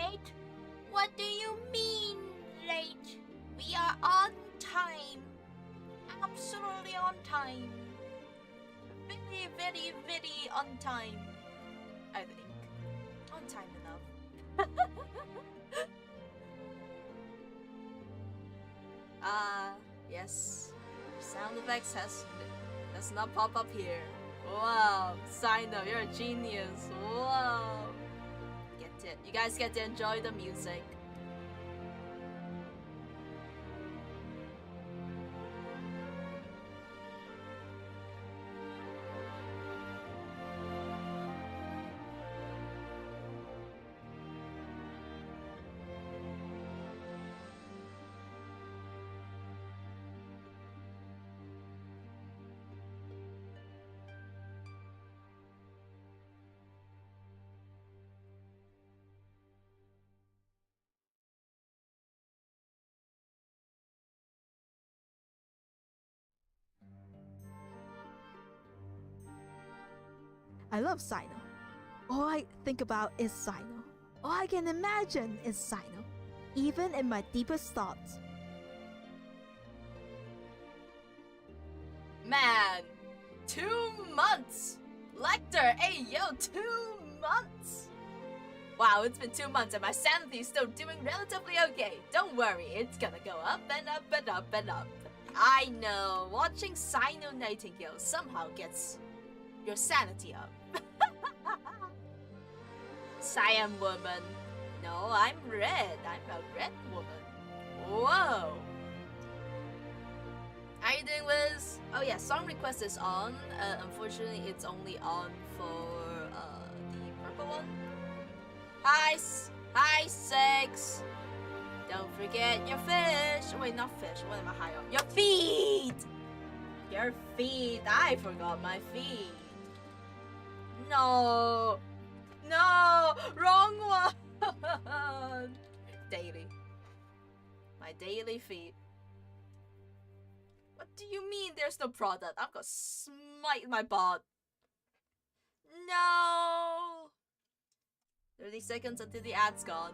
late? What do you mean, late? We are on time. Absolutely on time. Very, very, very on time. I think. On time enough. Yes. Sound effects does not pop up here. Wow, Cyano, you're a genius. Wow. You guys get to enjoy the music. I love Cyano. All I think about is Cyano. All I can imagine is Cyano, even in my deepest thoughts. Man, 2 months! Lecter, hey yo, 2 months! Wow, it's been 2 months and my sanity is still doing relatively okay. Don't worry, it's gonna go up and up and up and up. I know, watching Cyano Nightingale somehow gets your sanity up. Cyan woman. No, I'm red. I'm a red woman. Whoa. How you doing, Liz? Oh yeah, song request is on. Unfortunately, it's only on for the purple one. Hi, 6. Don't forget your fish. Wait, not fish. What am I high on? Your feet. Your feet. I forgot my feet. No, wrong one. Daily. My daily feed. What do you mean there's no product? I'm gonna smite my bot. No. 30 seconds until the ad's gone.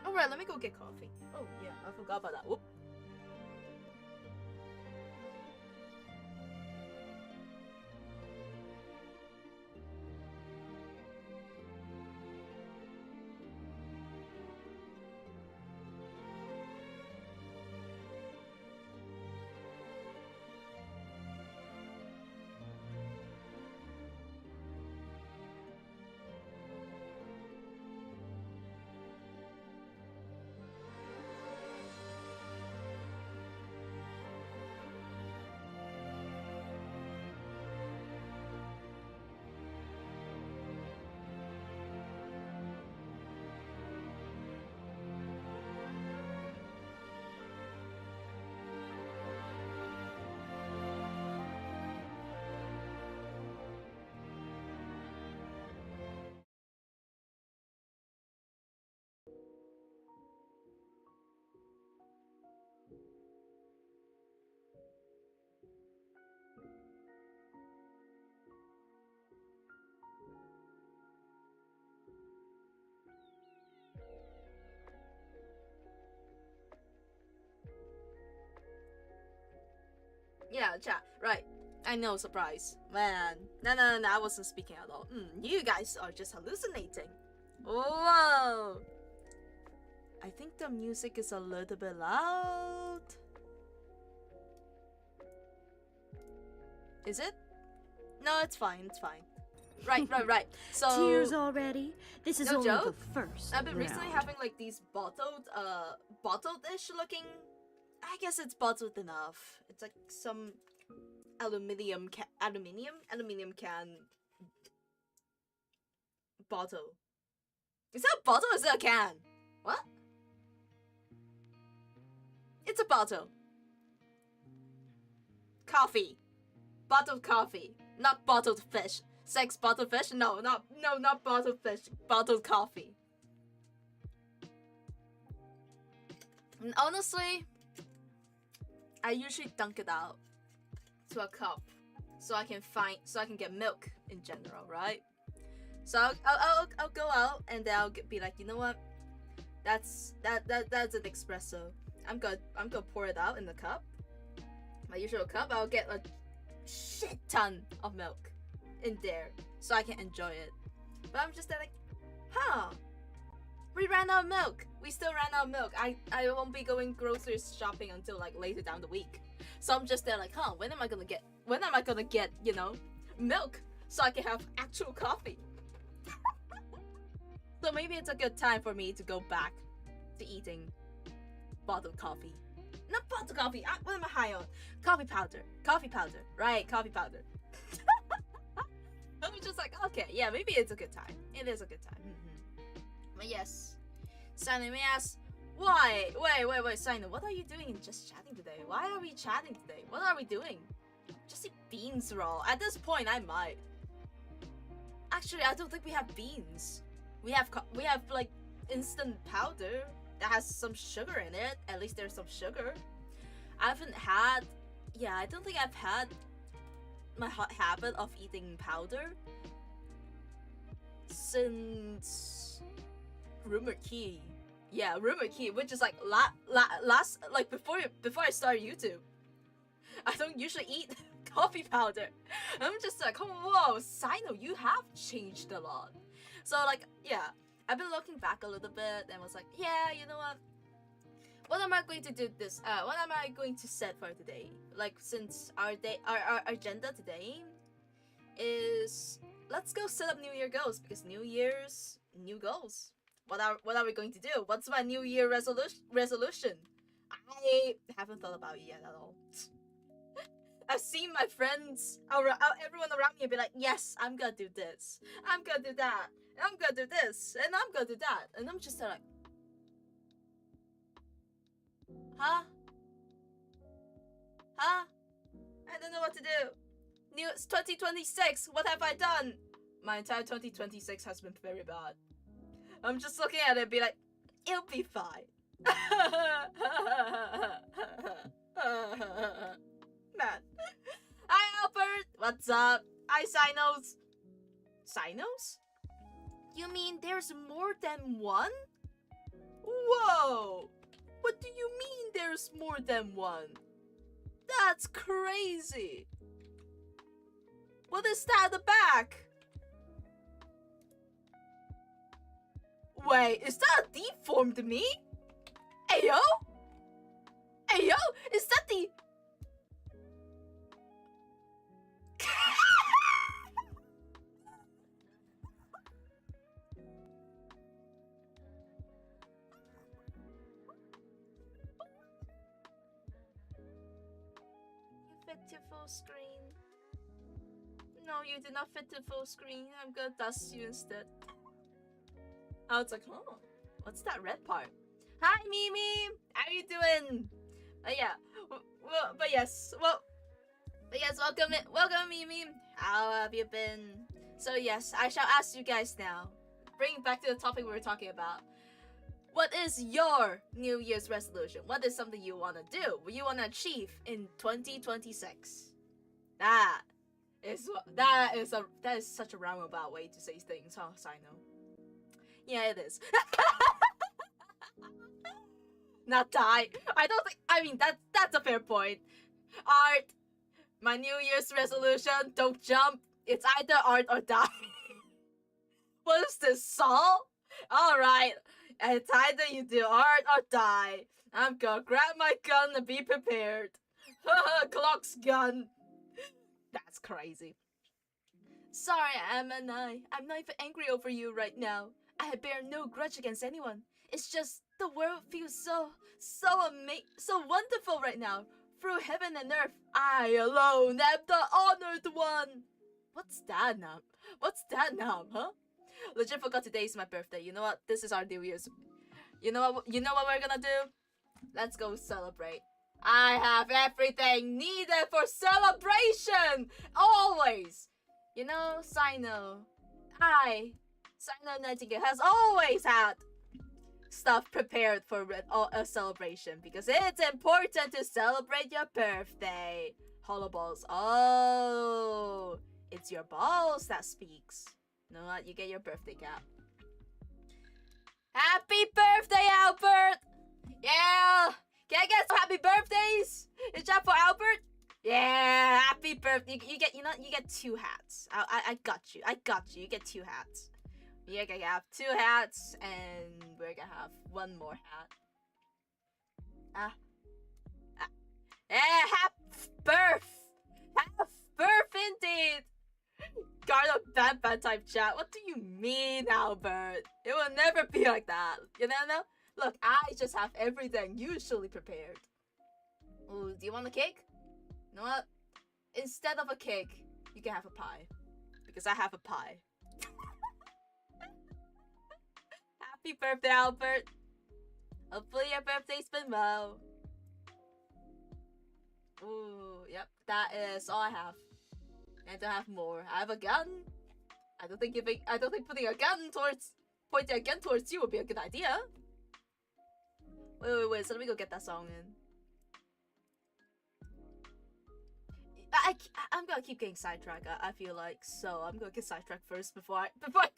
Alright, let me go get coffee. Oh yeah, I forgot about that. Whoop. Yeah, chat. Right. I know, surprise. Man. No, I wasn't speaking at all. You guys are just hallucinating. Whoa. I think the music is a little bit loud. Is it? No, it's fine, it's fine. Right. So tears already? This is no only joke. the first I've been recently round. having like these bottled-ish looking. I guess it's bottled enough. It's like some aluminium can bottle. Is that a bottle or is that a can? What? It's a bottle. Coffee. Bottled coffee. Not bottled fish. Sex bottled fish? No, not bottled fish. Bottled coffee. And honestly, I usually dunk it out to a cup so I can get milk in general, right? So I'll go out and then I'll be like, you know what? That's an espresso. I'm gonna pour it out in the cup. My usual cup. I'll get a shit ton of milk in there so I can enjoy it. But I'm just there like, huh? We ran out of milk. We still ran out of milk. I won't be going grocery shopping until like later down the week. So I'm just there like, huh? When am I gonna get you know, milk so I can have actual coffee? So maybe it's a good time for me to go back to eating bottled coffee. Not bottled coffee. What am I high on? Coffee powder. Coffee powder. Right, coffee powder. I'm just like, okay, yeah, maybe it's a good time. It is a good time. But yes, Cyano may ask, why? Wait, Cyano, what are you doing in just chatting today? Why are we chatting today? What are we doing? Just eat beans raw. At this point, I might. Actually, I don't think we have beans. We have like instant powder that has some sugar in it. At least there's some sugar. I don't think I've had my hot habit of eating powder since Rumor Key. Yeah, Rumor Key, which is like last like before I started YouTube. I don't usually eat coffee powder. I'm just like, whoa, Cyano, you have changed a lot. So like, yeah, I've been looking back a little bit and was like, yeah, you know what am I going to do this? What am I going to set for today? Like, since our agenda today is, let's go set up New Year goals, because New Year's new goals. What are we going to do? What's my New Year resolution? I haven't thought about it yet at all. I've seen my friends, everyone around me be like, yes, I'm gonna do this, I'm gonna do that, I'm gonna do this, and I'm gonna do that, and I'm just like, huh? I don't know what to do. It's 2026. What have I done? My entire 2026 has been very bad. I'm just looking at it and be like, it'll be fine. Man. Hi, Albert. What's up? Hi, Cynos. Cynos? You mean there's more than one? Whoa. What do you mean there's more than one? That's crazy. What is that at the back? Wait, is that a deformed me? Ayo? Ayo? Is that the... Fit to full screen. No, you did not fit to full screen. I'm gonna dust you instead. I was like, oh, what's that red part? Hi, Mimi! How are you doing? Yeah. But yes, welcome, Mimi. How have you been? So yes, I shall ask you guys now. Bring it back to the topic we were talking about. What is your New Year's resolution? What is something you want to do? What you want to achieve in 2026? That is such a roundabout way to say things, huh, Cyano? Yeah, it is. Not die. I mean, that's a fair point. Art, my New Year's resolution, don't jump. It's either art or die. What is this, Saul? Alright, it's either you do art or die. I'm gonna grab my gun and be prepared. Clock's gun. That's crazy. Sorry, I'm not even angry over you right now. I bear no grudge against anyone. It's just the world feels so wonderful right now. Through heaven and earth, I alone am the honored one. What's that now? Huh? Legit forgot today is my birthday. You know what? This is our New Year's. You know what we're gonna do? Let's go celebrate. I have everything needed for celebration! Always! You know, Cyano Nightingale has always had stuff prepared for a celebration because it's important to celebrate your birthday. Hollow balls. Oh, it's your balls that speaks. You know what? You get your birthday cap. Happy birthday, Albert! Yeah! Can I get some happy birthdays? Is that for Albert? Yeah, happy birthday. You get, you know, you get 2 hats. I got you. I got you. You get 2 hats. You're gonna have 2 hats, and we're gonna have 1 more hat. Yeah, half birth indeed. Garden Bad type chat. What do you mean, Albert? It will never be like that. You know? Look, I just have everything usually prepared. Ooh, do you want a cake? You know what? Instead of a cake, you can have a pie. Because I have a pie. Happy birthday, Albert. Hopefully your birthday's been well. Ooh, yep, that is all I have. And I have more. I have a gun. I don't think pointing a gun towards you would be a good idea. Wait, so let me go get that song in. I'm gonna keep getting sidetracked, I feel like, so I'm gonna get sidetracked first before I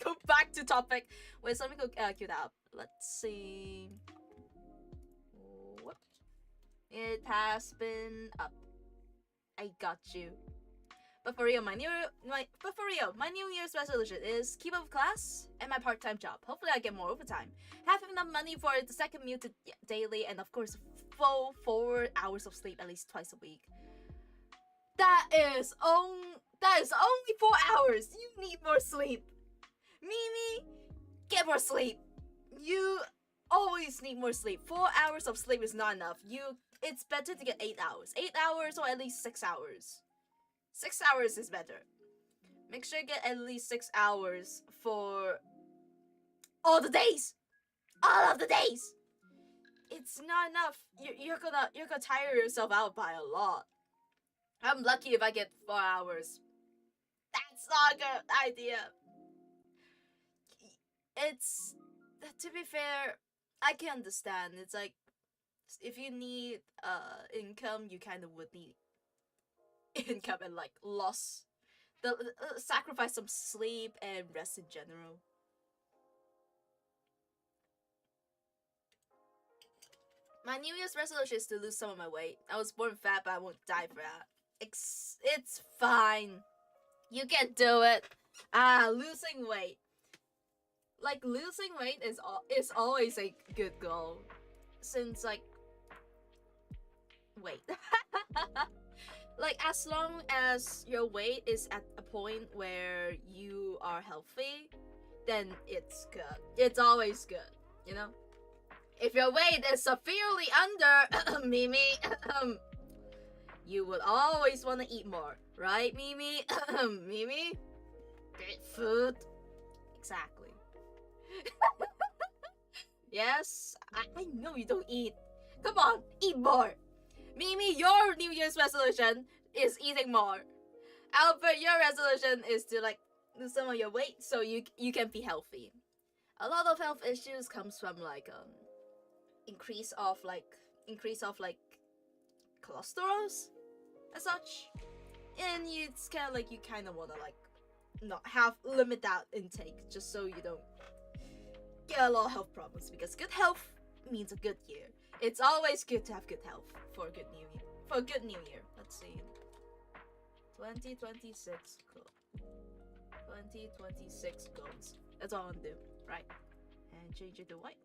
go back to topic. Wait, so let me go cue that up. Let's see. Whoops. It has been up. I got you. But for real, my New Year's resolution is keep up with class and my part-time job. Hopefully I get more overtime. Have enough money for the second meal daily, and of course full 4 hours of sleep at least twice a week. That is only 4 hours. You need more sleep. Mimi, get more sleep. You always need more sleep. 4 hours of sleep is not enough. It's better to get 8 hours. 8 hours or at least 6 hours. 6 hours is better. Make sure you get at least 6 hours for all the days. All of the days. It's not enough. You're gonna tire yourself out by a lot. I'm lucky if I get 4 hours. That's not a good idea. It's, to be fair, I can understand. It's like, if you need income, you kind of would need income and like loss. Sacrifice some sleep and rest in general. My New Year's resolution is to lose some of my weight. I was born fat, but I won't die for that. It's fine. You can do it. Losing weight. Like, losing weight is always a good goal. Since, like... Wait. Like, as long as your weight is at a point where you are healthy, then it's good. It's always good, you know? If your weight is severely under, Mimi, you would always want to eat more, right, Mimi? Mimi? Great food. Exactly. Yes, I know you don't eat. Come on, eat more. Mimi, your New Year's resolution is eating more. Albert, your resolution is to like lose some of your weight so you can be healthy. A lot of health issues comes from like increase of cholesterols as such, and it's kind of like you kind of want to like not limit that intake just so you don't get a lot of health problems, because good health means a good year. It's always good to have good health for a good new year. Let's see. 2026 goal. 2026 goals. That's all I'm gonna do, right? And change it to white.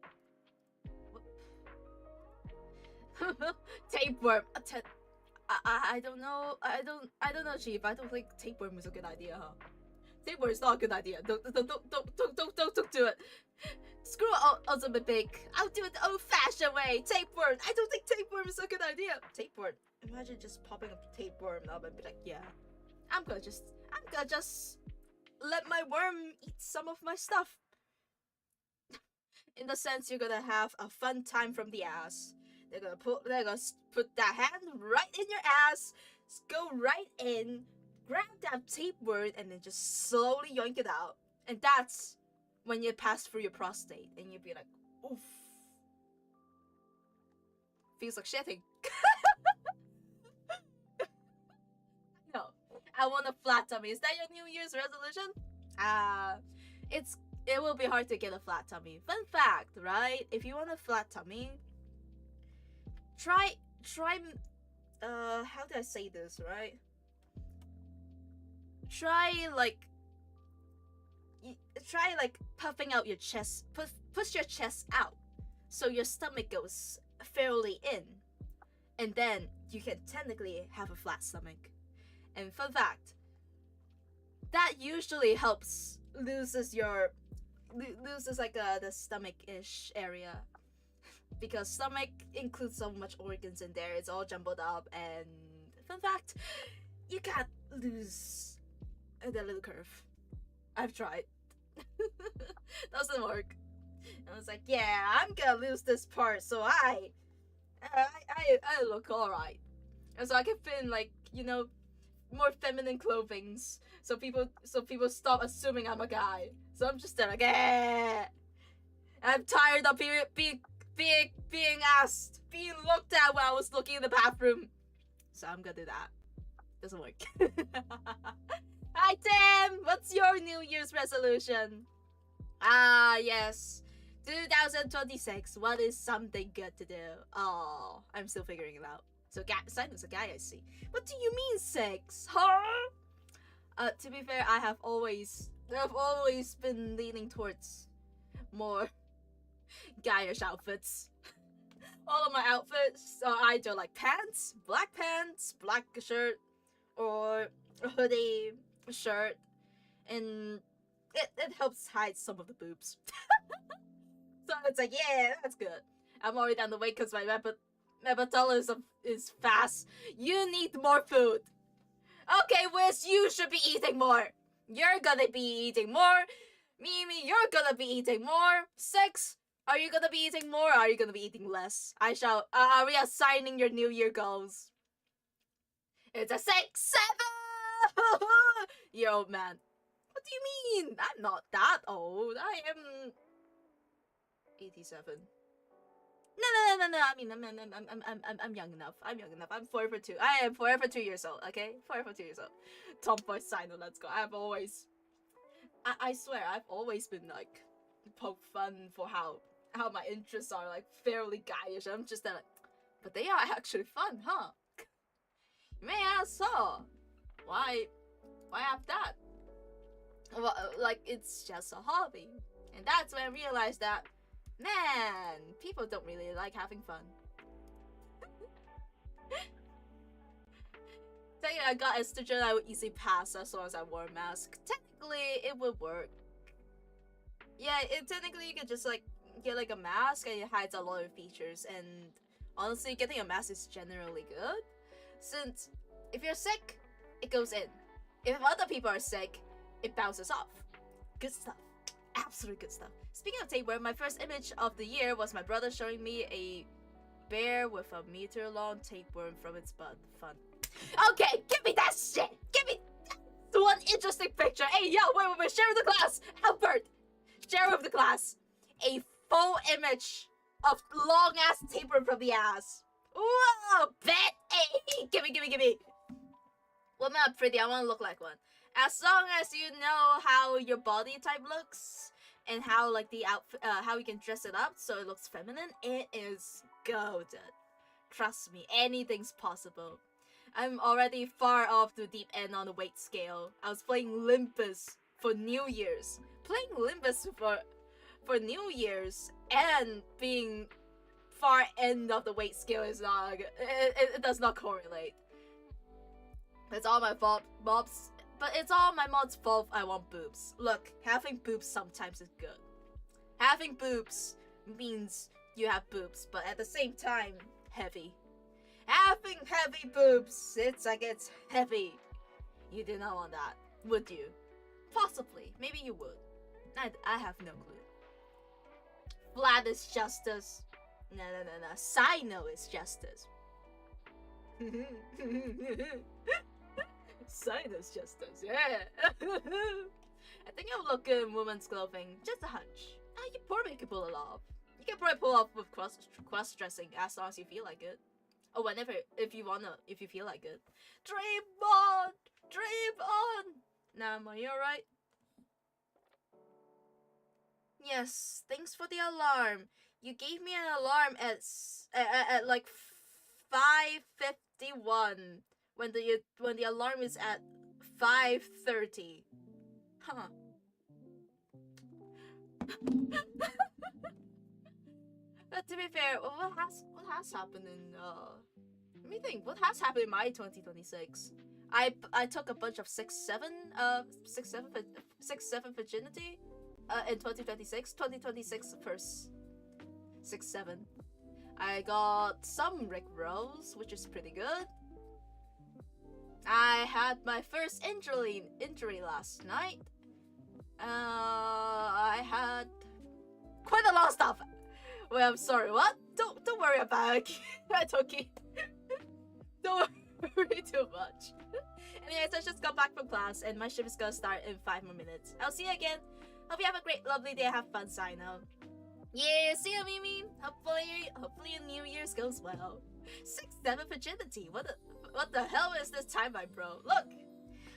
Tapeworm. I don't know. I don't know, Chief. I don't think tapeworm is a good idea, huh? Tapeworm is not a good idea. Don't do it. Screw ultimate bake. I'll do it the old-fashioned way. Tapeworm. I don't think tapeworm is a good idea. Tapeworm. Imagine just popping a tapeworm up and be like, yeah, I'm gonna just let my worm eat some of my stuff. In the sense, you're gonna have a fun time from the ass. They're gonna put that hand right in your ass, go right in, grab that tapeworm, and then just slowly yoink it out. And that's when you pass through your prostate, and you'd be like, oof. Feels like shitting. No, I want a flat tummy. Is that your New Year's resolution? it will be hard to get a flat tummy. Fun fact, right? If you want a flat tummy, try how do I say this, right? Try like puffing out your chest, push your chest out so your stomach goes fairly in, and then you can technically have a flat stomach. And fun fact, that usually helps loses like the stomach-ish area, because stomach includes so much organs in there, it's all jumbled up. And fun fact, you can't lose the little curve. I've tried. Doesn't work. I was like, yeah, I'm gonna lose this part so I look alright, and so I can fit in, like, you know, more feminine clothings, so people stop assuming I'm a guy. So I'm just there like, eh. I'm tired of being asked, being looked at when I was looking in the bathroom. So I'm gonna do that. Doesn't work. Hi Tim! What's your New Year's resolution? Ah, yes. 2026. What is something good to do? Oh, I'm still figuring it out. So Cyano's a guy, I see. What do you mean 6? Huh? To be fair, I've always been leaning towards more guyish outfits. All of my outfits are either like pants, black shirt, or a hoodie shirt, and it helps hide some of the boobs. So it's like, yeah, that's good. I'm already on the way because my metabolism is fast. You need more food. Okay, Wiz, you should be eating more. You're gonna be eating more. Mimi, you're gonna be eating more. 6, are you gonna be eating more, or are you gonna be eating less? Are we assigning your New Year goals? It's a 6, 7! You're old man. What do you mean? I'm not that old. I am 87. No. I mean, I'm young enough. I'm forever 2. I am forever 2 years old. Okay, forever 2 years old. Tomboy Cyano, let's go. I swear, I've always been like poke fun for how my interests are like fairly guyish. I'm just like, but they are actually fun, huh? You may ask, so why have that? Well, like, it's just a hobby, and that's when I realized that, man, people don't really like having fun. Technically, I got estrogen, I would easily pass as long as I wore a mask. Technically, it would work. Yeah, technically you could just like get like a mask and it hides a lot of features, and honestly, getting a mask is generally good, since if you're sick, it goes in. If other people are sick, it bounces off. Good stuff. Absolute good stuff. Speaking of tapeworm, my first image of the year was my brother showing me a bear with a meter-long tapeworm from its butt. Fun. Okay, give me that shit! Give me one interesting picture! Hey, yo, wait, share with the class! Albert! Share with the class! A full image of long-ass tapeworm from the ass. Whoa! Bet! Hey, give me! Well, I'm not pretty, I want to look like one. As long as you know how your body type looks, and how like the outfit, how you can dress it up so it looks feminine, it is golden. Trust me, anything's possible. I'm already far off the deep end on the weight scale. I was playing Olympus for New Year's. Playing Olympus for New Year's and being far end of the weight scale is not, it does not correlate. It's all my mobs, but it's all my mod's fault I want boobs. Look, having boobs sometimes is good. Having boobs means you have boobs, but at the same time, heavy. Having heavy boobs, it's like it's heavy. You do not want that, would you? Possibly, maybe you would. I have no clue. Flat is justice. No. Cyano is justice. Cyano's justice, yeah. I think I'll look good in women's clothing. Just a hunch. You probably could pull it off. You can probably pull off with cross-dressing as long as you feel like it. Or whenever, if you feel like it. Dream on! Dream on! Nam, are you alright? Yes, thanks for the alarm. You gave me an alarm at like 5:51 when the alarm is at 5:30. Huh. But to be fair, what has happened in let me think. What has happened in my 2026? I took a bunch of 6-7 virginity in 2026. 2026 first 6-7. I got some Rick Rose, which is pretty good. I had my first injury last night. I had quite a lot of stuff. Well, I'm sorry. What? Don't worry about it. It's okay. Don't worry too much. Anyways, I just got back from class, and my shift is gonna start in 5 more minutes. I'll see you again. Hope you have a great, lovely day. Have fun, Cyano. Yeah, see you, Mimi. Hopefully your New Year's goes well. 6-7 virginity. What the hell is this timeline, bro? Look,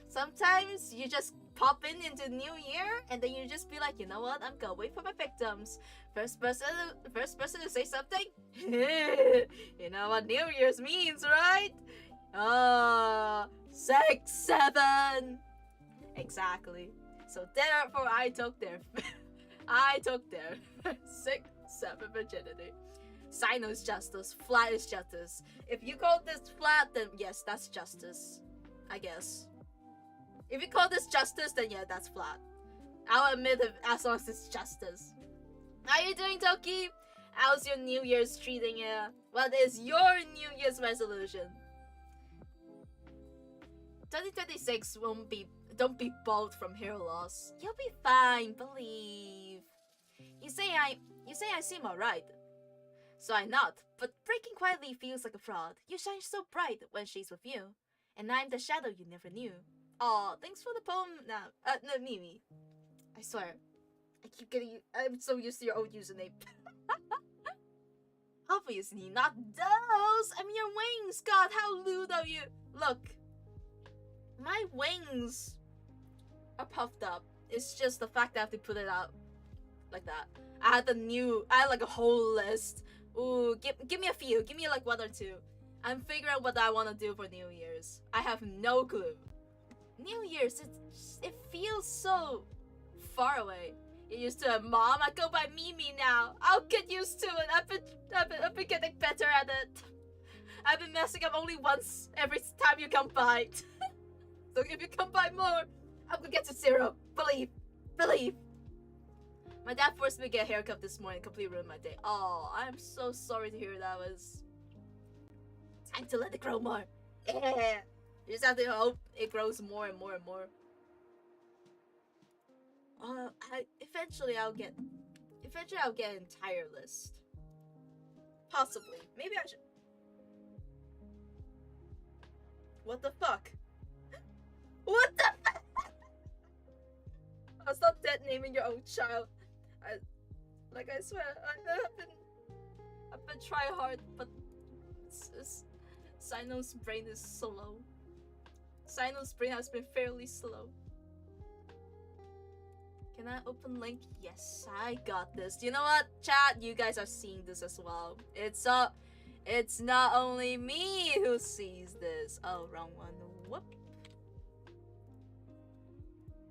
sometimes you just pop into New Year, and then you just be like, you know what? I'm gonna wait for my victims. First person to say something. You know what New Year's means, right? 6-7. Exactly. So therefore, I took their 6-7 virginity. Cyano's justice. Flat is justice. If you call this flat, then yes, that's justice. I guess. If you call this justice, then yeah, that's flat. I'll admit it as long as it's justice. How you doing, Toki? How's your New Year's treating you? What is your New Year's resolution? 2026 don't be bold from hair loss. You'll be fine, believe. You say I seem alright. So I'm not, but breaking quietly feels like a fraud. You shine so bright when she's with you. And I'm the shadow you never knew. Aw, thanks for the poem now. No, Mimi. I swear. I'm so used to your old username. Obviously not those! I'm your wings! God, how lewd of you! Look. My wings are puffed up. It's just the fact that I have to put it out like that. I had like a whole list. Ooh, give me a few. Give me like 1 or 2. I'm figuring out what I want to do for New Year's. I have no clue. New Year's, it feels so far away. You're used to it, Mom. I go by Mimi now. I'll get used to it. I've been getting better at it. I've been messing up only once every time you come by. So if you come by more, I'm gonna get to 0. Believe. My dad forced me to get a haircut this morning. Completely ruined my day. Oh, I'm so sorry to hear that. Was time to let it grow more. Yeah. You just have to hope it grows more and more and more. Eventually I'll get an entire list. Possibly. Maybe I should. What the fuck? What the fuck? I'll stop dead naming your own child. I swear, I've been trying hard, but Cyano's brain is slow. Cyano's brain has been fairly slow. Can I open link? Yes, I got this. You know what, chat? You guys are seeing this as well. It's not only me who sees this. Oh, wrong one. Whoop.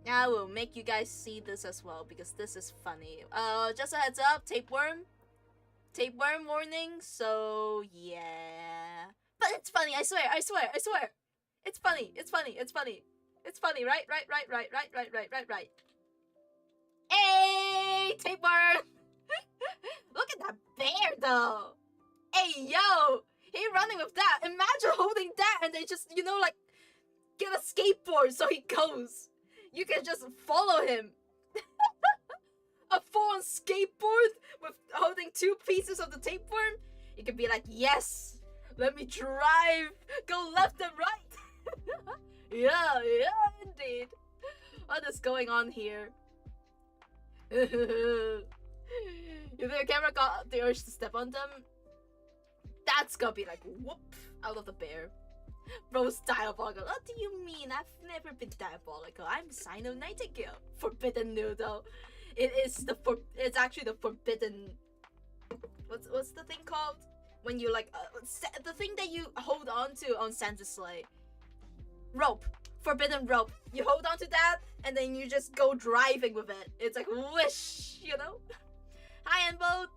I will make you guys see this as well because this is funny. Just a heads up, tapeworm warning. So yeah, but it's funny. I swear. It's funny. Right. Hey, tapeworm. Look at that bear though. Hey yo, he running with that. Imagine holding that and they just like get a skateboard so he goes. You can just follow him. A full-on skateboard with holding 2 pieces of the tapeworm. You can be like, yes, let me drive. Go left and right. Yeah, indeed. What is going on here? If the camera got the urge to step on them, that's gonna be like, whoop, out of the bear. Bro's diabolical. What do you mean? I've never been diabolical. I'm Cyano Nightingale. Forbidden noodle. It's actually the forbidden. What's the thing called? When you like the thing that you hold on to on Santa's sleigh. Rope. Forbidden rope. You hold on to that and then you just go driving with it. It's like whoosh, you know? Hi Enbold.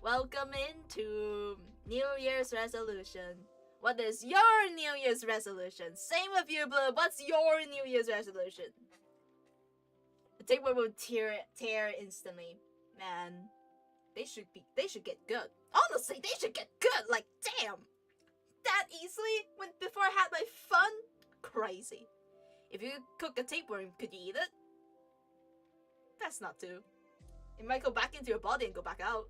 Welcome into New Year's resolution. What is your New Year's resolution? Same with you, Blue. What's your New Year's resolution? The tapeworm will tear instantly. Man, they should get good. Honestly, they should get good. Like, damn, that easily before I had my fun. Crazy. If you cook a tapeworm, could you eat it? That's not too. It might go back into your body and go back out.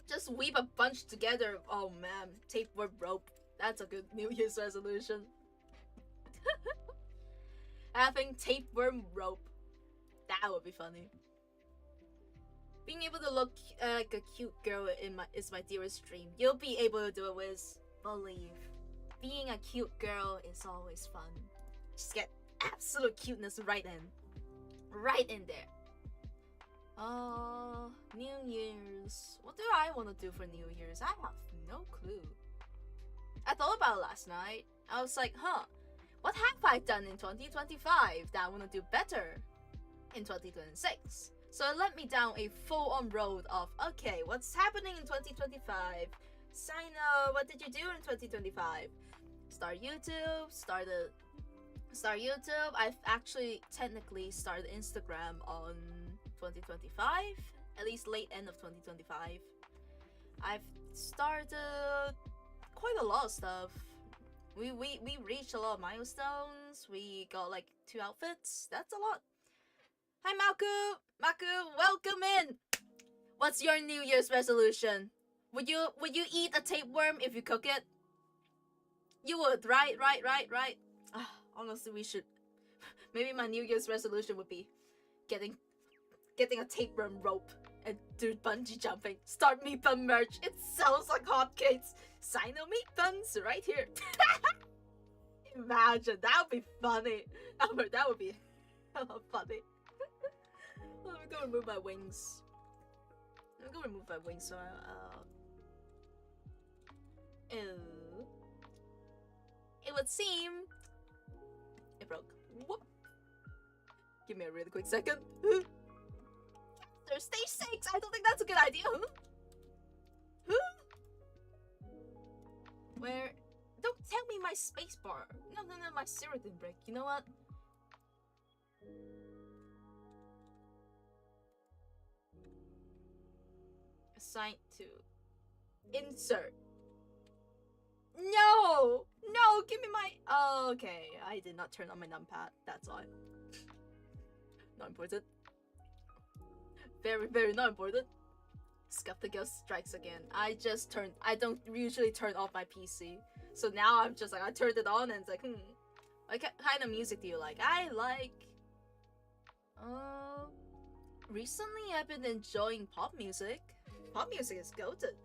Just weave a bunch together. Oh man, tapeworm rope. That's a good New Year's resolution. Having tapeworm rope. That would be funny. Being able to look like a cute girl is my dearest dream. You'll be able to do it, Wiz. Believe. Being a cute girl is always fun. Just get absolute cuteness right in. Right in there. New Year's. What do I want to do for New Year's? I have no clue. I thought about it last night. I was like, what have I done in 2025 that I want to do better in 2026? So it led me down a full-on road of, okay, what's happening in 2025? Cyano, what did you do in 2025? Start YouTube. I've actually technically started Instagram on 2025, at least late end of 2025. I've started quite a lot of stuff. We reached a lot of milestones. We got like 2 outfits. That's a lot. Hi Maku, welcome in. What's your New Year's resolution? Would you eat a tapeworm if you cook it? You would, right? Honestly, we should. Maybe my New Year's resolution would be getting a tapeworm rope and do bungee jumping. Start meat bun merch. It sounds like hotcakes. Cyano meat buns right here. Imagine, that would be funny. Albert, that would be funny. Let me go remove my wings. So it would seem it broke. Whoop. Give me a really quick second. There's stage 6. I don't think that's a good idea. Where? Don't tell me my space bar. No, my cereal didn't break. You know what? Assign to insert. No, give me my. Oh, okay, I did not turn on my numpad. That's why. Not important. Very, very not important. Skeptical strikes again. I don't usually turn off my PC. So now I'm just like, I turned it on and it's like, what kind of music do you like? I like... recently I've been enjoying pop music. Pop music is goated.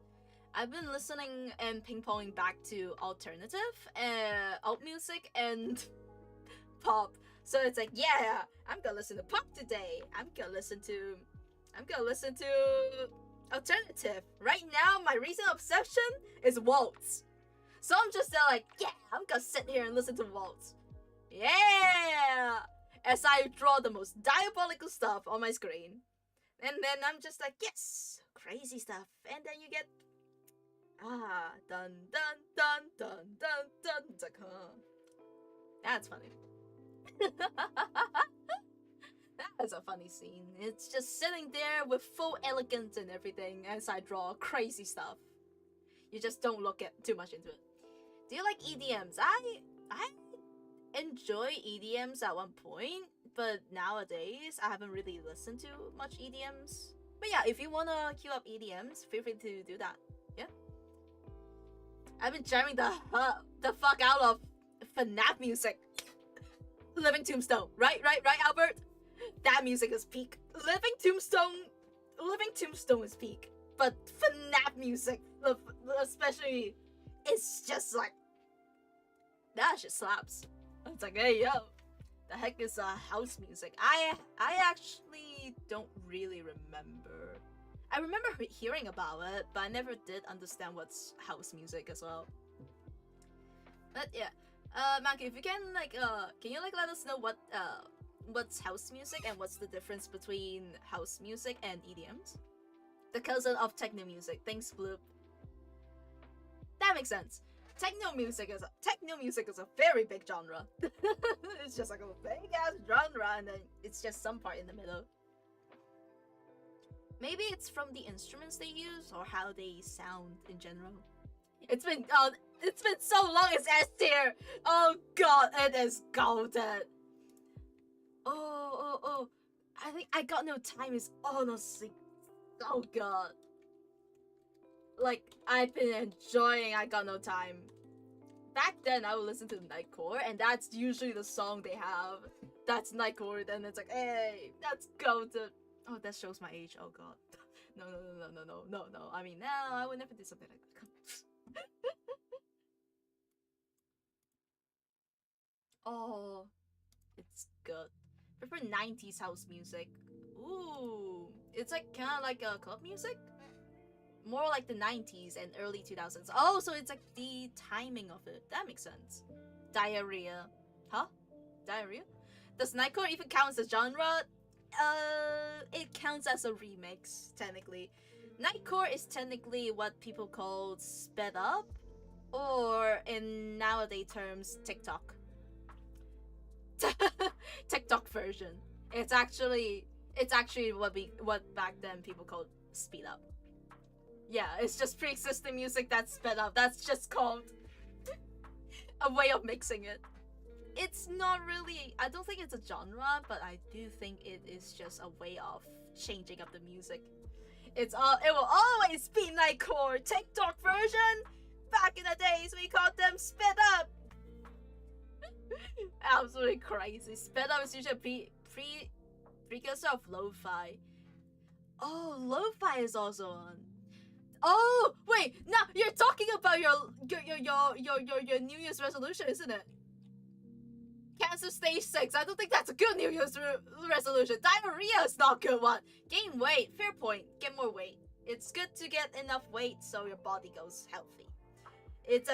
I've been listening and ping-ponging back to alternative, alt music, and pop. So it's like, yeah, I'm gonna listen to pop today. I'm gonna listen to alternative. Right now, my recent obsession is waltz. So I'm just there like, yeah, I'm gonna sit here and listen to waltz. Yeah! As I draw the most diabolical stuff on my screen. And then I'm just like, yes, crazy stuff. And then you get, dun dun dun dun dun dun dun. That's funny. That's a funny scene. It's just sitting there with full elegance and everything as I draw crazy stuff. You just don't look at too much into it. Do you like EDMs? I enjoy EDMs at one point, but nowadays I haven't really listened to much EDMs. But yeah, if you wanna queue up EDMs, feel free to do that. Yeah. I've been jamming the fuck out of FNAF music. Living Tombstone. Right, Albert? That music is peak. Living Tombstone is peak. But FNAF music, especially, it's just like, that shit slaps. It's like, hey, yo, The heck is house music? I actually don't really remember. I remember hearing about it, but I never did understand what's house music as well. But yeah, Maki, if you can can you let us know what's house music and what's the difference between house music and EDMs? The cousin of techno music. Thanks, Bloop. That makes sense. Techno music is a very big genre. It's just like a big ass genre, and then it's just some part in the middle. Maybe it's from the instruments they use or how they sound in general. It's been so long. It's S tier. Oh god, it is golden. Oh. I think I Got No Time is honestly so good. Like, I've been enjoying I Got No Time. Back then, I would listen to Nightcore, and that's usually the song they have. That's Nightcore, then it's like, hey, that's golden. Oh, that shows my age. Oh god. No. I mean, no, I would never do something like that. Oh, it's good. Prefer 90s house music. Ooh, it's like kind of like a club music. More like the 90s and early 2000s. Oh, so it's like the timing of it. That makes sense. Diarrhea. Huh? Diarrhea? Does Nightcore even count as a genre? It counts as a remix, technically. Nightcore is technically what people call sped up, or in nowadays terms, TikTok. TikTok version. It's actually what back then people called speed up. Yeah, it's just pre-existing music that's sped up. That's just called a way of mixing it. It's not really, I don't think it's a genre, but I do think it is just a way of changing up the music. It will always be Nightcore. TikTok version, back in the days we called them sped up. Absolutely crazy. Sped up is usually precursor of lo-fi. Oh, lo-fi is also on. Oh wait, now you're talking about your New Year's resolution, isn't it? Cancer stage 6. I don't think that's a good New Year's resolution. Diarrhea is not a good one. Gain weight. Fair point. Get more weight. It's good to get enough weight so your body goes healthy. It's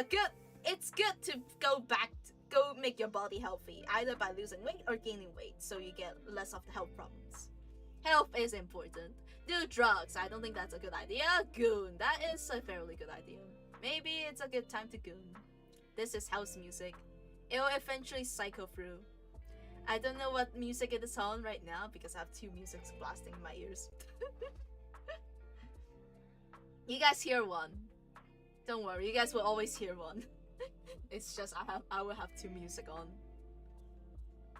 good to go make your body healthy, either by losing weight or gaining weight, so you get less of the health problems. Health is important. Do drugs. I don't think that's a good idea. Goon. That is a fairly good idea. Maybe it's a good time to goon. This is house music. It will eventually cycle through. I don't know what music it is on right now because I have two musics blasting in my ears. You guys hear one. Don't worry, you guys will always hear one. It's just I will have two music on.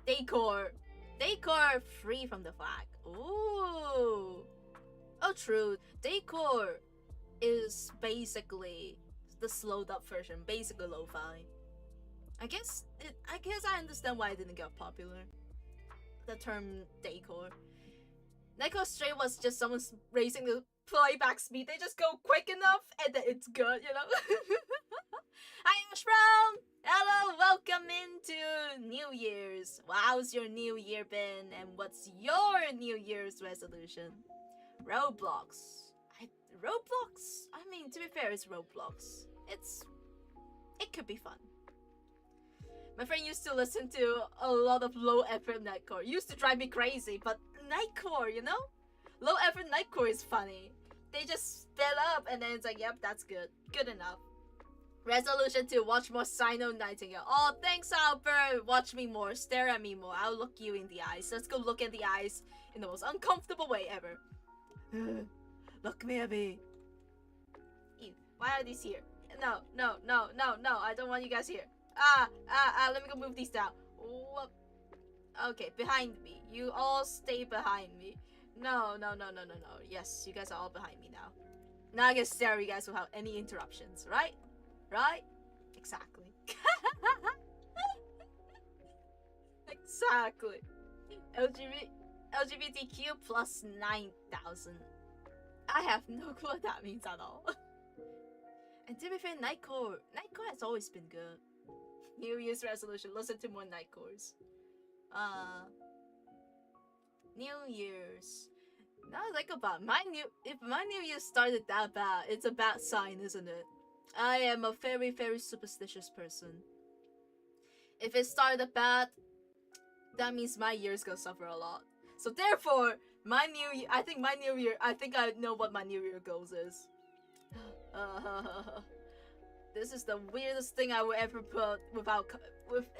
Decor free from the flag. Ooh. Oh, true. Decor is basically the slowed up version, basically lo-fi. I guess I understand why it didn't get popular. The term decor. Decor straight was just someone raising the playback speed. They just go quick enough and then it's good, you know? Hi Ash Brown! Hello, welcome into New Year's. How's your New Year been? And what's your New Year's resolution? Roblox. Roblox? I mean, to be fair, it's Roblox. It could be fun. My friend used to listen to a lot of low effort Nightcore. Used to drive me crazy, but Nightcore, you know? Low effort Nightcore is funny. They just sped up and then it's like, yep, that's good. Good enough. Resolution to watch more Cyano Nightingale. Oh, thanks, Albert. Watch me more. Stare at me more. I'll look you in the eyes. Let's go look at the eyes in the most uncomfortable way ever. Look me at me. Ew. Why are these here? No. I don't want you guys here. Let me go move these down. Whoop. Okay, behind me. You all stay behind me. No. Yes, you guys are all behind me now. Now I can stare at you guys without any interruptions, right? Right? Exactly. Exactly. LGBTQ plus 9,000. I have no clue what that means at all. And to be fair, Nightcore has always been good. New Year's resolution, listen to more Nightcores. New Year's. Now I think about if my New Year started that bad, it's a bad sign, isn't it? I am a very, very superstitious person. If it started bad, that means my year's gonna suffer a lot. So therefore, my New Year, I think I know what my New Year goals is. This is the weirdest thing I would ever put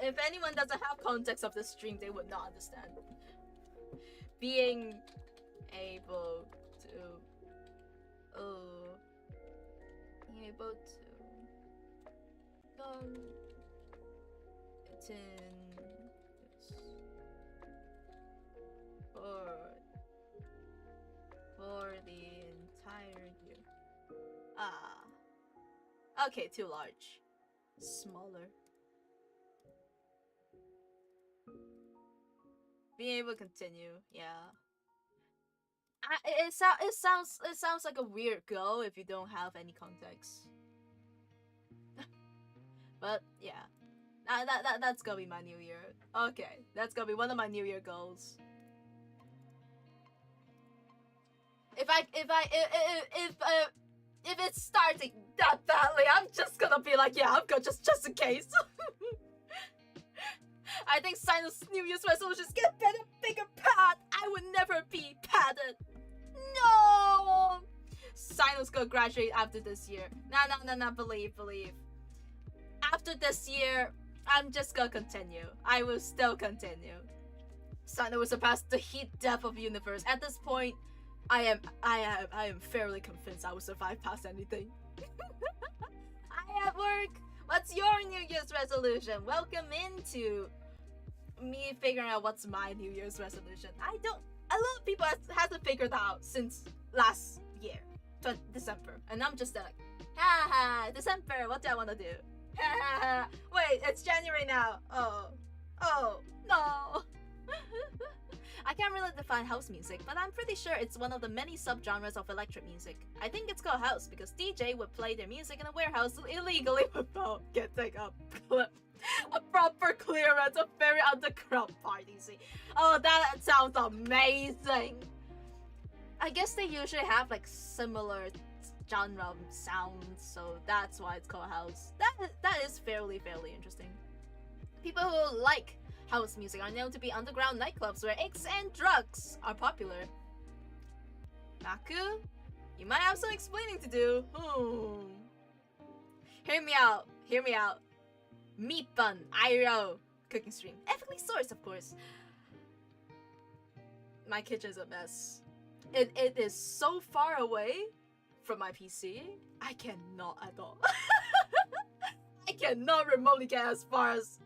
if anyone doesn't have context of this stream, they would not understand. Being able to for the entire year. Okay, too large. Smaller. Being able to continue, yeah. It sounds like a weird goal if you don't have any context. But yeah, that's gonna be my New Year. Okay, that's gonna be one of my New Year goals. If it's starting that badly, I'm just gonna be like, yeah, I'm good, just in case. I think Cyano's New Year's resolutions get better, bigger pad. I would never be padded. No! Cyano's gonna graduate after this year. Nah, believe. After this year, I'm just gonna continue. I will still continue. Cyano will surpass the heat depth of the universe. At this point, I am fairly convinced I will survive past anything. I at work. What's your New Year's resolution? Welcome into me figuring out what's my New Year's resolution. A lot of people hasn't figured out since last year, December, and I'm just like, haha, December, what do I want to do? Haha, wait, it's January now. Oh, no. I can't really define house music, but I'm pretty sure it's one of the many subgenres of electric music. I think it's called house because DJ would play their music in a warehouse illegally without getting a proper clearance, a very underground party scene. Oh, that sounds amazing. I guess they usually have like similar genre sounds, so that's why it's called house. That is fairly interesting. People who like house music are known to be underground nightclubs where eggs and drugs are popular. Maku, you might have some explaining to do. Hear me out. Meat bun, Iro, cooking stream. Ethically sourced, of course. My kitchen's a mess. It is so far away from my PC. I cannot at all. I cannot remotely get as far as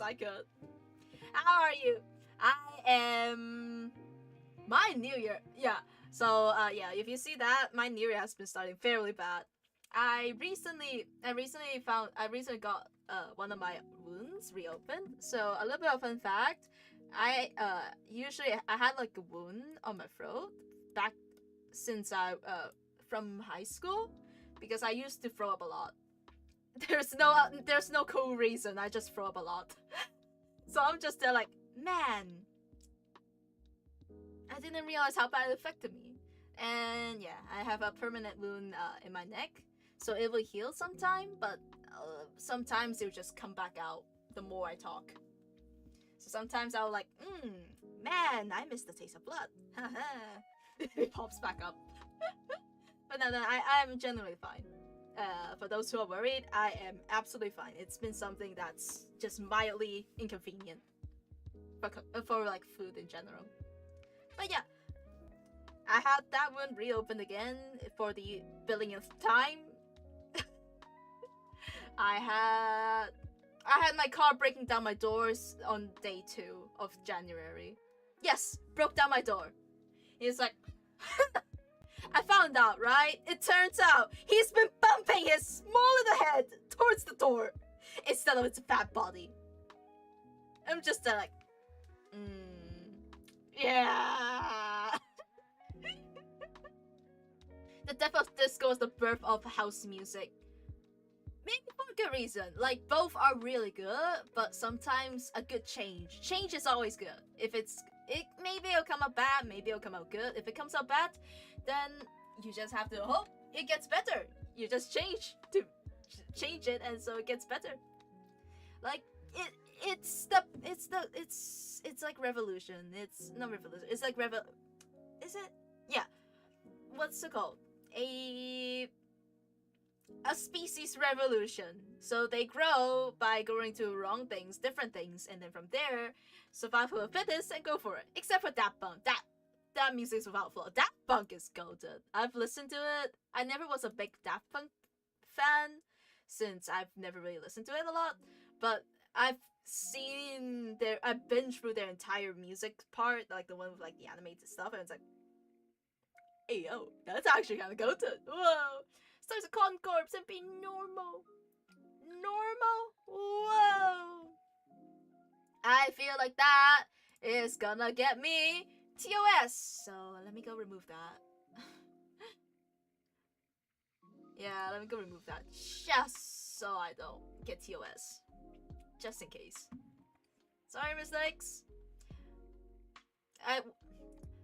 I could. How are you? I am. My New Year, yeah. So yeah, if you see that, my New Year has been starting fairly bad. I recently got one of my wounds reopened. So a little bit of fun fact, I had like a wound on my throat back since from high school because I used to throw up a lot. There's no cool reason. I just throw up a lot. So I'm just there like, man, I didn't realize how bad it affected me. And yeah, I have a permanent wound in my neck. So it will heal sometime, but sometimes it will just come back out the more I talk. So sometimes I'll like, man, I miss the taste of blood. It pops back up. But no, I am generally fine. For those who are worried, I am absolutely fine. It's been something that's just mildly inconvenient for like food in general. But yeah, I had that one reopened again for the billionth time. I had my car breaking down my doors on day 2 of January. Yes, broke down my door. He's like, I found out, right? It turns out he's been bumping his small little head towards the door instead of its fat body. I'm just there like, yeah. The death of disco is the birth of house music. Maybe for good reason. Like, both are really good, but sometimes a good change. Change is always good. Maybe it'll come out bad, maybe it'll come out good. If it comes out bad, then you just have to hope it gets better. You just change it, and so it gets better. Like, it's like revolution. It's not revolution. It's like is it? Yeah. What's it called? A species revolution. So they grow by going to wrong things, different things, and then from there, survival of the fittest and go for it. Except for Daft Punk. That music's without flaw. Daft Punk is golden. I've listened to it. I never was a big Daft Punk fan, since I've never really listened to it a lot, but I've been through their entire music part, like the one with like the animated stuff, and it's like, hey yo, that's actually kind of golden. Whoa, starts to concords and be normal. Whoa, I feel like that is gonna get me TOS. So let me go remove that. Yeah, let me go remove that just so I don't get TOS. Just in case. Sorry, mistakes. I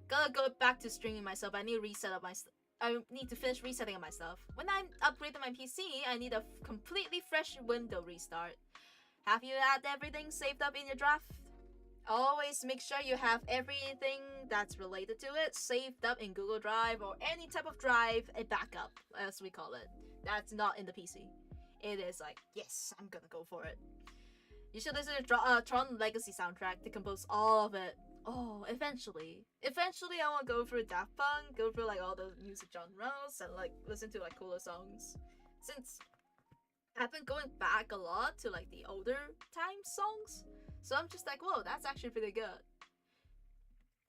gotta go back to streaming myself. I need to reset up my I need to finish resetting up my stuff. When I upgraded my PC, I need a completely fresh window restart. Have you had everything saved up in your draft? Always make sure you have everything that's related to it saved up in Google Drive or any type of drive, a backup, as we call it. That's not in the PC. It is like, yes, I'm gonna go for it. You should listen to Tron Legacy soundtrack to compose all of it. Oh, eventually I want to go through Daft Punk, go through like all the music genres, and like listen to like cooler songs. Since I've been going back a lot to like the older time songs, so I'm just like, whoa, that's actually pretty good.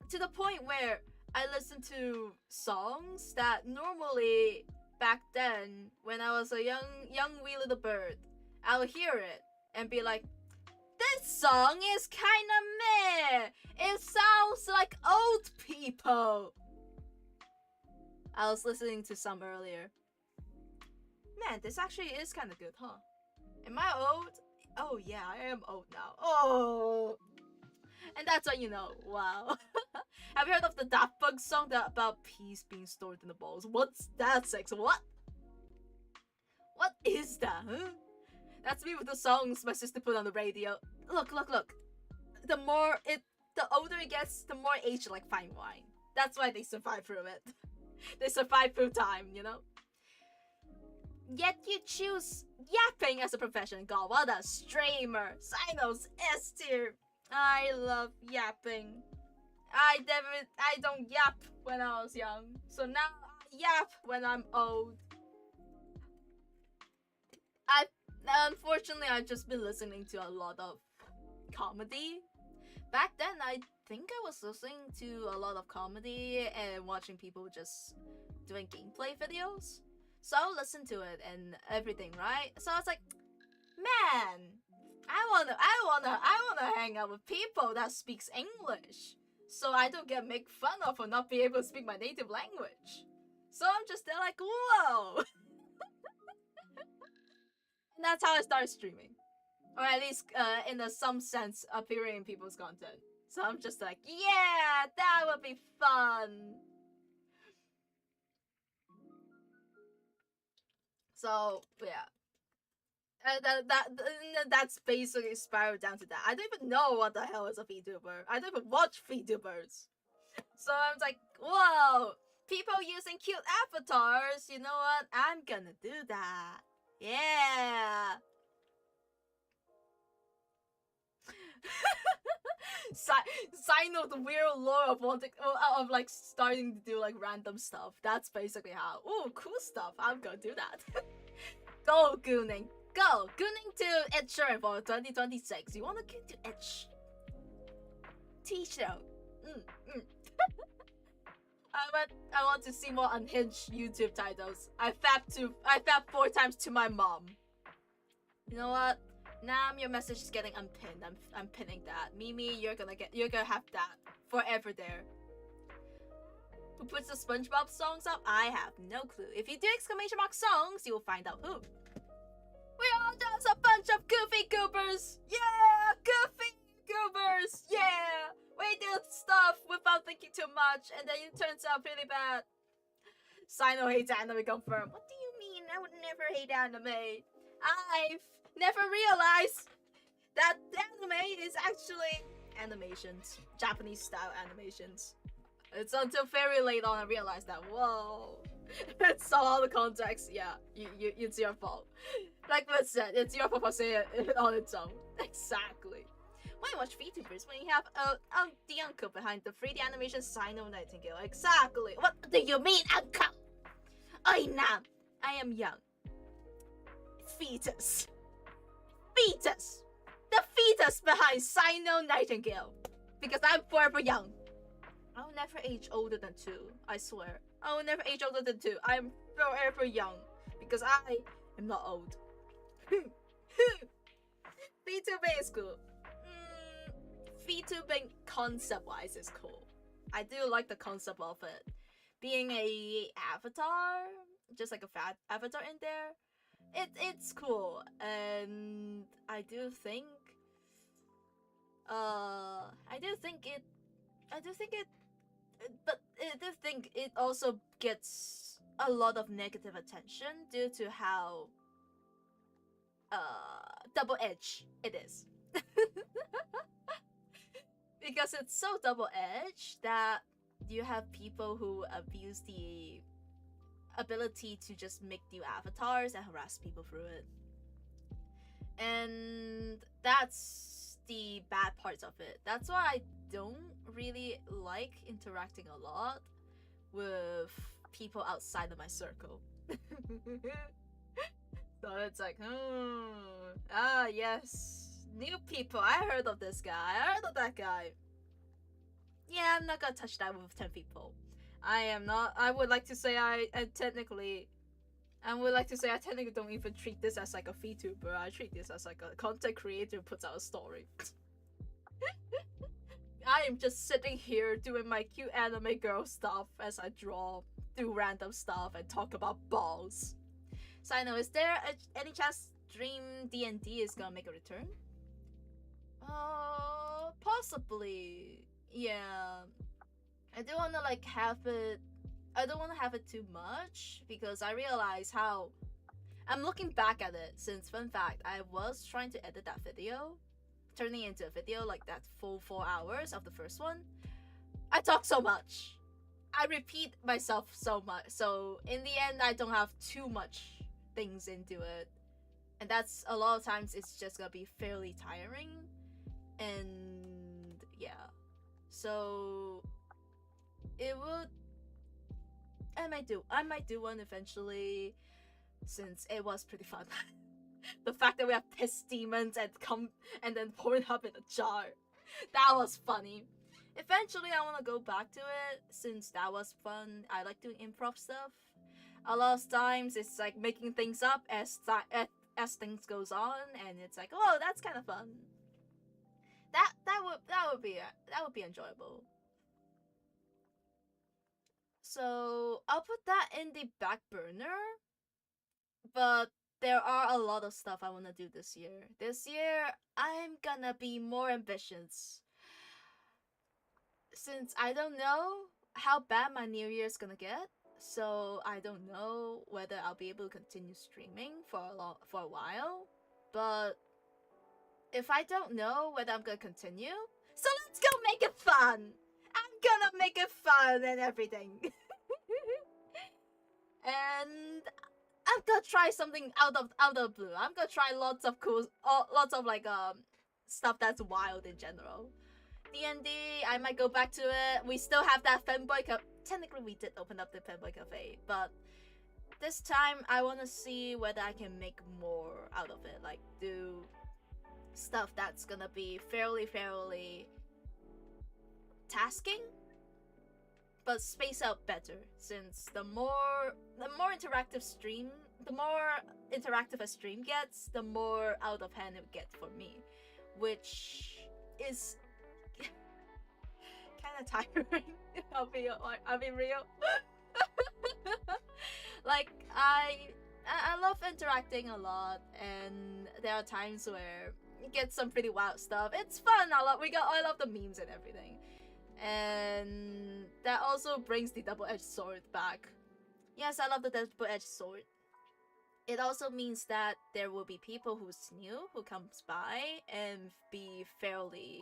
To the point where I listen to songs that normally back then, when I was a young wee little bird, I would hear it and be like, this song is kinda meh. It sounds like old people. I was listening to some earlier. Man, this actually is kinda good, huh? Am I old? Oh yeah, I am old now. Oh, and that's what you know. Wow. Have you heard of the Daft Punk song about peas being stored in the balls? What's that, sex? What is that? Huh? That's me with the songs my sister put on the radio. Look. The older it gets, the more aged like fine wine. That's why they survive through it. They survive through time, you know? Yet you choose yapping as a profession. God, what a streamer. Cyano's S tier. I love yapping. I don't yap when I was young. So now I yap when I'm old. Unfortunately, I've just been listening to a lot of comedy. Back then, I think I was listening to a lot of comedy and watching people just doing gameplay videos. So I'll listen to it and everything, right? So I was like, man, I wanna hang out with people that speaks English, so I don't get made fun of for not being able to speak my native language. So I'm just there like, whoa. And that's how I started streaming, or at least in some sense appearing in people's content. So I'm just like, yeah, that would be fun. So yeah, that's basically spiraled down to that. I don't even know what the hell is a VTuber. I don't even watch VTubers. So I'm like, whoa, people using cute avatars. You know what? I'm gonna do that. Yeah. Cyano, the weird lore of like starting to do like random stuff. That's basically how. Ooh, cool stuff. I'm gonna do that. Go gooning. Go gooning to Ed Sheeran for 2026. You wanna get to Ed T-show. I want to see more unhinged YouTube titles. I fapped 4 times to my mom. You know what? Now your message is getting unpinned. I'm pinning that. Mimi, you're gonna have that forever there. Who puts the SpongeBob songs up? I have no clue. If you do exclamation mark songs, you will find out who. We're all just a bunch of goofy goobers. Yeah, goofy goobers. Yeah, we do stuff without thinking too much, and then it turns out pretty bad. Cyano hates anime confirmed. What do you mean? I would never hate anime. I've never realized that anime is actually animations, Japanese style animations. It's until very late on I realized that. Whoa, it's all the context. Yeah, it's your fault. Like Liz said, it's your fault for saying it on its own. Exactly. Why watch VTubers when you have the uncle behind the 3D animation Cyano Nightingale? Exactly. What do you mean, uncle? I am young. Fetus. Fetus. The fetus behind Cyano Nightingale. Because I'm forever young. I'll never age older than 2. I swear. I will never age older than 2. I'm forever young. Because I am not old. VTubing is cool. VTubing concept-wise is cool. I do like the concept of it. Being a avatar, just like a fat avatar in there, it's cool, and I do think it also gets a lot of negative attention due to how double-edged it is. Because it's so double-edged that you have people who abuse the ability to just make new avatars and harass people through it. And that's the bad parts of it. That's why I don't really like interacting a lot with people outside of my circle. So it's like, yes, new people. I heard of this guy. I heard of that guy. Yeah, I'm not gonna touch that with 10 people. I am not. I would like to say I technically don't even treat this as like a VTuber. I treat this as like a content creator who puts out a story. I am just sitting here doing my cute anime girl stuff as I draw, do random stuff, and talk about balls. So I know, is there any chance Dream D&D is gonna make a return? Possibly. Yeah. I do wanna like have it. I don't wanna have it too much because I realize how I'm looking back at it. Since fun fact, I was trying to edit that video, turning it into a video like that full 4 hours of the first one. I talk so much. I repeat myself so much. So in the end, I don't have too much things into it, and that's a lot of times it's just gonna be fairly tiring. And yeah, so it would. I might do one eventually, since it was pretty fun. The fact that we have piss demons and then Pornhub in a jar, that was funny. Eventually, I want to go back to it since that was fun. I like doing improv stuff. A lot of times it's like making things up as things goes on, and it's like, oh, that's kind of fun. That would be enjoyable. So I'll put that in the back burner. But there are a lot of stuff I want to do this year. This year, I'm gonna be more ambitious. Since I don't know how bad my New Year's gonna get, so I don't know whether I'll be able to continue streaming for a while. But if I don't know whether I'm gonna continue, so let's go make it fun. I'm gonna make it fun and everything. And I'm gonna try something out of blue. I'm gonna try lots of cool, lots of like stuff that's wild in general. D&D, I might go back to it. We still have that fanboy cafe. Technically, we did open up the fanboy cafe, but this time I want to see whether I can make more out of it. Like do stuff that's gonna be fairly tasking, but space out better. Since the more interactive a stream gets, the more out of hand it gets for me, which is kind of tiring. I'll be real. Like I love interacting a lot, and there are times where you get some pretty wild stuff. It's fun. I love the memes and everything, and that also brings the double-edged sword back. Yes, I love the double-edged sword. It also means that there will be people who's new who comes by and be fairly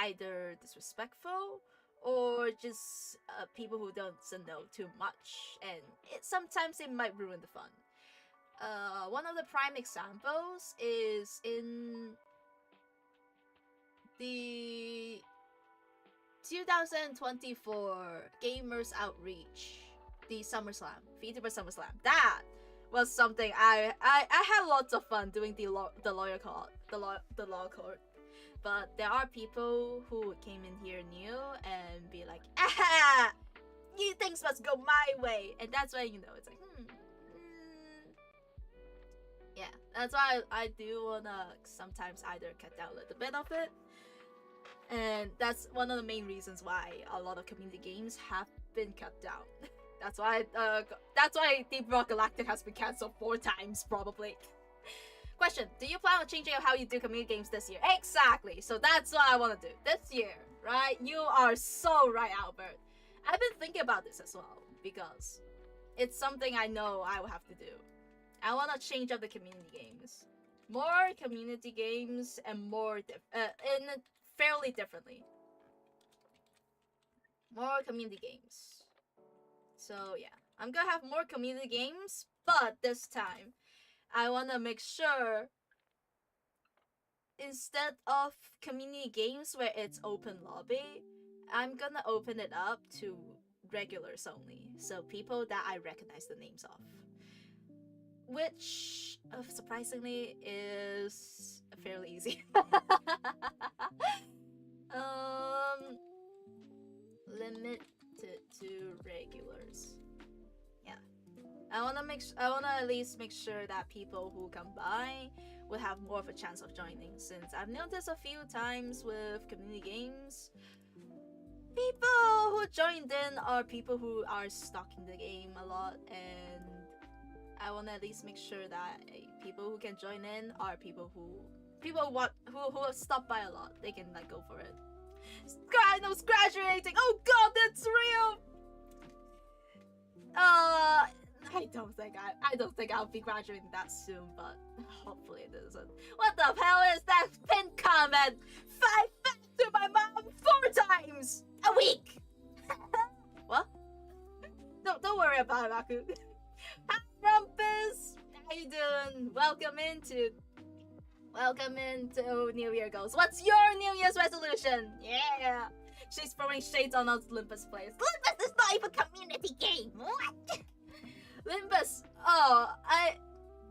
either disrespectful or just people who don't know too much, and sometimes it might ruin the fun. One of the prime examples is in the 2024 Gamers Outreach, the SummerSlam, VTuber SummerSlam. That was something I had lots of fun doing the lawyer court. But there are people who came in here new and be like, aha! You things must go my way, and that's why it's like, yeah, that's why I do wanna sometimes either cut down a little bit of it, and that's one of the main reasons why a lot of community games have been cut down. That's why Deep Rock Galactic has been cancelled 4 times probably. Question: do you plan on changing how you do community games this year? Exactly. So that's what I want to do this year, right? You are so right, Albert. I've been thinking about this as well because it's something I know I will have to do. I want to change up the community games, more community games, and more fairly differently. More community games. So yeah, I'm gonna have more community games, but this time I want to make sure instead of community games where it's open lobby, I'm gonna open it up to regulars only, so people that I recognize the names of, which surprisingly is fairly easy. Limited to regulars. Yeah, I wanna at least make sure that people who come by will have more of a chance of joining, since I've noticed a few times with community games, people who joined in are people who are stuck in the game a lot, and I want to at least make sure that people who can join in are people who have stopped by a lot. They can like go for it. Skyno's graduating. Oh God, that's real. I don't think I'll be graduating that soon, but hopefully it isn't. What the hell is that pinned comment? 5 back to my mom 4 times a week. What? Don't worry about it, Raku. Hi, Rumpus. How you doing? Welcome into New Year goals. What's your New Year's resolution? Yeah. She's throwing shades on us Olympus players. Olympus is not even a community game. What? Olympus. Oh, I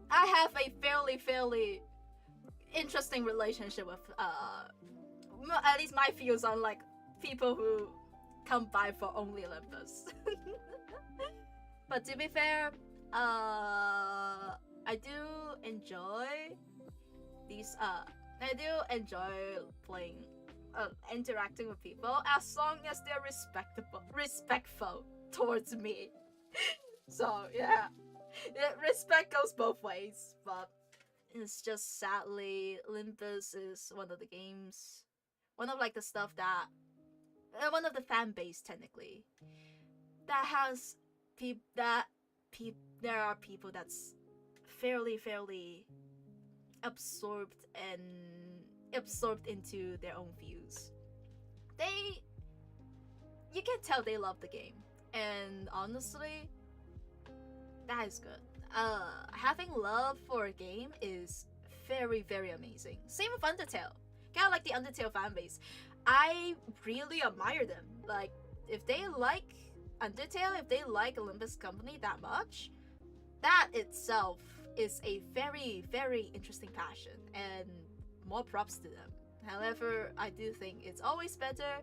have a fairly interesting relationship with at least my views on like people who come by for only Olympus. But to be fair, I do enjoy these I do enjoy playing interacting with people as long as they're respectful towards me. So yeah, respect goes both ways, but it's just sadly Olympus is one of the games, one of like the stuff that one of the fan base technically that has there are people that's fairly absorbed into their own views. You can tell they love the game, and honestly, that is good. Having love for a game is very amazing. Same with Undertale. Kind of like the Undertale fanbase. I really admire them. Like, if they like Undertale, if they like Olympus Company that much, that itself is a very interesting passion, and more props to them. However, I do think it's always better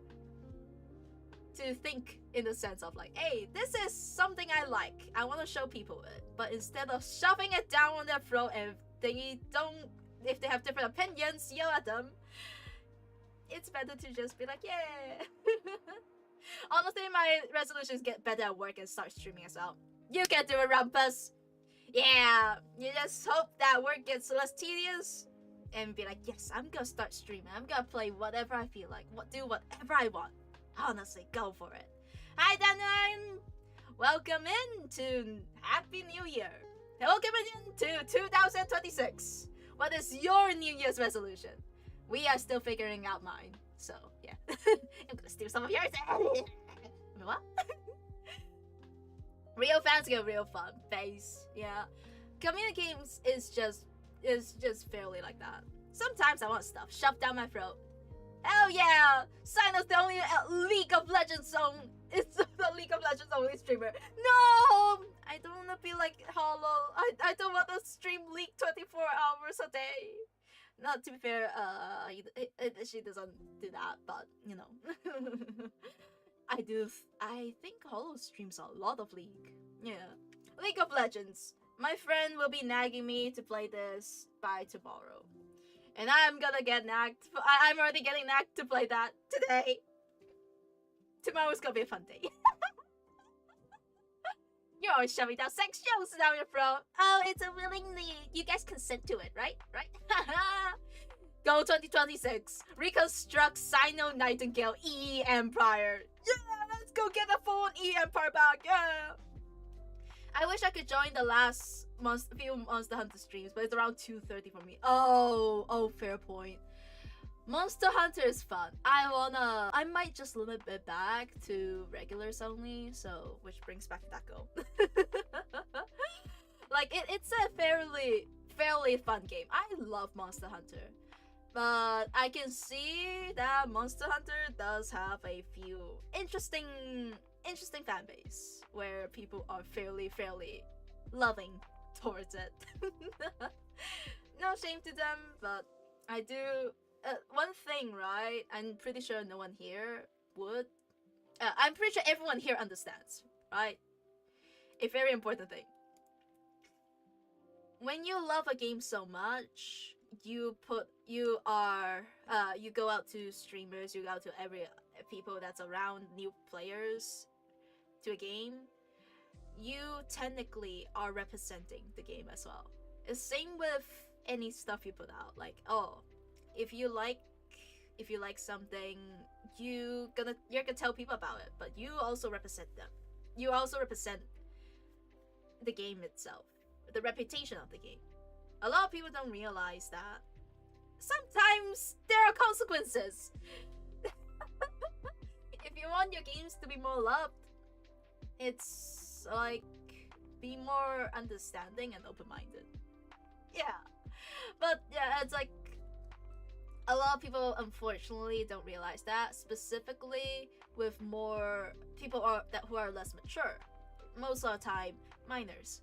to think in the sense of like, hey, this is something I like, I want to show people it, but instead of shoving it down on their throat, and if they have different opinions, yell at them, it's better to just be like, yeah. Honestly, my resolutions get better at work and start streaming as well. You can do it, Rumpus. Yeah, you just hope that work gets less tedious and be like, yes, I'm gonna start streaming. I'm gonna play whatever I feel like, do whatever I want. Honestly, go for it. Hi, Dan. Welcome in to Happy New Year. Welcome in to 2026. What is your New Year's resolution? We are still figuring out mine. So, yeah. I'm gonna steal some of yours. What? Real fans get real fun. Face. Yeah. Community games is just fairly like that. Sometimes I want stuff shoved down my throat. Hell yeah! Cyano's the only League of Legends it's the League of Legends only streamer. No! I don't want to be like Hollow. I don't want to stream League 24 hours a day. Not to be fair, she doesn't do that, but you know. I do. I think Hollow streams a lot of League. Yeah. League of Legends. My friend will be nagging me to play this by tomorrow. And I'm gonna get nagged. I'm already getting nagged to play that today. Tomorrow's gonna be a fun day. You're always shoving down sex jokes down your throat. Oh, it's a willing need. You guys consent to it, right? Right? Go 2026. Reconstruct Cyano Nightingale E Empire. Yeah, let's go get a full E Empire back. Yeah. I wish I could join the last few Monster Hunter streams, but it's around 2:30 for me. Oh, fair point. Monster Hunter is fun. I might just limit it back to regulars only, so which brings back that goal. Like it's a fairly fun game. I love Monster Hunter, but I can see that Monster Hunter does have a few interesting fan base where people are fairly loving towards it. No shame to them, but I do. One thing, right? I'm pretty sure no one here would. I'm pretty sure everyone here understands, right? A very important thing. When you love a game so much, you go out to streamers, you go out to every people that's around new players to a game. You technically are representing the game as well. It's same with any stuff you put out. Like, oh, if you like something, you're gonna tell people about it, but you also represent them. You also represent the game itself, the reputation of the game. A lot of people don't realize that sometimes there are consequences. If you want your games to be more loved, it's like be more understanding and open-minded. Yeah, but yeah, it's like a lot of people unfortunately don't realize that, specifically with more people who are less mature. Most of the time, minors.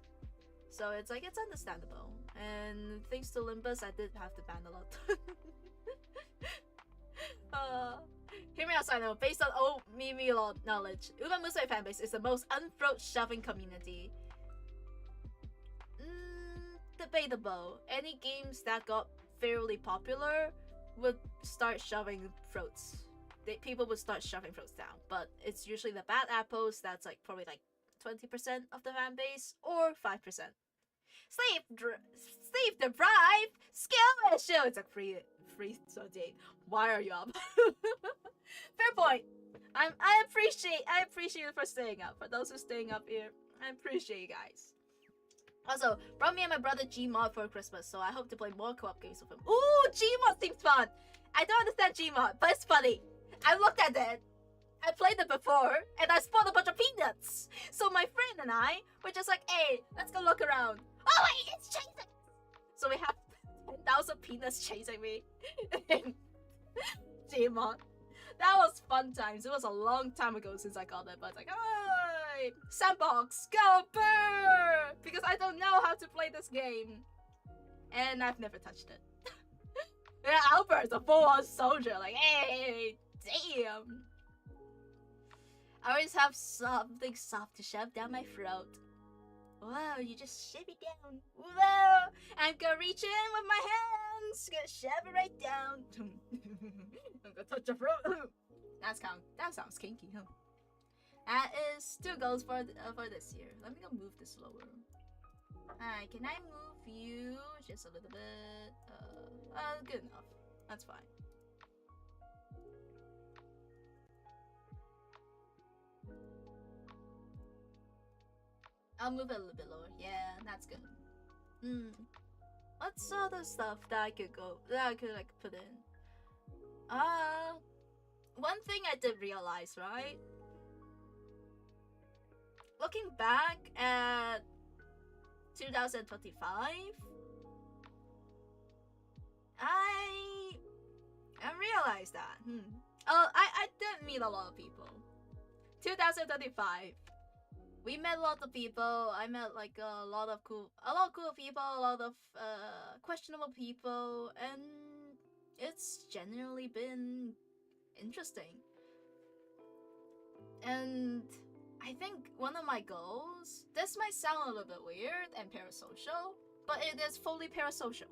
So it's like, it's understandable. And thanks to Limbus, I did have to ban a lot. Hear me out, Cyano. Based on old meme knowledge, Uma Musume fanbase is the most unthroat-shoving community. Debatable. Any games that got fairly popular would start shoving throats. People would start shoving throats down, but it's usually the bad apples that's like probably like 20% of the fan base or 5%. Sleep deprived, skill issue. It's like free 38. Why are you up? Fair point. I appreciate you for staying up. For those who staying up here, I appreciate you guys. Also, brought me and my brother Gmod for Christmas, so I hope to play more co-op games with him. Ooh, Gmod seems fun. I don't understand Gmod, but it's funny. I looked at it. I played it before, and I spawned a bunch of peanuts. So my friend and I were just like, hey, let's go look around. Oh wait, it's chasing! So we have 10,000 peanuts chasing me in Gmod. That was fun times. It was a long time ago since I got it, but it's like, hey, sandbox, go birb! Because I don't know how to play this game. And I've never touched it. Yeah, Albert's a full-on soldier, like, hey, damn. I always have something soft to shove down my throat. Whoa, you just shove it down. Whoa, I'm gonna reach in with my hands, gonna shove it right down. I'm gonna touch your throat. That sounds kinky, huh? That is 2 goals for this year. Let me go move this lower. Alright, can I move you just a little bit? Good enough. That's fine. I'll move it a little bit lower. Yeah, that's good. What's other stuff that I could like put in? One thing I did realize, right? Looking back at 2025, I realized that. I did meet a lot of people. 2025. We met a lot of people. I met like a lot of cool people, a lot of questionable people, and it's genuinely been interesting. And I think one of my goals, this might sound a little bit weird and parasocial, but it is fully parasocial.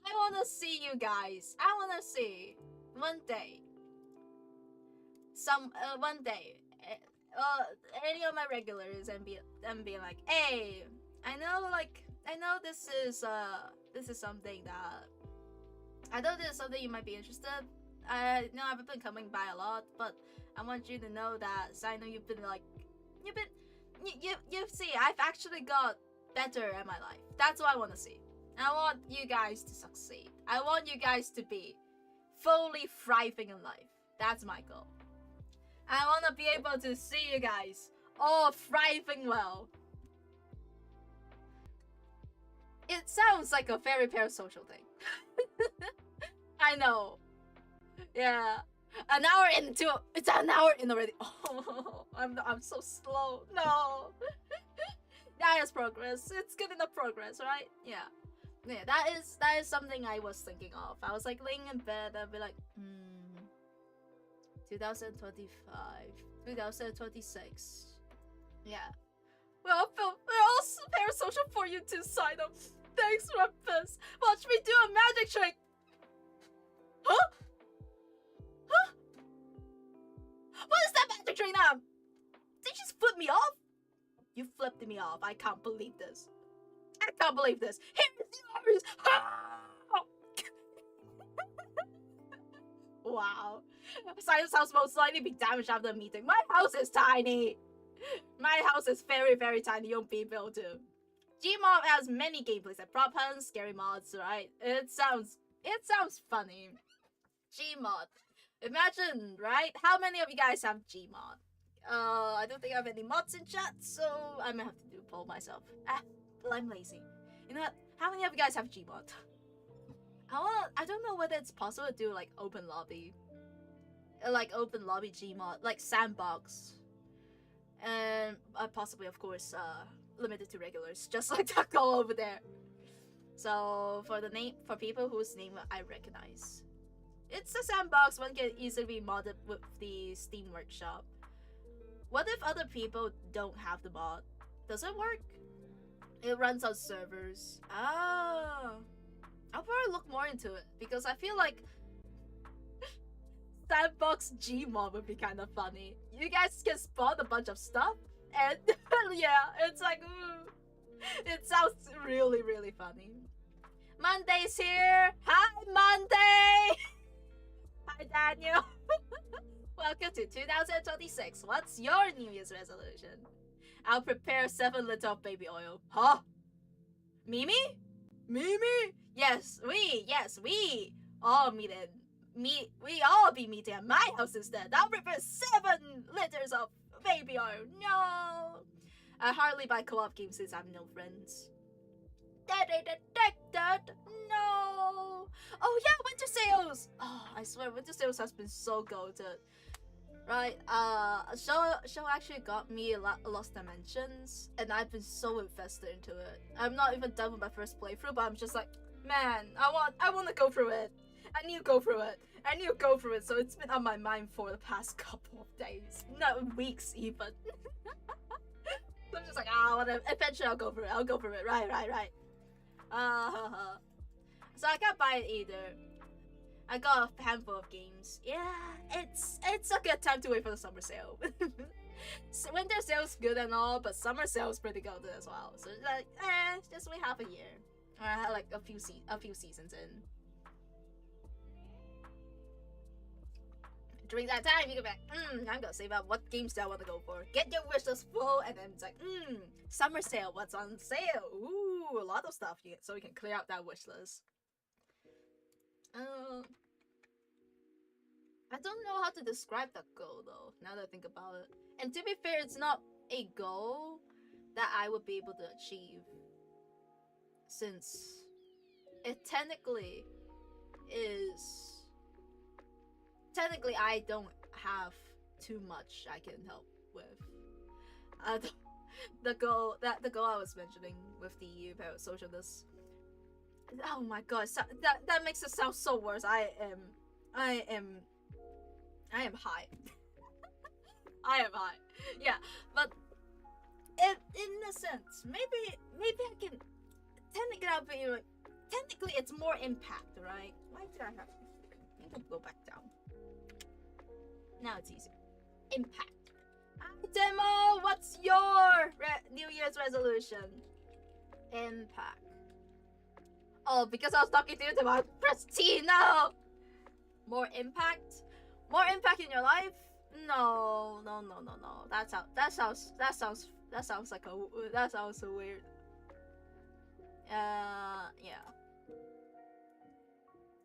I want to see you guys. I want to see one day, any of my regulars and be like, hey, I know this is something that you might be interested. I know I've been coming by a lot, but I want you to know that Cyano, you see, I've actually got better in my life. That's what I want to see. I want you guys to succeed. I want you guys to be fully thriving in life. That's my goal. I want to be able to see you guys all thriving well. It sounds like a very parasocial thing. I know. Yeah. It's an hour in already. Oh, I'm so slow. No. That is progress. It's good enough progress, right? Yeah. Yeah, that is something I was thinking of. I was like laying in bed, I'd be like, 2025, 2026. Yeah. Well, we're also parasocial for you too, Cyano. Thanks, Rumpus. Watch me do a magic trick. Huh? Huh? What is that magic trick now? Did you just flip me off? You flipped me off. I can't believe this. I can't believe this. Here's yours. Wow. Cyano's house most likely be damaged after the meeting. My house is tiny. My house is very, very tiny. You won't be able to. Gmod has many gameplays like prop hunts, scary mods, right? It sounds funny. Gmod. Imagine, right? How many of you guys have Gmod? I don't think I have any mods in chat, so I might have to do a poll myself. I'm lazy. You know what? How many of you guys have Gmod? I don't know whether it's possible to do like open lobby. Like open lobby Gmod, like sandbox. And possibly, of course, limited to regulars, just like Taco over there. So for people whose name I recognize. It's a sandbox, one can easily be modded with the Steam Workshop. What if other people don't have the mod? Does it work? It runs on servers. Oh. I'll probably look more into it because I feel like sandbox Gmod would be kind of funny. You guys can spawn a bunch of stuff and yeah, it's like, ooh. It sounds really, really funny. Monday's here. Hi, Monday. Hi, Daniel. Welcome to 2026. What's your New Year's resolution? I'll prepare 7 liters of baby oil. Huh? Mimi? Yes, we all we all be meeting at my house instead. I'll prepare 7 liters of baby oil. No, I hardly buy co-op games since I have no friends. No. Oh yeah, winter sales. Oh, I swear, winter sales has been so goated. Right, show actually got me Lost Dimensions, and I've been so invested into it. I'm not even done with my first playthrough, but I'm just like, man, I want to go through it. I need to go through it. So it's been on my mind for the past couple of days, not weeks even. So I'm just like, eventually I'll go through it. Right. So I can't buy it either. I got a handful of games. Yeah, it's a good time to wait for the summer sale. winter sale's good and all, but summer sale's pretty good as well. So like, just wait half a year, or like a few seasons in. During that time, you can be like, I'm gonna save up what games do I want to go for. Get your wish list full, and then it's like, summer sale, what's on sale? Ooh, a lot of stuff, so we can clear out that wish list. I don't know how to describe that goal though, now that I think about it. And to be fair, it's not a goal that I would be able to achieve, since it technically I don't have too much I can help with. The goal I was mentioning with the socialist. Oh my god, that makes it sound so worse. I am high. I am high. Yeah, but in a sense, maybe I can technically it's more impact, right? Why did I have to go back down? Now it's easy. Impact. Demo, what's your New Year's resolution? Impact. Oh, because I was talking to you about press T. No. More impact. More impact in your life? No. That sounds so weird. Yeah.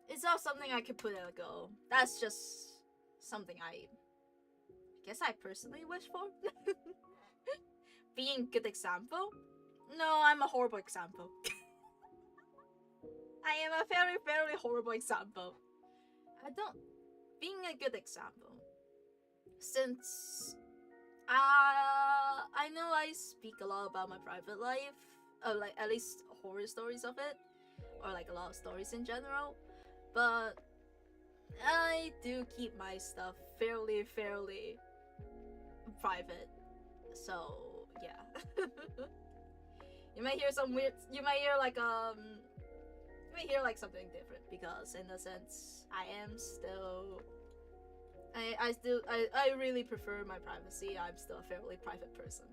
It's not something I could put in a goal. That's just something I guess I personally wish for. Being a good example? No, I'm a horrible example. I am a very, very horrible example. Being a good example. Since I know I speak a lot about my private life, or like at least horror stories of it, or like a lot of stories in general, but I do keep my stuff fairly private. So yeah. You might hear some weird. You might hear like something different, because in a sense I am still. I really prefer my privacy. I'm still a fairly private person.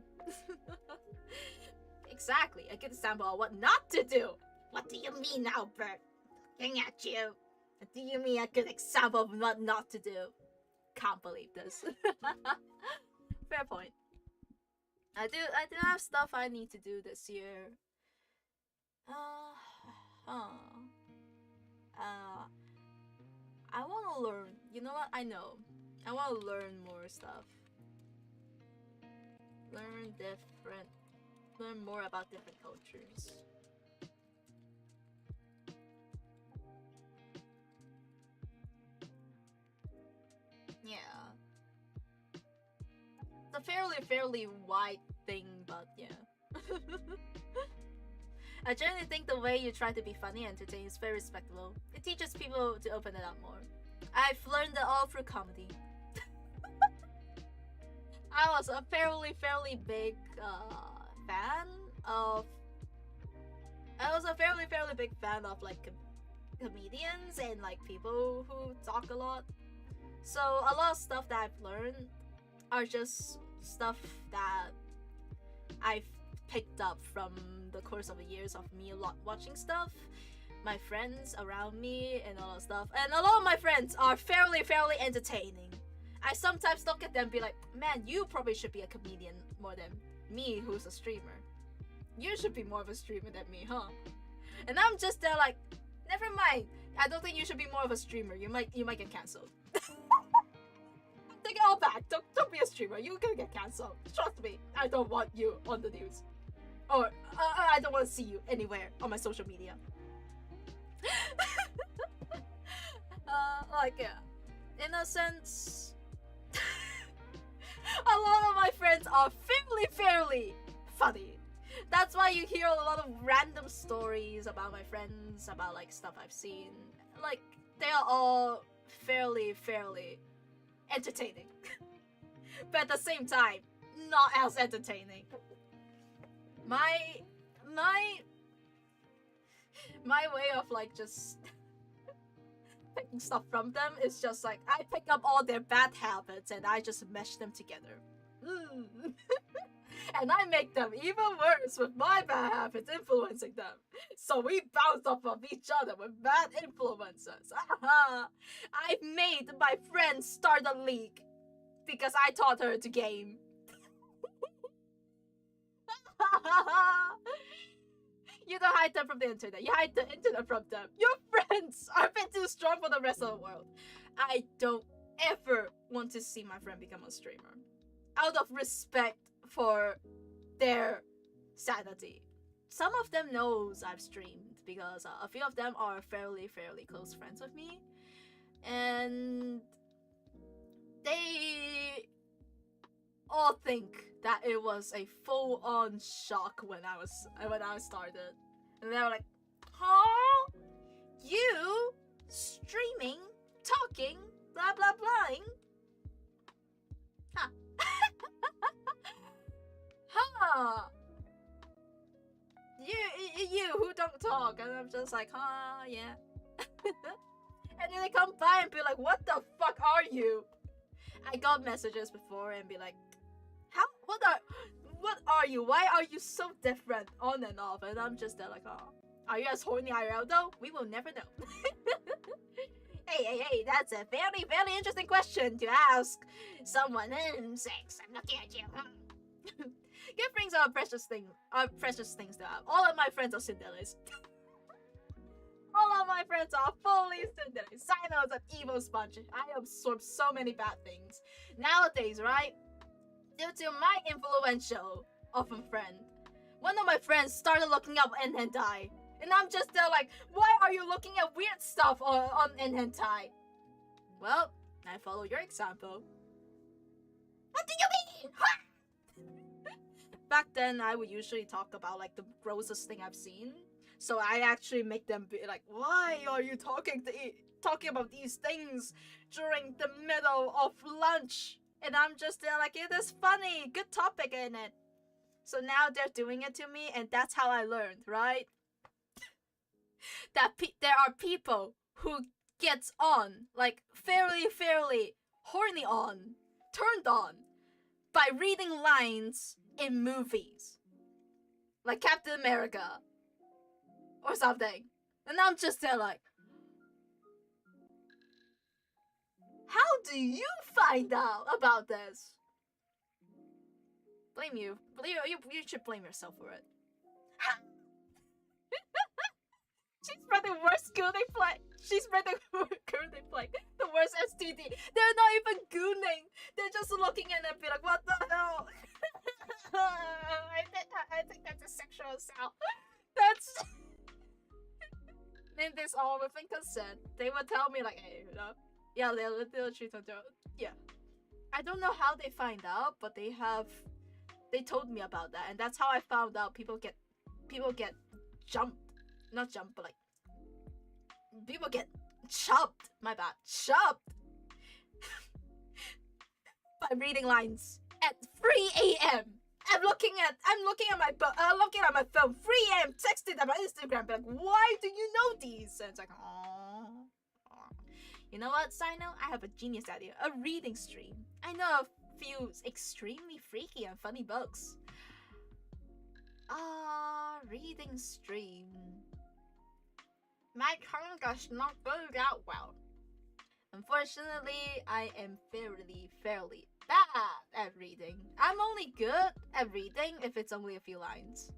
Exactly. A good example of what not to do. What do you mean now, Bert? Looking at you. What do you mean a good example of what not to do? Can't believe this. Fair point. I do have stuff I need to do this year. I want to learn. You know what? I know. I want to learn more stuff. Learn more about different cultures. Yeah. It's a fairly wide thing, but yeah. I generally think the way you try to be funny and entertaining is very respectable. It teaches people to open it up more. I've learned it all through comedy. I was a fairly big fan of. I was a fairly big fan of like comedians and like people who talk a lot. So a lot of stuff that I've learned are just stuff that I've picked up from the course of the years of me watching stuff, my friends around me, and all that stuff. And a lot of my friends are fairly entertaining. I sometimes look at them and be like, man, you probably should be a comedian more than me, who's a streamer. You should be more of a streamer than me, huh? And I'm just there like, never mind. I don't think you should be more of a streamer. You might get cancelled. Take it all back. Don't be a streamer. You're gonna get cancelled. Trust me. I don't want you on the news. Or I don't want to see you anywhere on my social media. Like yeah. In a sense, a lot of my friends are fairly funny. That's why you hear a lot of random stories about my friends, about like stuff I've seen. Like they are all fairly entertaining. But at the same time, not as entertaining. My way of like just picking stuff from them is just like I pick up all their bad habits and I just mesh them together. And I make them even worse with my bad habits influencing them. So we bounce off of each other with bad influences. I've made my friend start a league because I taught her to game. You don't hide them from the internet. You hide the internet from them. Your friends are a bit too strong for the rest of the world. I don't ever want to see my friend become a streamer. Out of respect for their sanity. Some of them knows I've streamed because a few of them are fairly close friends with me. And they all think that it was a full-on shock when I started. And they were like, huh? You streaming, talking, blah blah blahing? Huh. Huh. You who don't talk. And I'm just like, huh, yeah. And then they come by and be like, what the fuck are you? I got messages before and be like, what are you? Why are you so different on and off? And I'm just there like, oh, are you as horny IRL though? We will never know. Hey, that's a very interesting question to ask someone in sex. I'm looking at you. Gift rings are precious things to have. All of my friends are Cinderillas. All of my friends are fully Cinderillas. Cyano is an evil sponge. I absorb so many bad things. Nowadays, right? Due to my influential of a friend, one of my friends started looking up hentai. And I'm just there like, why are you looking at weird stuff on hentai? Well, I follow your example. What do you mean? Back then, I would usually talk about like the grossest thing I've seen. So I actually make them be like, why are you talking about these things during the middle of lunch? And I'm just there like, it is funny, good topic in it. So now they're doing it to me, and that's how I learned, right? That there are people who gets on, like fairly horny on, turned on, by reading lines in movies. Like Captain America. Or something. And I'm just there like, how do you find out about this? Blame you. You should blame yourself for it. She's read the worst school they play. She's read the girl they play. The worst STD. They're not even gooning. They're just looking at it and be like, what the hell? I think that's a sexual assault. That's... In this all within consent. They would tell me like, hey, you know? Yeah, they'll treat them. Yeah. I don't know how they find out, but they told me about that, and that's how I found out people get jumped. Not jumped, but like people get chopped. My bad. Chopped. By reading lines at 3 a.m. I'm looking at my phone 3 a.m. texting them on Instagram, like, why do you know these? And it's like, oh. You know what, Cyano? I have a genius idea. A reading stream. I know a few extremely freaky and funny books. Reading stream. My tongue does not go that well. Unfortunately, I am fairly bad at reading. I'm only good at reading if it's only a few lines.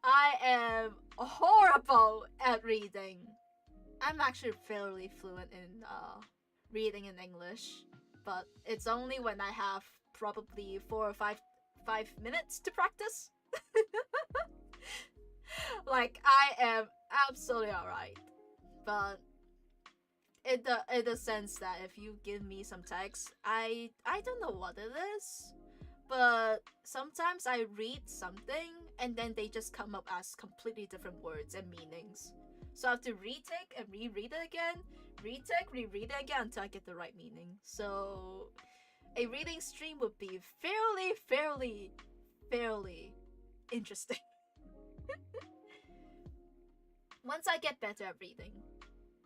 I am horrible at reading. I'm actually fairly fluent in reading in English, but it's only when I have probably 4 or 5 minutes to practice. Like, I am absolutely alright, but in the sense that if you give me some text, I don't know what it is, but sometimes I read something and then they just come up as completely different words and meanings. So I have to retake and reread it again, retake, reread it again until I get the right meaning. So a reading stream would be fairly interesting. Once I get better at reading.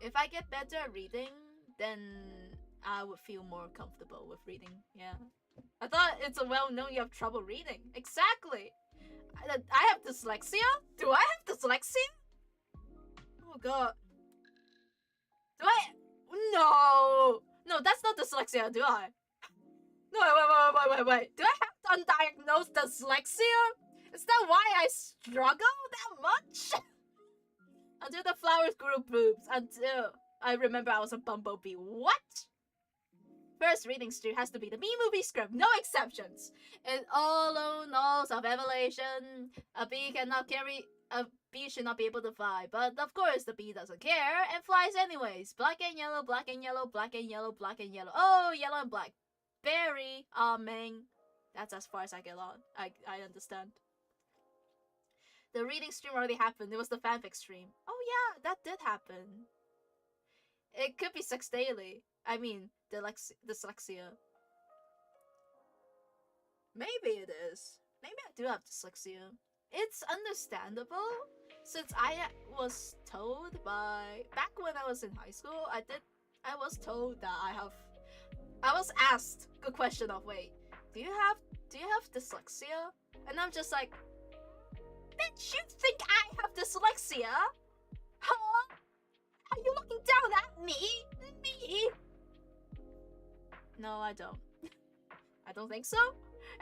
If I get better at reading, then I would feel more comfortable with reading. Yeah. I thought it's a well-known you have trouble reading. Exactly. I have dyslexia? Do I have dyslexia? Oh god. Do I? No! No, that's not dyslexia, do I? No, wait. Do I have undiagnosed dyslexia? Is that why I struggle that much? Until the flowers grew boobs. Until I remember I was a bumblebee. What? First reading stream has to be the B-movie script. No exceptions. In all laws of evolution, a bee cannot carry... A bee should not be able to fly. But of course, the bee doesn't care and flies anyways. Black and yellow, black and yellow, black and yellow, black and yellow. Oh, yellow and black. Berry, Ming. That's as far as I get on. I understand. The reading stream already happened. It was the fanfic stream. Oh yeah, that did happen. It could be sex daily. I mean, dyslexia. Maybe it is. Maybe I do have dyslexia. It's understandable, since I was told by... Back when I was in high school, I was told that I was asked the question of, wait, do you have dyslexia? And I'm just like, bitch, you think I have dyslexia? Huh? Are you looking down at me? Me? No, I don't. I don't think so.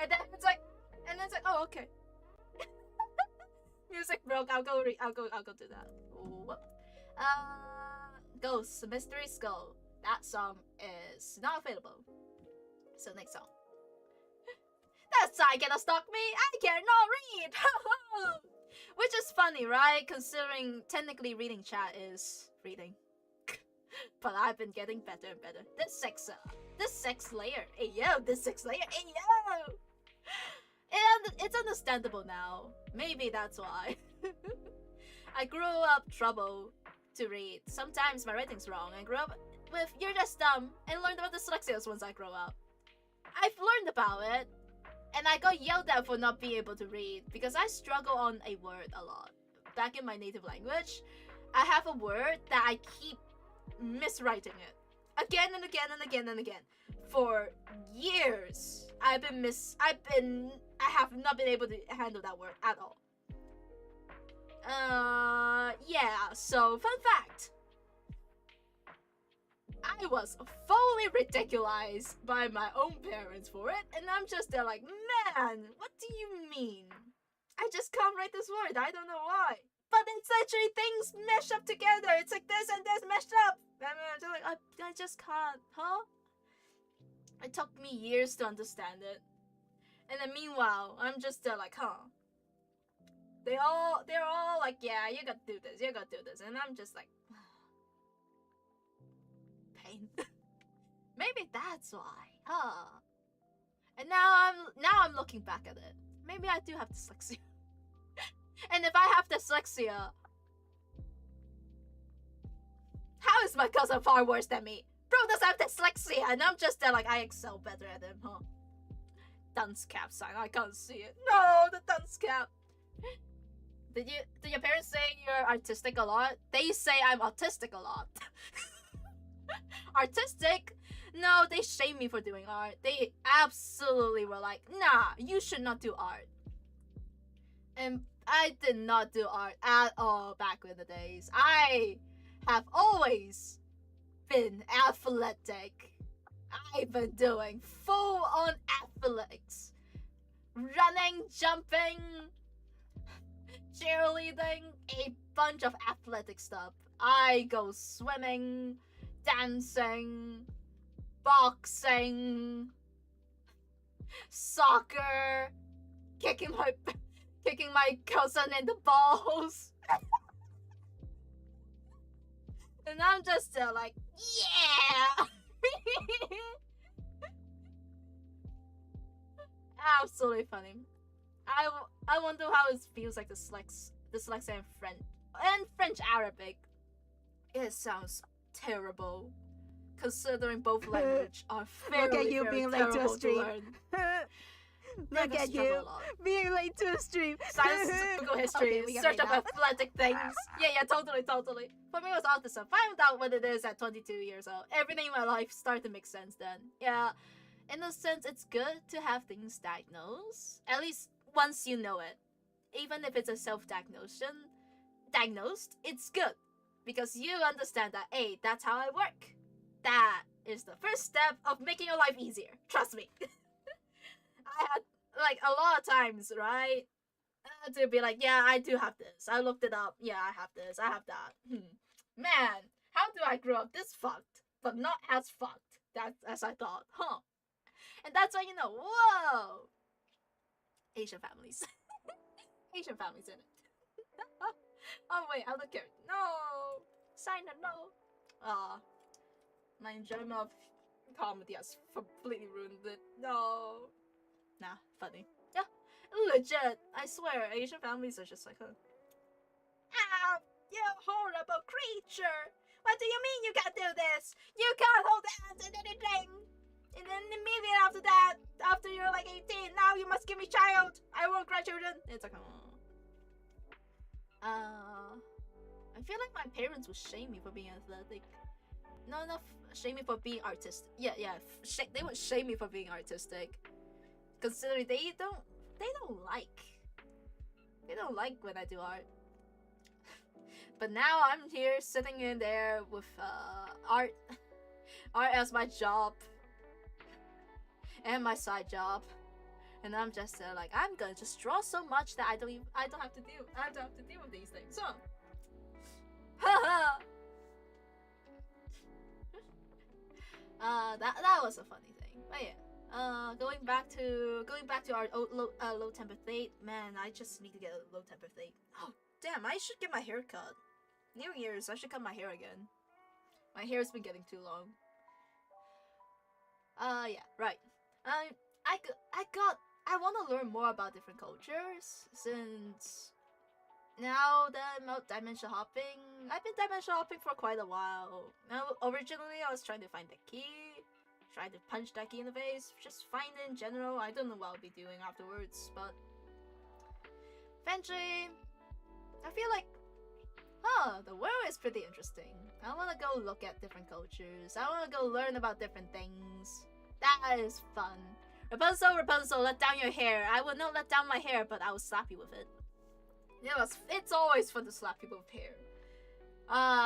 And then it's like, oh, okay. Music broke. I'll go do that. Whoop. Ghosts, Mystery Skull. That song is not available. So next song. That side cannot stalk me. I cannot read. Which is funny, right? Considering technically reading chat is reading. But I've been getting better and better. This sex layer. Hey yo, this sex layer. Hey yo. And it's understandable now. Maybe that's why. I grew up trouble to read. Sometimes my writing's wrong. I grew up with "you're just dumb" and learned about dyslexia once I grew up. I've learned about it, and I got yelled at for not being able to read because I struggle on a word a lot. Back in my native language, I have a word that I keep miswriting it again and again and again and again. For years, I have not been able to handle that word at all. Yeah, so fun fact. I was fully ridiculized by my own parents for it, and I'm just there like, man, what do you mean? I just can't write this word, I don't know why. But it's actually things mesh up together, it's like this and this meshed up. And I'm just like, I just can't, huh? It took me years to understand it. And then meanwhile, I'm just there like, huh? They're all like, yeah, you gotta do this, and I'm just like, pain. Maybe that's why, huh? And now I'm looking back at it. Maybe I do have dyslexia. And if I have dyslexia, how is my cousin far worse than me? Bro doesn't have dyslexia, and I'm just there like, I excel better at him, huh? Dunce cap sign, I can't see it. No, the dunce cap. Did your parents say you're artistic a lot? They say I'm autistic a lot. Artistic? No, they shame me for doing art. They absolutely were like, nah, you should not do art. And I did not do art at all back in the days. I have always been athletic. I've been doing full-on athletics. Running, jumping, cheerleading, a bunch of athletic stuff. I go swimming, dancing, boxing, soccer, kicking my cousin in the balls. And I'm just like, yeah! Absolutely funny. I wonder how it feels like dyslexia in French Arabic. It sounds terrible, considering both language are very, Look at you very being late to a terrible stream. learn. Look gonna at struggle you a lot. being late to a stream. Science Google history, Okay, we got search it up now. athletic things. Yeah, totally. For me, it was autism. Found out what it is at 22 years old. Everything in my life started to make sense then. Yeah, in a sense, it's good to have things diagnosed. At least once you know it. Even if it's a diagnosed, it's good. Because you understand that, hey, that's how I work. That is the first step of making your life easier. Trust me. I had, like, a lot of times, right? To be like, yeah, I do have this. I looked it up. Yeah, I have this. I have that. Man, how do I grow up this fucked, but not as fucked as I thought, huh? And that's when you know, whoa! Asian families. Asian families in it. Oh wait, I look at it. No! Sign it, no! My enjoyment of comedy has completely ruined it. No! Nah, funny. Yeah, legit. I swear, Asian families are just like, ah, you horrible creature! What do you mean you can't do this? You can't hold hands and anything! And then immediately after that, after you're like 18, now you must give me child! I want grandchildren! It's like, I feel like my parents would shame me for being athletic. Not enough shame me for being artistic. Yeah, they would shame me for being artistic. Considering they don't like when I do art. But now I'm here sitting in there with art as my job and my side job, and I'm just like, I'm gonna just draw so much that I don't have to deal with these things. So, that was a funny thing. But yeah, going back to our low temper state. Man, I just need to get a low temper state. Oh damn, I should get my hair cut. New Year's, I should cut my hair again. My hair's been getting too long. Yeah, right. I want to learn more about different cultures, since now that I'm out dimension hopping, I've been dimension hopping for quite a while. Now, originally I was trying to find the key, trying to punch that key in the face, just find it in general. I don't know what I'll be doing afterwards, but eventually, I feel like, the world is pretty interesting. I want to go look at different cultures. I want to go learn about different things. That is fun. Rapunzel, let down your hair. I will not let down my hair, but I will slap you with it. It's always fun to slap people with hair.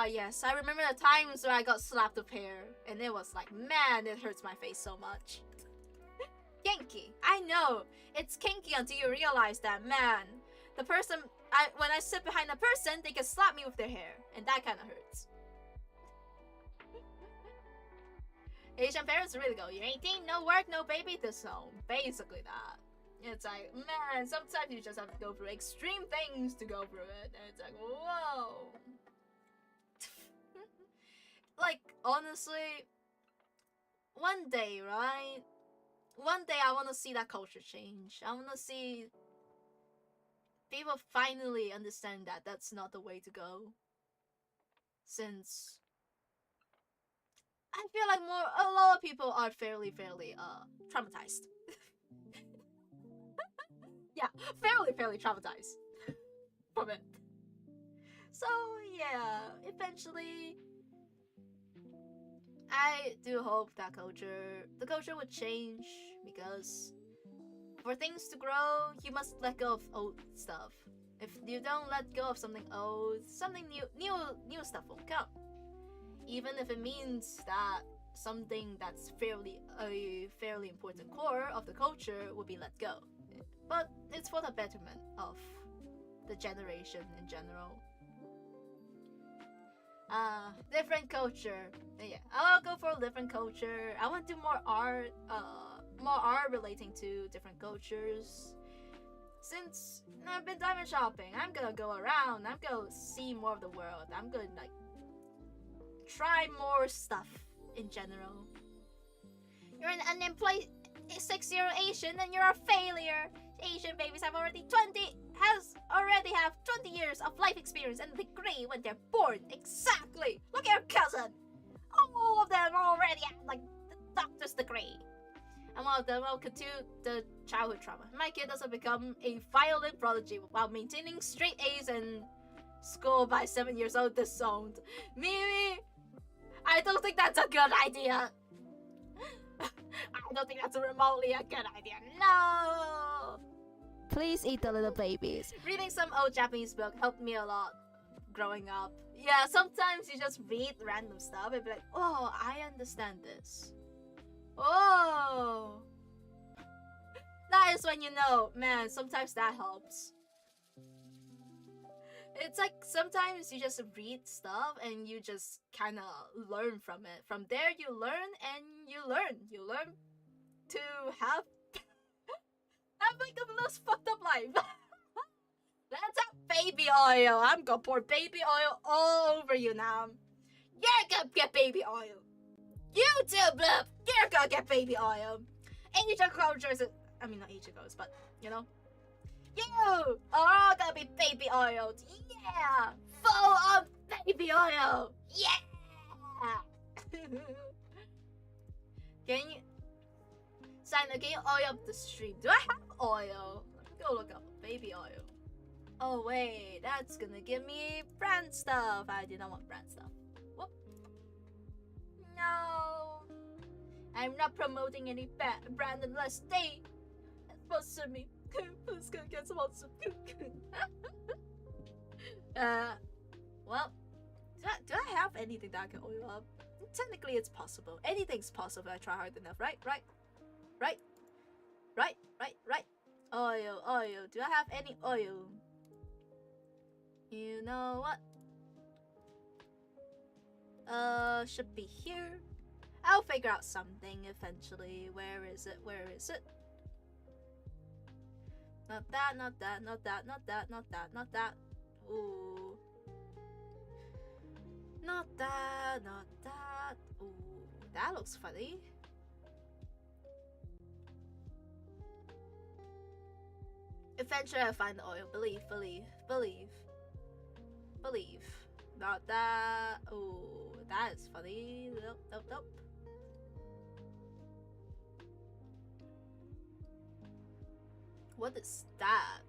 Yes, I remember the times where I got slapped with hair, and it was like, man, it hurts my face so much. Kinky. I know, it's kinky until you realize that, man, the person, when I sit behind a person, they can slap me with their hair, and that kind of hurts. Asian parents really go, you're 18, no work, no baby, this home. Basically that. It's like, man, sometimes you just have to go through extreme things to go through it. And it's like, whoa. Like, honestly, one day, right? One day I want to see that culture change. I want to see people finally understand that that's not the way to go. Since I feel like a lot of people are fairly traumatized. Yeah, fairly traumatized from it. So yeah, eventually, I do hope that the culture would change, because for things to grow, you must let go of old stuff. If you don't let go of something old, something new stuff will come. Even if it means that something that's a fairly important core of the culture will be let go. But it's for the betterment of the generation in general. Different culture. Yeah, I'll go for a different culture. I want to do more art relating to different cultures. Since I've been diamond shopping, I'm gonna go around. I'm gonna see more of the world. I'm gonna try more stuff in general. You're an unemployed 6-year-old Asian and you're a failure. Asian babies have 20 years of life experience and a degree when they're born. Exactly. Look at your cousin. All of them already have the doctor's degree. And one of them will continue the childhood trauma. My kid doesn't become a violin prodigy while maintaining straight A's in school by 7 years old disowned. Mimi, I don't think that's a good idea. I don't think that's remotely a good idea. No! Please eat the little babies. Reading some old Japanese book helped me a lot growing up. Yeah, sometimes you just read random stuff and be like, oh, I understand this. Oh! That is when you know, man, sometimes that helps. It's like sometimes you just read stuff and you just kind of learn from it. From there you learn and you learn. You learn to have like the most fucked up life. Let's have baby oil. I'm gonna pour baby oil all over you now. You're gonna get baby oil. You too, Blip. You're gonna get baby oil. Age of cultures. I mean, not age of goes, but you know. You are all gonna be baby oiled. Yeah! Full of baby oil. Yeah! Can you... Cyano, can you oil up the stream? Do I have oil? Let me go look up baby oil. Oh wait, that's gonna give me brand stuff. I did not want brand stuff. Whoop. No. I'm not promoting any brand unless they sponsor me. Please go get sponsored. Well, do I have anything that I can oil up? Technically, it's possible. Anything's possible if I try hard enough, right? Right. Oil. Do I have any oil? You know what? Should be here. I'll figure out something eventually. Where is it? Not that. Ooh. Not that. Ooh, that looks funny. Eventually I'll find the oil. Believe. Not that. Ooh, that is funny. Nope. What is that?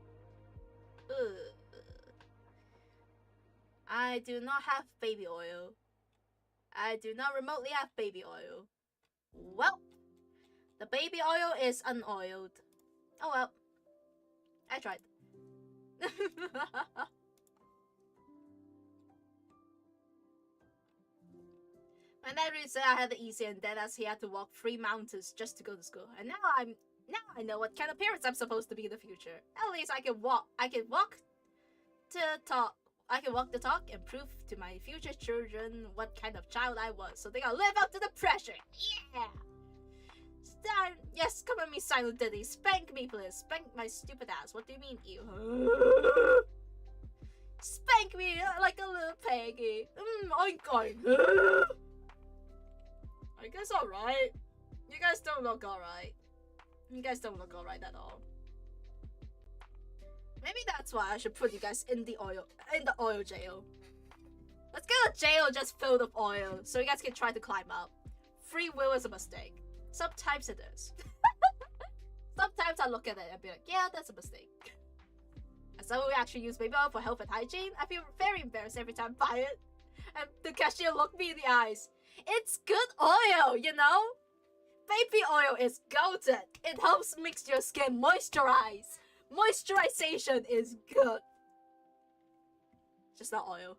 Ugh. I do not have baby oil. I do not remotely have baby oil. Well, the baby oil is unoiled. Oh well. I tried. My dad really said I had the easy and then as he had to walk 3 mountains just to go to school. And now I know what kind of parents I'm supposed to be in the future. At least I can walk the talk and prove to my future children what kind of child I was, so they gotta live up to the pressure. Yeah. Yes, come at me, silent Diddy. Spank me, please. Spank my stupid ass. What do you mean, ew? Spank me like a little piggy. Oink. Are you guys alright? You guys don't look alright. You guys don't look alright at all. Maybe that's why I should put you guys in the oil jail. Let's get a jail just filled with oil so you guys can try to climb up. Free will is a mistake. Sometimes it is. Sometimes I look at it and be like, yeah, that's a mistake. As someone who actually use baby oil for health and hygiene, I feel very embarrassed every time I buy it. And the cashier looked me in the eyes. It's good oil, you know? Baby oil is goated. It helps makes your skin moisturize. Moisturization is good. Just not oil.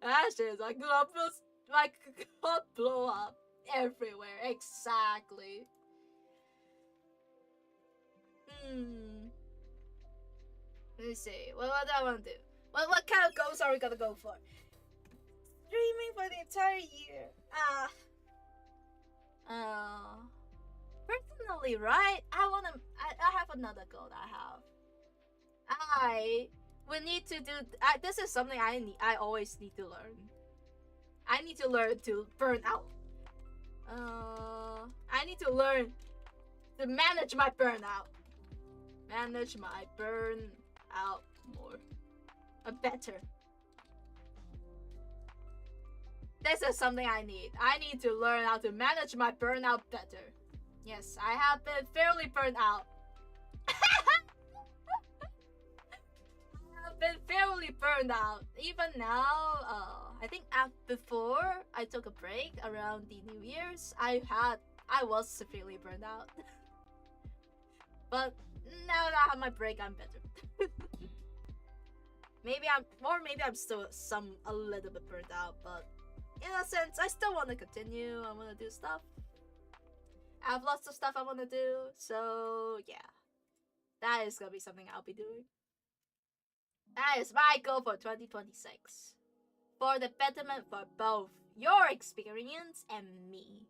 Ashes, I could blow up everywhere. Exactly. Let me see. What do I want to do? What kind of goals are we gonna go for? Streaming for the entire year. Personally, right? I have another goal that I will need to do. This is something I always need to learn. I need to learn to burn out. I need to learn to manage my burnout. Manage my burn out more. Better. This is something I need. I need to learn how to manage my burnout better. Yes, I have been fairly burned out. I've been fairly burned out. Even now, I think before I took a break around the New Year's, I was severely burned out. But now that I have my break, I'm better. maybe I'm still a little bit burned out, but in a sense, I still want to continue. I want to do stuff. I have lots of stuff I want to do, so yeah. That is gonna be something I'll be doing. That is my goal for 2026. For the betterment for both your experience and me.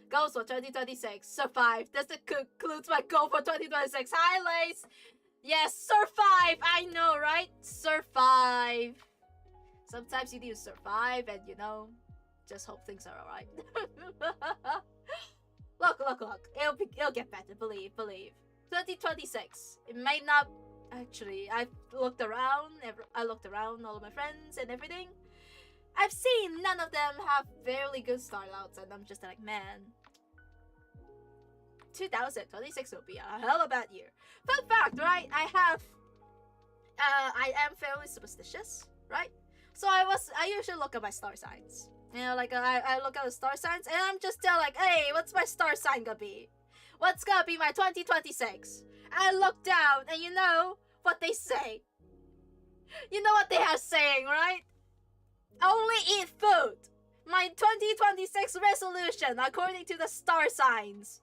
Goals for 2026. Survive. This concludes my goal for 2026. Hi, Lace. Yes, survive. I know, right? Survive. Sometimes you need to survive and, you know, just hope things are alright. Look. It'll get better. Believe. 2026. It might not... Actually, I looked around all of my friends and everything. I've seen none of them have fairly good startouts, and I'm just like, man, 2026 will be a hell of a bad year. Fun fact, right? I am fairly superstitious, right? So I usually look at my star signs. You know, like I look at the star signs, and I'm just like, hey, what's my star sign gonna be? What's gonna be my 2026? I look down, and you know what they say. You know what they are saying, right? Only eat food. My 2026 resolution, according to the star signs.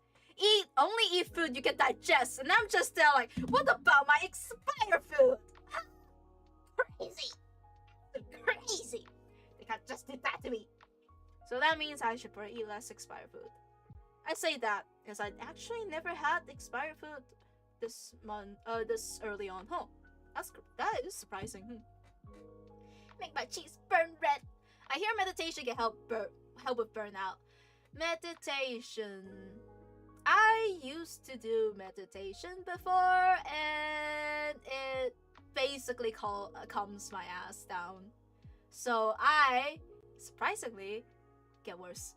Only eat food you can digest. And I'm just there like, what about my expired food? Crazy. They can't just do that to me. So that means I should probably eat less expired food. I say that because I actually never had expired food this early on. That is surprising. Make my cheeks burn red. I hear meditation can help with burnout. Meditation. I used to do meditation before, and it basically calms my ass down. So I, surprisingly, get worse.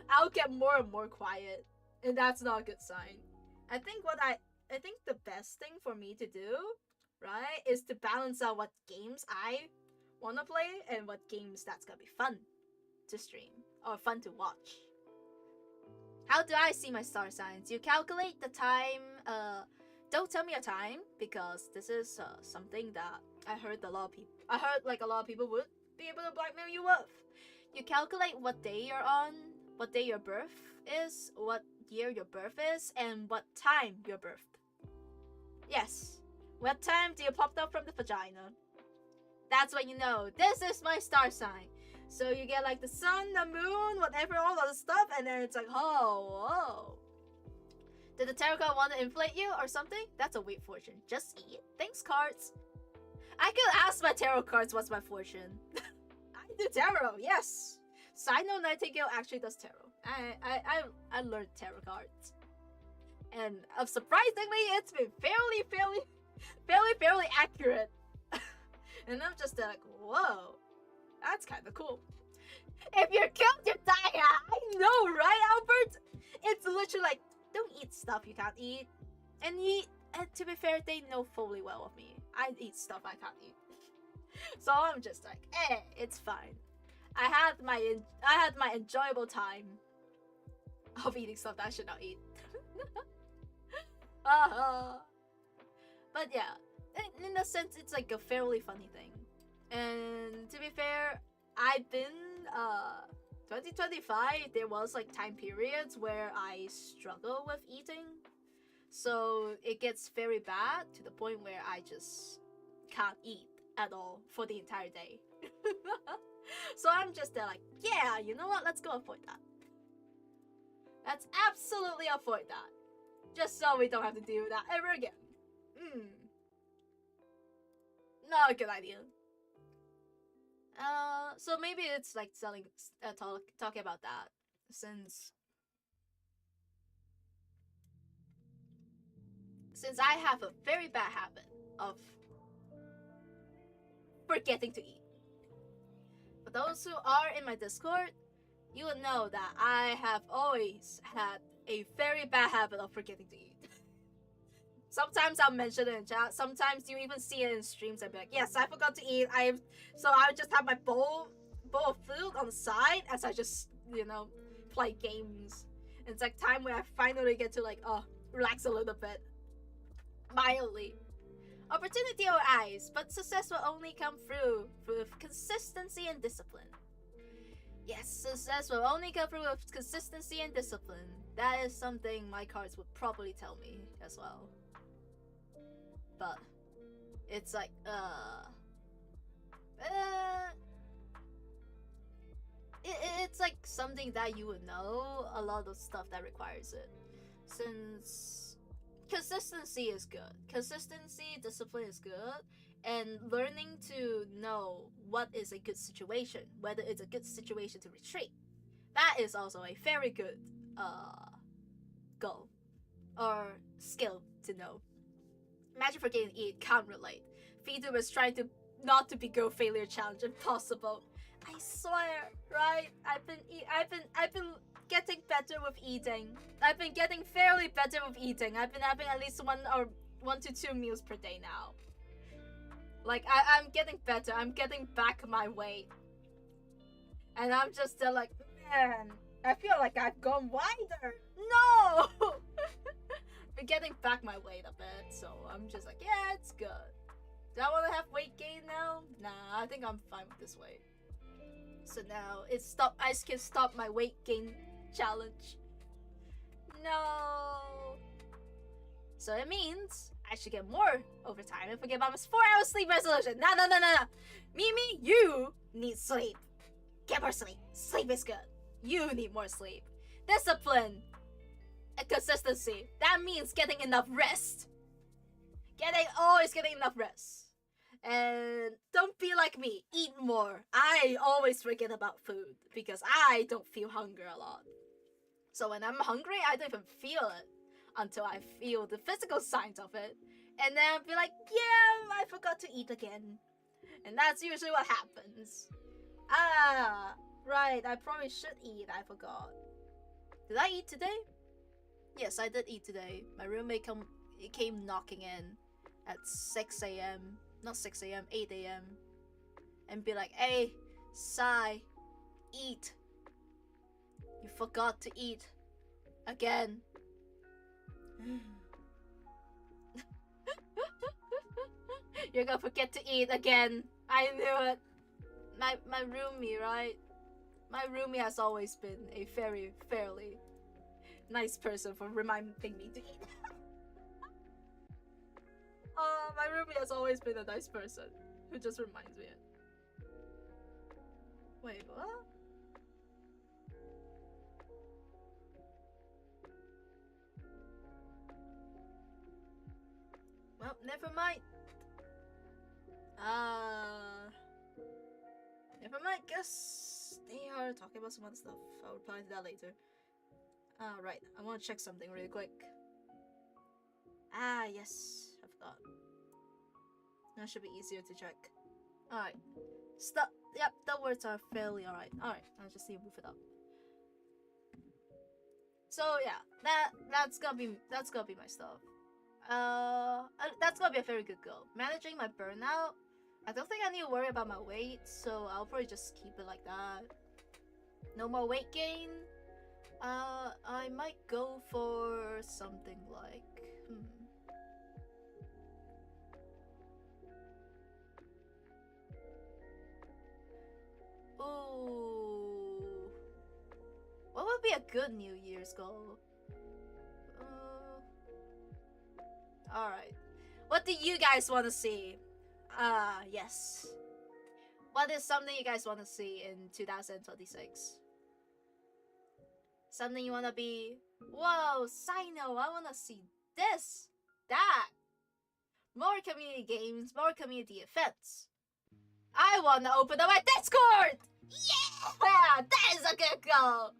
I'll get more and more quiet, and that's not a good sign. I think the best thing for me to do, right, is to balance out what games I want to play and what games that's gonna be fun to stream or fun to watch. How do I see my star signs? You calculate the time. Don't tell me a time, because this is something that I heard a lot of people would be able to blackmail you with. You calculate what day you're on, what day your birth is, what year your birth is, and what time your birth. Yes. What time do you pop up from the vagina? That's when you know, this is my star sign. So you get like the sun, the moon, whatever, all of the stuff, and then it's like, oh, whoa. Did the tarot card want to inflate you or something? That's a weird fortune. Just eat it. Thanks, cards. I could ask my tarot cards what's my fortune. I do tarot, yes. Cyano Nightingale actually does tarot. I learned tarot cards. And surprisingly, it's been fairly accurate. And I'm just like, whoa, that's kind of cool. If you're killed, you die. I know, right, Albert? It's literally like, don't eat stuff you can't eat. And to be fair, they know fully well of me. I eat stuff I can't eat. So I'm just like, it's fine. I had my enjoyable time of eating stuff that I should not eat. But yeah, in a sense, it's like a fairly funny thing. And to be fair, I've been 2025, there was like time periods where I struggle with eating. So it gets very bad to the point where I just can't eat at all for the entire day. So I'm just there like, yeah, you know what? Let's go avoid that. Let's absolutely avoid that. Just so we don't have to do that ever again. Not a good idea. So maybe it's like talking about that, since I have a very bad habit of forgetting to eat. For those who are in my Discord, you would know that I have always had a very bad habit of forgetting to eat. Sometimes I'll mention it in chat. Sometimes you even see it in streams and be like, yes, I forgot to eat. So I just have my bowl of food on the side as I just, play games. And it's like time where I finally get to relax a little bit. Mildly. Opportunity will arise, but success will only come through with consistency and discipline. Yes, success will only come through with consistency and discipline. That is something my cards would probably tell me as well. But it's like, it's like something that you would know, a lot of stuff that requires it. Since consistency is good. Consistency, discipline is good. And learning to know what is a good situation, whether it's a good situation to retreat. That is also a very good goal or skill to know. Imagine forgetting to eat, can't relate. VTuber is trying to not to be girl failure challenge, impossible. I swear, right? I've been getting better with eating. I've been getting fairly better with eating. I've been having at least 1 to 2 meals per day now. Like I'm getting better. I'm getting back my weight. And I'm just like, man, I feel like I've gone wider. No! Been getting back my weight a bit, so I'm just like, yeah, it's good. Do I want to have weight gain now? Nah, I think I'm fine with this weight. So now I can stop my weight gain challenge. No. So it means I should get more overtime and forget about my 4-hour sleep resolution. No. Mimi, you need sleep. Get more sleep. Sleep is good. You need more sleep. Discipline and consistency. That means getting enough rest. Always getting enough rest. And don't be like me. Eat more. I always forget about food because I don't feel hunger a lot. So when I'm hungry, I don't even feel it until I feel the physical signs of it. And then I'll be like, yeah, I forgot to eat again. And that's usually what happens. Ah, right, I probably should eat. I forgot. Did I eat today? Yes, I did eat today. My roommate came knocking in at 6 a.m. Not 6 a.m., 8 a.m. And be like, hey, Sai, eat. You forgot to eat. Again. You're gonna forget to eat again. I knew it. My roomie, right? My roomie has always been a fairly nice person for reminding me to eat. My roomie has always been a nice person who just reminds me. Wait, what? Well, never mind. Never mind. Guess they are talking about some other stuff. I'll reply to that later. Right. I want to check something really quick. Yes. I forgot. That should be easier to check. Alright. Stop. Yep, the words are fairly alright. Alright, I'll just need to move it up. So yeah, that's gonna be my stuff. That's gonna be a very good goal. Managing my burnout. I don't think I need to worry about my weight, so I'll probably just keep it like that. No more weight gain. I might go for something like Ooh. What would be a good New Year's goal? Alright. What do you guys want to see? Yes. What is something you guys want to see in 2026? Something you want to be, whoa, Cyano, I want to see this, that. More community games, more community events. I want to open up my Discord! Yeah! That is a good goal!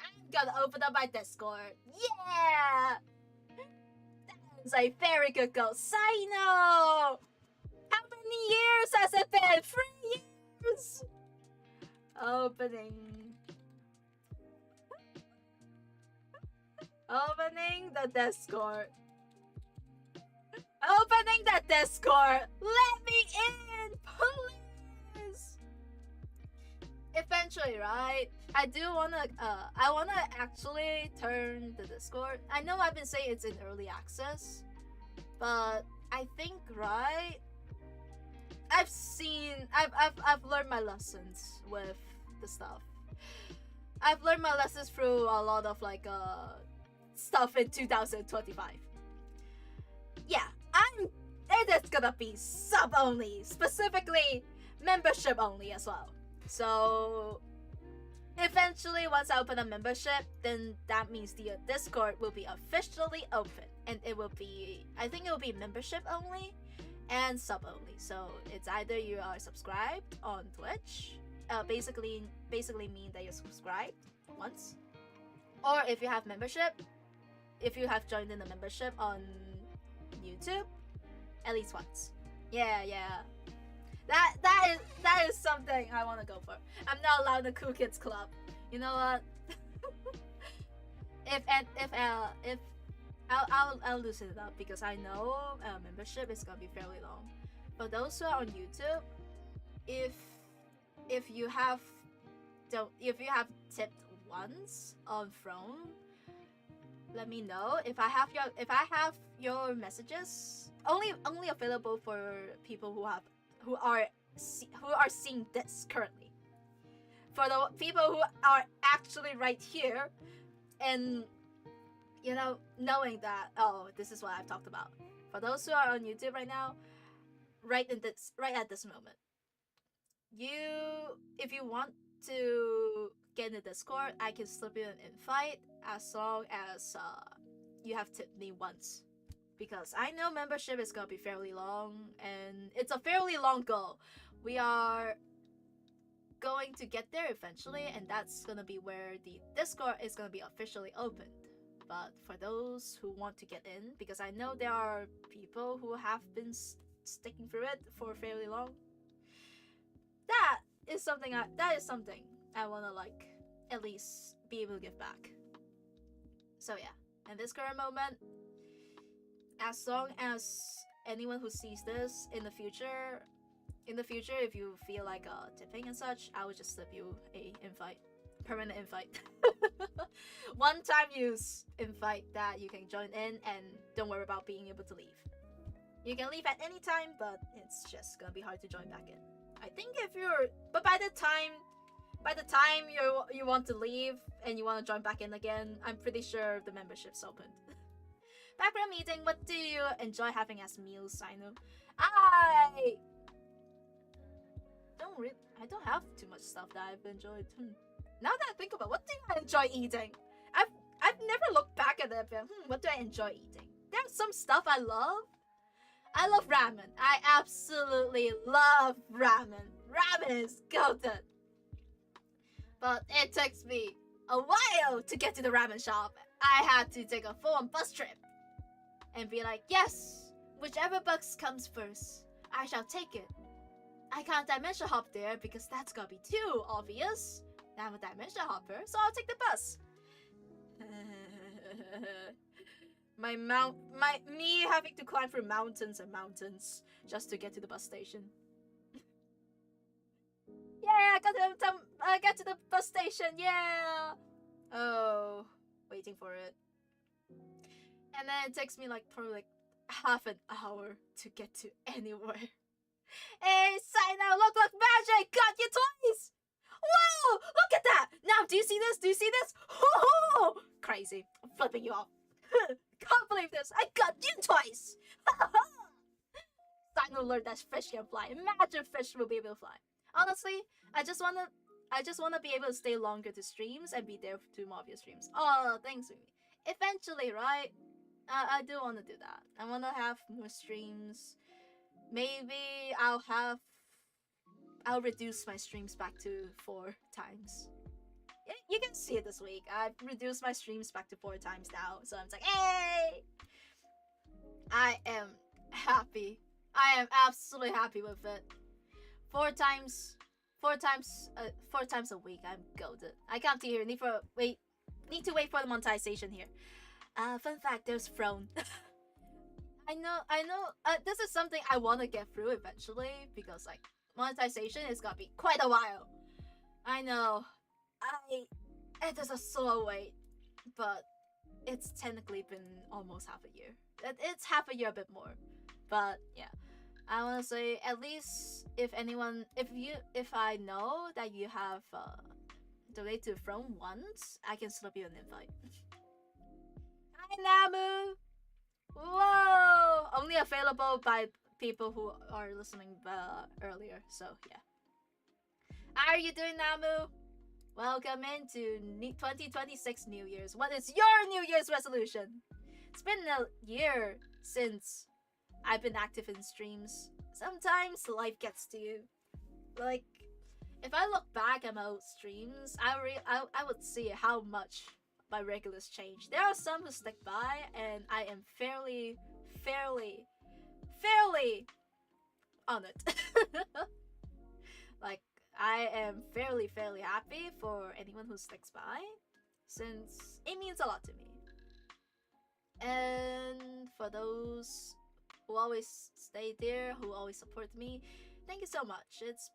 I'm gonna open up my Discord. Yeah! That is a very good goal. Cyano! How many years has it been? 3 years! Opening the Discord. Opening the Discord. Let me in, please. Eventually, right? I wanna actually turn the Discord. I know I've been saying it's in early access, but I think, right? I've learned my lessons with the stuff. I've learned my lessons through a lot of like stuff in 2025. Yeah, it is gonna be sub only, specifically membership only as well. So eventually, once I open a membership, then that means the Discord will be officially open, and it will be, I think it will be membership only and sub only. So it's either you are subscribed on Twitch, basically mean that you're subscribed once, or if you have membership, if you have joined in the membership on YouTube, at least once. Yeah. That is something I want to go for. I'm not allowed in the Cool Kids Club. You know what? if I'll loosen it up, because I know membership is gonna be fairly long. For those who are on YouTube, if you have tipped once on Throne, let me know. If I have your messages only available for people who are seeing this currently. For the people who are actually right here, and you know, knowing that, oh, this is what I've talked about. For those who are on YouTube right now, right at this moment, if you want to get in the Discord, I can slip you an invite as long as you have tipped me once. Because I know membership is gonna be fairly long, and it's a fairly long goal. We are going to get there eventually, and that's gonna be where the Discord is gonna be officially opened. But for those who want to get in, because I know there are people who have been sticking through it for fairly long, that is something I wanna like at least be able to give back. So yeah, in this current moment, as long as anyone who sees this in the future, if you feel like tipping and such, I would just slip you a invite, permanent invite. One time use invite that you can join in, and don't worry about being able to leave. You can leave at any time, but it's just gonna be hard to join back in. I think but by the time you want to leave and you want to join back in again, I'm pretty sure the membership's opened. Background meeting, what do you enjoy having as meals, Cyano? I don't have too much stuff that I've enjoyed. Now that I think about, what do I enjoy eating? I've never looked back at it, but what do I enjoy eating? There's some stuff I love. I love ramen. I absolutely love ramen. Ramen is golden. But it takes me a while to get to the ramen shop. I had to take a full-on bus trip and be like, yes, whichever bus comes first, I shall take it. I can't dimension hop there because that's gonna be too obvious. I'm a dimension hopper, so I'll take the bus. Me having to climb through mountains and mountains just to get to the bus station. Yeah, I got to the bus station. Yeah. Oh, waiting for it. And then it takes me like probably like half an hour to get to anywhere. Hey, Cyano, look like magic! Got you twice! Whoa! Look at that! Now, do you see this? Do you see this? Ho-ho! Crazy. I'm flipping you off. Can't believe this. I got you twice! Cyano learned that fish can fly. Imagine fish will be able to fly. Honestly, I just wanna be able to stay longer to streams and be there to more of your streams. Oh, thanks, Mimi. Eventually, right? I do want to do that. I want to have more streams. Maybe I'll reduce my streams back to 4 times. Yeah, you can see it this week. I've reduced my streams back to 4 times now. So I'm like, hey! I am happy. I am absolutely happy with it. 4 4 times a week. I'm goaded. I can't hear. Need to wait for the monetization here. Fun fact, there's Throne. I know. This is something I want to get through eventually because like monetization is gonna be quite a while. I know. It is a slow wait, but it's technically been almost half a year. It's half a year, a bit more, but yeah. I want to say at least if I know that you have donated to Throne once, I can slip you an invite. Hi Namu. Whoa! Only available by people who are listening earlier. So yeah. How are you doing, Namu? Welcome into 2026 New Year's. What is your New Year's resolution? It's been a year since I've been active in streams. Sometimes life gets to you. Like, if I look back at my old streams, I would see how much my regulars change. There are some who stick by, and I am fairly honored. Like, I am fairly happy for anyone who sticks by, since it means a lot to me. And for those who always stay there, who always support me, thank you so much. It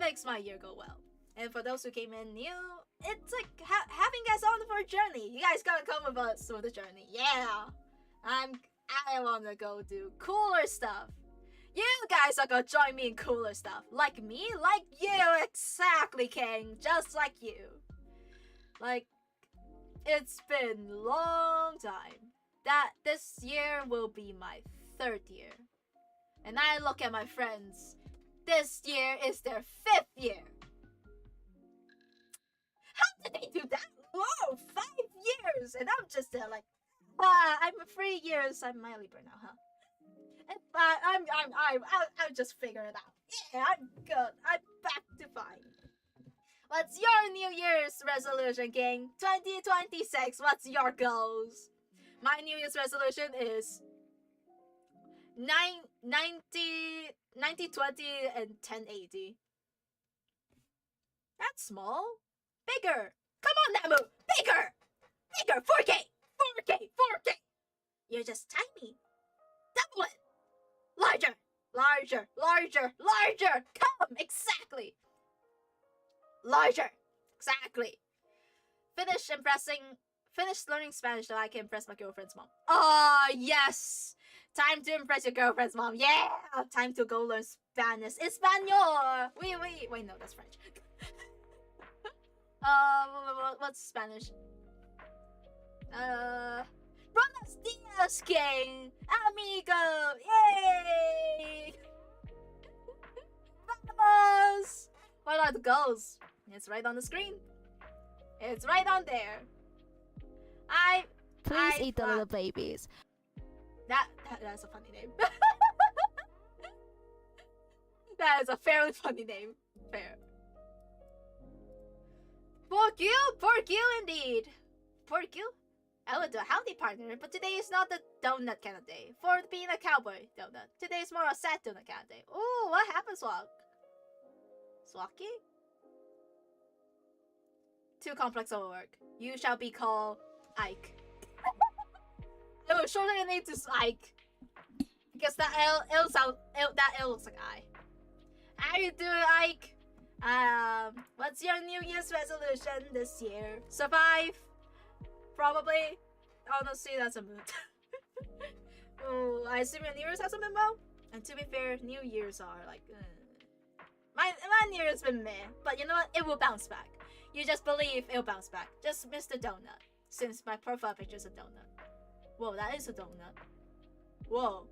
makes my year go well. And for those who came in new, it's like having you guys on for a journey. You guys gotta come with us for the journey. Yeah, I wanna go do cooler stuff. You guys are gonna join me in cooler stuff. Like me, like you, exactly, King. Just like you. Like, it's been a long time. That this year will be my 3rd year. And I look at my friends. This year is their 5th year. How did they do that? Whoa, 5 years! And I'm just there like, I'm 3 years. I'm my Libra now, huh? And I'll just figure it out. Yeah, I'm good. I'm back to fine. What's your New Year's resolution, King? 2026. What's your goals? My New Year's resolution is 90, 20, and 1080. That's small. Bigger. Come on, Namu. Bigger. 4K. You're just tiny. Double it. Larger. Come, exactly. Larger. Exactly. Finish learning Spanish so I can impress my girlfriend's mom. Oh, yes. Time to impress your girlfriend's mom. Yeah. Time to go learn Spanish. Español. Wait, no, that's French. What's Spanish? Buenos dias, King. Amigo. Yay. Vamos. What are the goals? It's right on the screen. It's right on there. Please eat the little babies. That's a funny name. That is a fairly funny name. Fair. Pork you indeed. Pork you? I would do a healthy partner, but today is not the donut kind of day. For being a cowboy donut. Today is more a sad donut kind of day. Ooh, what happened, Swag? Swacky? Too complex overwork. You shall be called Ike. I will shorten your name to Ike. Because that L looks like I. How you doing, Ike? What's your New Year's resolution this year? Survive? Probably. Honestly, that's a mood. Oh, I assume your New Year's hasn't been well? And to be fair, New Year's are like... My New Year's been meh, but you know what? It will bounce back. You just believe it'll bounce back. Just miss the donut, since my profile picture is a donut. Whoa, that is a donut. Whoa.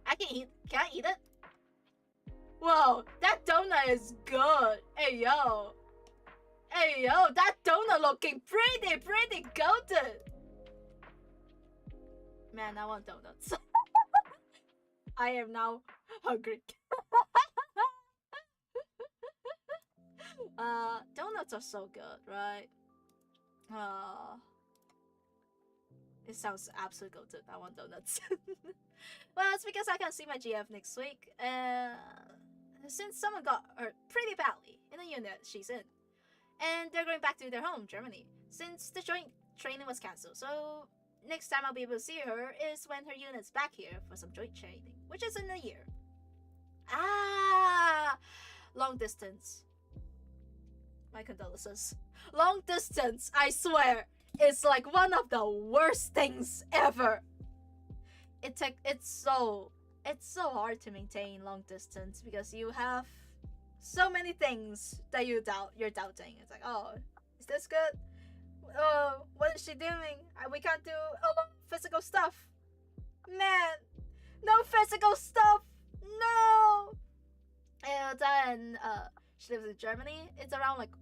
Can I eat it? Whoa, that donut is good. Hey yo, that donut looking pretty golden. Man, I want donuts. I am now hungry. Donuts are so good, right? It sounds absolutely good. I want donuts. Well, it's because I can see my GF next week. since someone got hurt pretty badly in the unit she's in. And they're going back to their home, Germany, since the joint training was cancelled. So next time I'll be able to see her is when her unit's back here for some joint training, which is in a year. Ah, long distance. My condolences. Long distance, I swear, is like one of the worst things ever. It's so hard to maintain long distance because you have so many things that you're doubting. It's like, oh, is this good? Oh, what is she doing? We can't do a lot of physical stuff. Man, no physical stuff. No. And then she lives in Germany. It's around like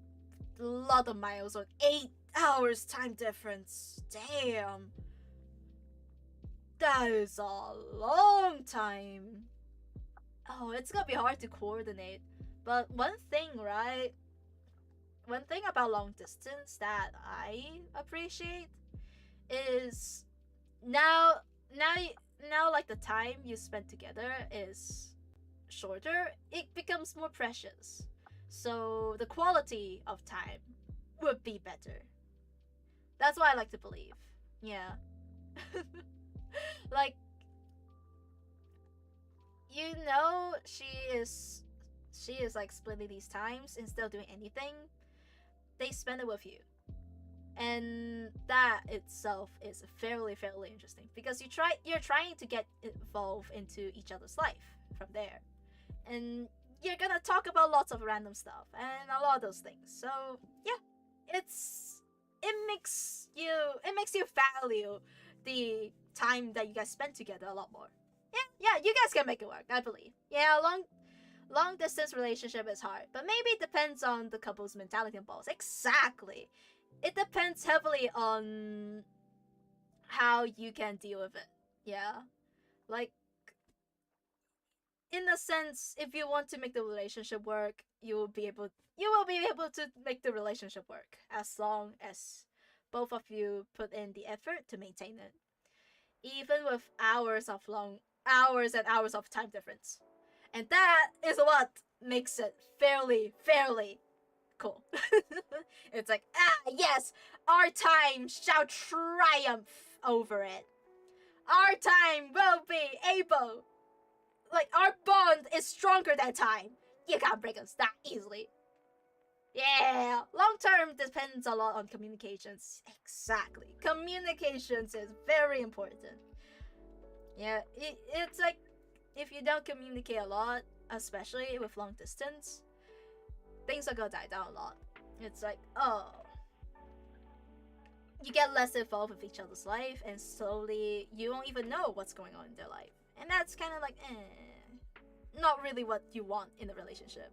a lot of miles, like 8 hours time difference. Damn. That is a long time. Oh, it's gonna be hard to coordinate. But one thing, right? One thing about long distance that I appreciate is now like the time you spend together is shorter. It becomes more precious. So the quality of time would be better. That's what I like to believe. Yeah. Like, you know, she is like splitting these times instead of doing anything. They spend it with you, and that itself is fairly interesting because you're trying to get involved into each other's life from there, and you're gonna talk about lots of random stuff and a lot of those things. So yeah, it makes you value the time that you guys spend together a lot more. Yeah, you guys can make it work, I believe. Yeah, long distance relationship is hard, but maybe it depends on the couple's mentality and balls. Exactly. It depends heavily on how you can deal with it. Yeah. Like, in a sense, if you want to make the relationship work, you will be able to make the relationship work as long as both of you put in the effort to maintain it. Even with hours and hours of time difference. And that is what makes it fairly cool. It's like, yes, our time shall triumph over it. Our time will be able, like, our bond is stronger than time. You can't break us that easily. Yeah, long term depends a lot on communications. Exactly. Communications is very important. Yeah, it's like, if you don't communicate a lot, especially with long distance, things are gonna die down a lot. It's like, oh, you get less involved with each other's life, and slowly you won't even know what's going on in their life. And that's kind of like, not really what you want in a relationship.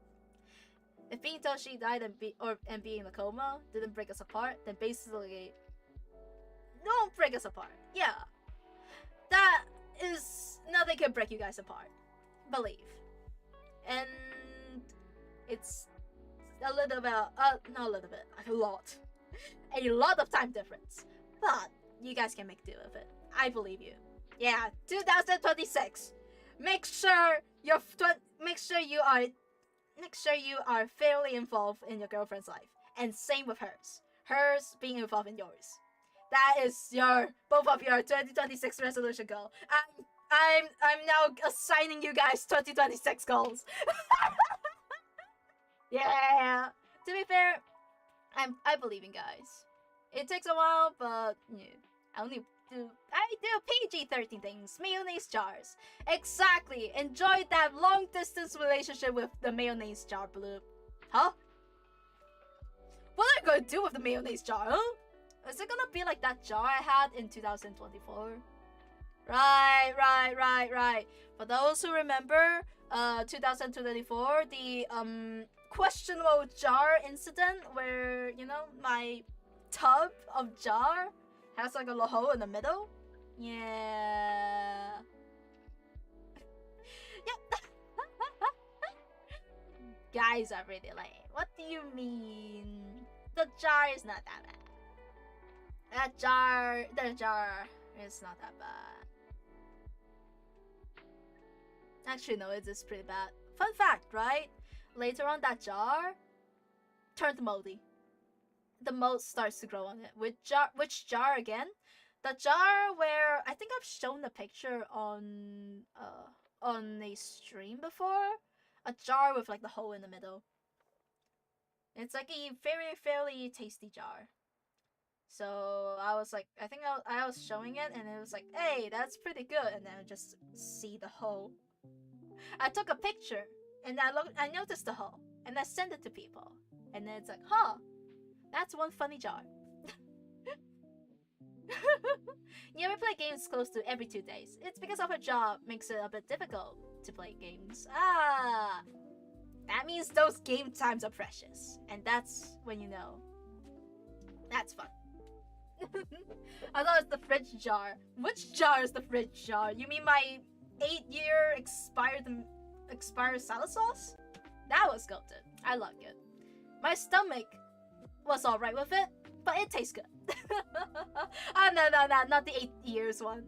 If being told she died and being in a coma didn't break us apart, then basically, don't break us apart. Yeah, that is, nothing can break you guys apart. Believe. And it's a little bit, not a little bit, a lot. A lot of time difference. But you guys can make do with it. I believe you. Yeah, 2026. Make sure you are fairly involved in your girlfriend's life. And same with hers. Hers being involved in yours. That is both of your 2026 resolution goal. I'm now assigning you guys 2026 goals. Yeah. To be fair, I believe in guys. It takes a while, but yeah, I do PG-13 things. Mayonnaise jars. Exactly. Enjoy that long distance relationship with the mayonnaise jar, Blue. Huh? What are you gonna do with the mayonnaise jar, huh? Is it gonna be like that jar I had in 2024? Right. For those who remember, 2024, the questionable jar incident where, you know, my tub of jar has like a little hole in the middle. Yeah. Yep. Guys are really lame. What do you mean? The jar is not that bad. The jar is not that bad. Actually, no, it is pretty bad. Fun fact, right? Later on, that jar turned moldy. The mold starts to grow on it. Which jar again? The jar where I think I've shown the picture on a stream before. A jar with like the hole in the middle. It's like a very fairly tasty jar. So I was like, I think I was showing it, and it was like, hey, that's pretty good. And then I just see the hole. I took a picture, and I noticed the hole, and I sent it to people, and then it's like, huh, that's one funny jar. Yeah, we play games close to every 2 days. It's because of her job makes it a bit difficult to play games. Ah, that means those game times are precious, and that's when you know. That's fun. I thought it's the fridge jar. Which jar is the fridge jar? You mean my 8-year expired salad sauce? That was goated. I like it. My stomach was alright with it, but it tastes good. Oh, no, not the 8 years one.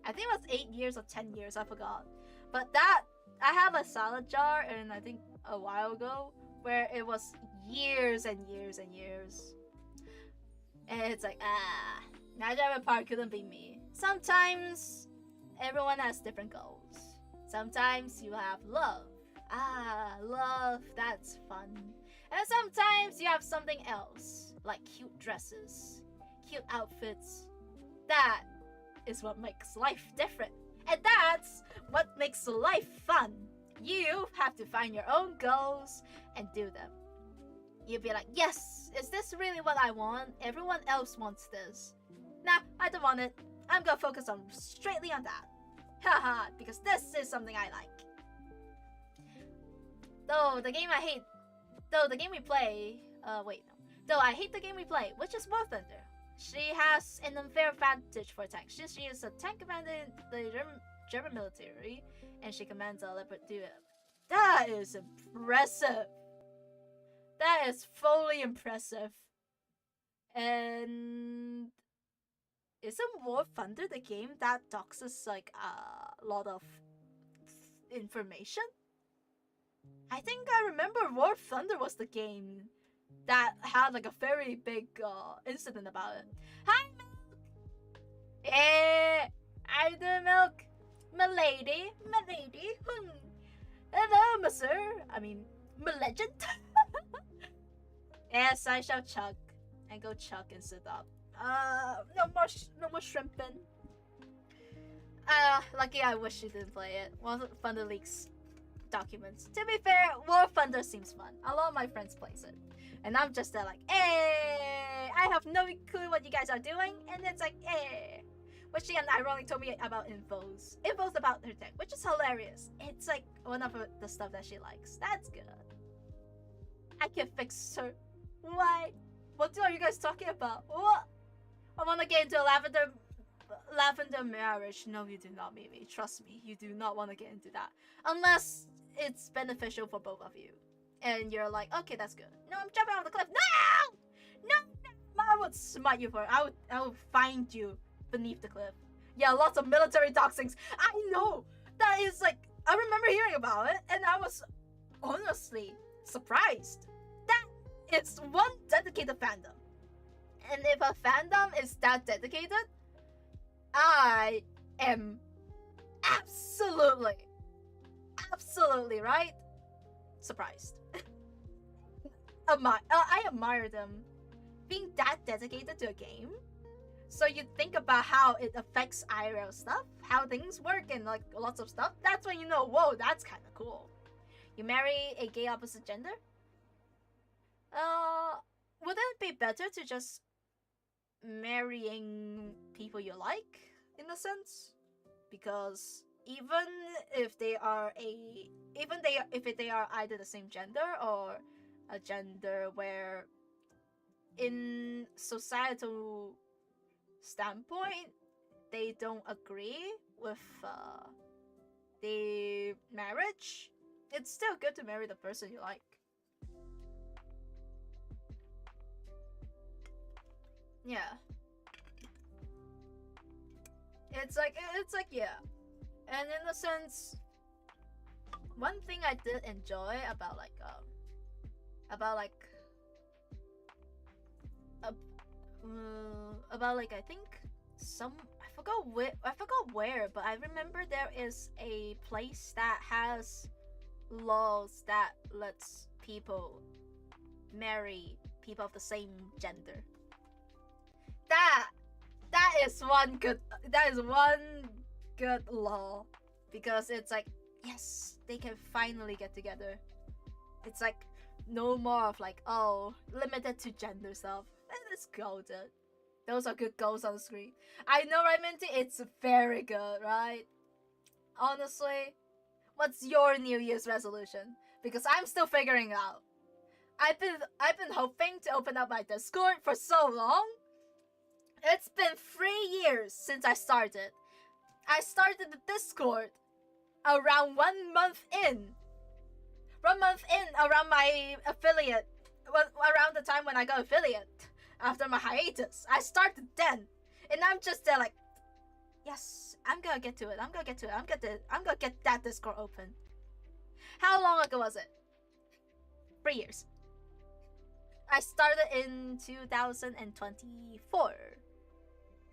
I think it was 8 years or 10 years, I forgot. But that, I have a salad jar, and I think a while ago, where it was years and years and years. And it's like, Niagara Park couldn't be me. Sometimes everyone has different goals. Sometimes you have love. Love, that's fun. And sometimes you have something else, like cute dresses, cute outfits. That is what makes life different. And that's what makes life fun. You have to find your own goals and do them. You'll be like, yes, is this really what I want? Everyone else wants this. Nah, I don't want it. I'm gonna focus on straightly on that. Haha, because this is something I like. Though the game we play, Though I hate the game we play, which is War Thunder. She has an unfair advantage for tanks. She is a tank commander in the German military, and she commands a leopard duo. That is impressive. That is fully impressive. And isn't War Thunder the game that doxes like a lot of information? I think I remember War Thunder was the game that had like a very big incident about it. Hi, Milk! How you doing, Milk? Milady. Hello, sir. I mean, my legend. Yes, I shall chug. And go chug and sit up. No more shrimping. Lucky I wish you didn't play it. War Thunder leaks documents. To be fair, War Thunder seems fun. A lot of my friends plays it. And I'm just there like, hey, I have no clue what you guys are doing. And it's like, hey. Which she ironically told me about infos about her tech, which is hilarious. It's like one of the stuff that she likes. That's good. I can fix her. Why? What are you guys talking about? What? I want to get into a lavender marriage. No, you do not, Mimi. Trust me, you do not want to get into that. Unless it's beneficial for both of you. And you're like, okay, that's good. No, I'm jumping off the cliff. No! I would smite you for it. I would find you beneath the cliff. Yeah, lots of military doxings. I know! That is like, I remember hearing about it, and I was honestly surprised. That it's one dedicated fandom. And if a fandom is that dedicated, I am absolutely, right? Surprised. I admire them being that dedicated to a game. So you think about how it affects IRL stuff, how things work, and like lots of stuff. That's when you know, whoa, that's kind of cool. You marry a gay opposite gender? Wouldn't it be better to just marrying people you like, in a sense? Because even if they are either the same gender or a gender where in societal standpoint they don't agree with the marriage, it's still good to marry the person you like. Yeah. It's like yeah. And in a sense, one thing I did enjoy about I think I forgot where, but I remember there is a place that has laws that lets people marry people of the same gender. That is one good law, because it's like, yes, they can finally get together. It's like no more of like, oh, limited to gender stuff. Let's go, dude. Those are good goals on the screen. I know, right, Minty? It's very good, right? Honestly, what's your New Year's resolution? Because I'm still figuring it out. I've been hoping to open up my Discord for so long. It's been 3 years since I started. I started the Discord around 1 month in. 1 month in, around my affiliate. Around the time when I got affiliate. After my hiatus. I started then. And I'm just there like, yes, I'm gonna get to it. I'm gonna get that Discord open. How long ago was it? 3 years. I started in 2024.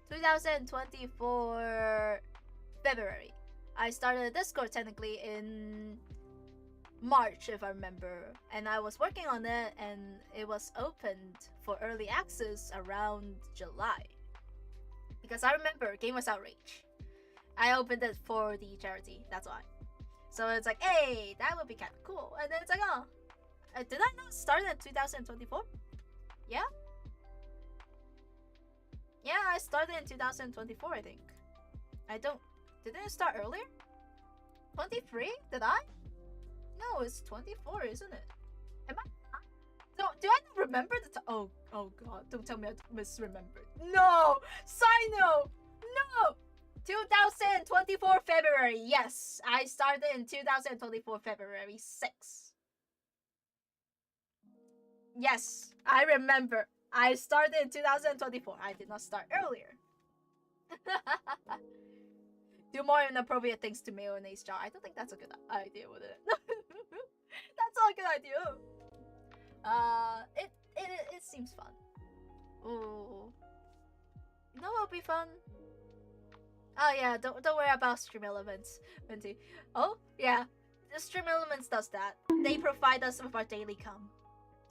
2024 February. I started Discord technically in March, if I remember, and I was working on it, and it was opened for early access around July, because I remember Gamers Outrage. I opened it for the charity, that's why. So it's like, hey, that would be kind of cool. And then it's like, oh, did I not start in 2024? Yeah, I started in 2024, I think. Didn't I start earlier? 23? Did I? No, it's 24, isn't it? Am I? No, do I not remember the time? Oh god, don't tell me I misremembered. No! Cyano! No! 2024 February, yes. I started in 2024 February 6. Yes, I remember. I started in 2024. I did not start earlier. Do more inappropriate things to mayonnaise jar. I don't think that's a good idea, would it? That's not a good idea. It seems fun. Ooh. You know what'll be fun? Oh yeah, don't worry about Stream Elements, Minty. Oh yeah, the Stream Elements does that. They provide us with our daily cum.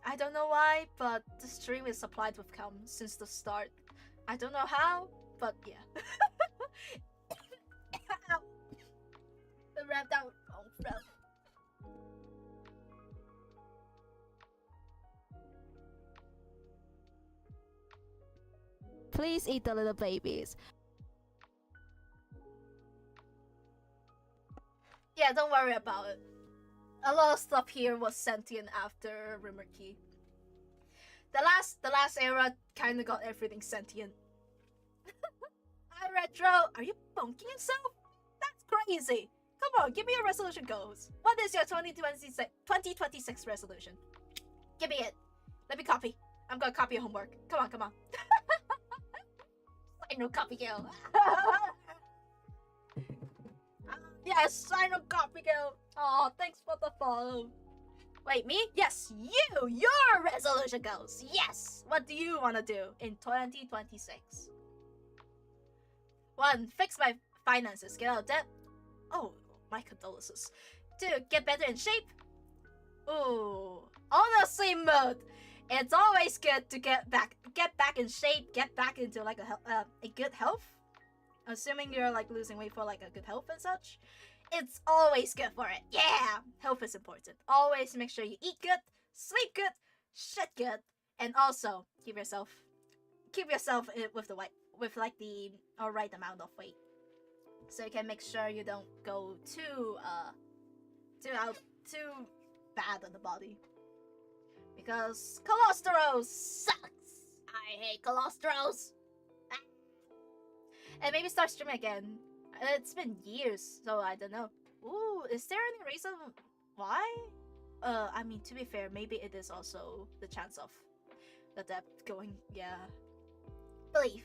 I don't know why, but the stream is supplied with cum since the start. I don't know how, but yeah. The wrapped out. Oh, no. Please eat the little babies. Yeah, don't worry about it. A lot of stuff here was sentient after Rimmer Key. The last era kinda got everything sentient. Hi Retro, are you bonking yourself? That's crazy. Come on, give me your resolution goals. What is your 2026 resolution? Give me it. Let me copy. I'm gonna copy your homework. Come on. I know copy girl. Yes, I know copy girl. Oh, thanks for the follow. Wait, me? Yes, you! Your resolution goals! Yes! What do you want to do in 2026? 1. Fix my finances. Get out of debt. Oh, my condolences. 2. Get better in shape. Ooh. Honestly, mood. It's always good to get back in shape, get back into like a good health. Assuming you're like losing weight for like a good health and such. It's always good for it. Yeah, health is important. Always make sure you eat good, sleep good, shit good, and also keep yourself with like the alright amount of weight, so you can make sure you don't go too bad on the body. Because cholesterol sucks. I hate cholesterol. And maybe start streaming again. It's been years, so I don't know. Ooh, is there any reason why? I mean, to be fair, maybe it is also the chance of the depth going, yeah. Believe.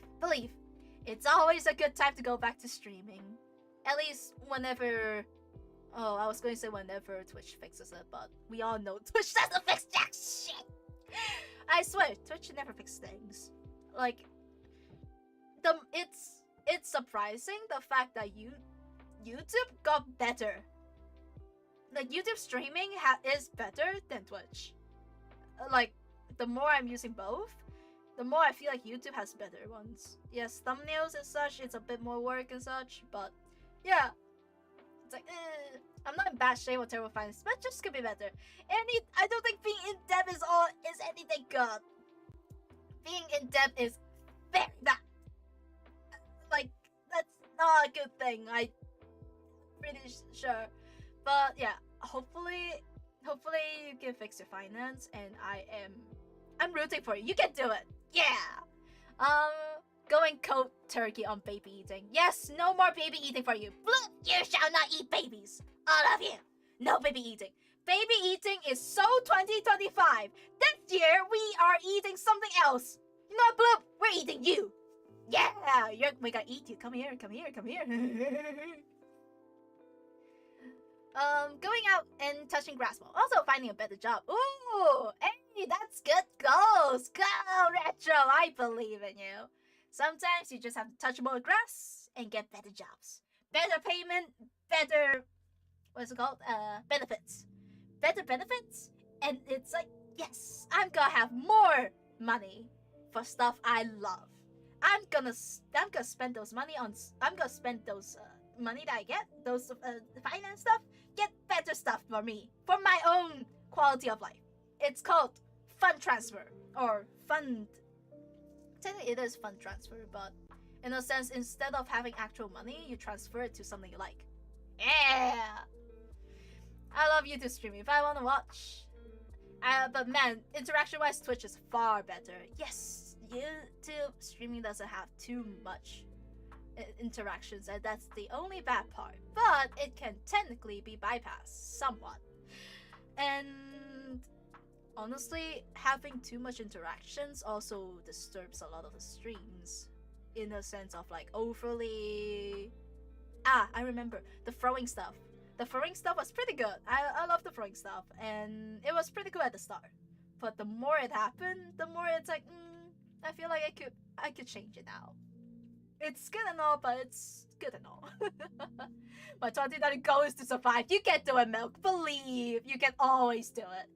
It's always a good time to go back to streaming. At least whenever Oh, I was going to say whenever Twitch fixes it, but we all know Twitch doesn't fix jack shit. I swear, Twitch never fixes things. Like, it's surprising the fact that YouTube got better. Like, YouTube streaming is better than Twitch. Like, the more I'm using both, the more I feel like YouTube has better ones. Yes, thumbnails and such, it's a bit more work and such, but yeah. It's like, I'm not in bad shape or terrible finance, but just could be better. I don't think being in debt is anything good. Being in debt is very bad. Like, that's not a good thing. I'm pretty sure. But yeah, hopefully you can fix your finance, and I'm rooting for you. You can do it. Yeah. Going cold turkey on baby eating. Yes, no more baby eating for you. Bloop, you shall not eat babies. All of you. No baby eating. Baby eating is so 2025. This year, we are eating something else. You know what, Bloop? We're eating you. Yeah, we gotta eat you. Come here. Going out and touching grass while also finding a better job. Ooh, hey, that's good goals. Go, Retro. I believe in you. Sometimes you just have to touch more grass and get better jobs. Better payment, better, what's it called? Benefits. Better benefits, and it's like, yes, I'm gonna have more money for stuff I love. I'm gonna spend those money on, I'm gonna spend those money that I get, those finance stuff, get better stuff for me, for my own quality of life. It's called fund transfer, or fund. Technically, it is fund transfer, but in a sense, instead of having actual money, you transfer it to something you like. Yeah! I love YouTube streaming if I want to watch. But man, interaction-wise, Twitch is far better. Yes, YouTube streaming doesn't have too much interactions, and that's the only bad part. But it can technically be bypassed somewhat. And honestly, having too much interactions also disturbs a lot of the streams, in a sense of like overly... I remember the throwing stuff. The throwing stuff was pretty good. I love the throwing stuff, and it was pretty good at the start. But the more it happened, the more it's like, I feel like I could change it now. It's good and all, but it's good and all. My 2020 goal is to survive. You can do it, Milk. Believe. You can always do it.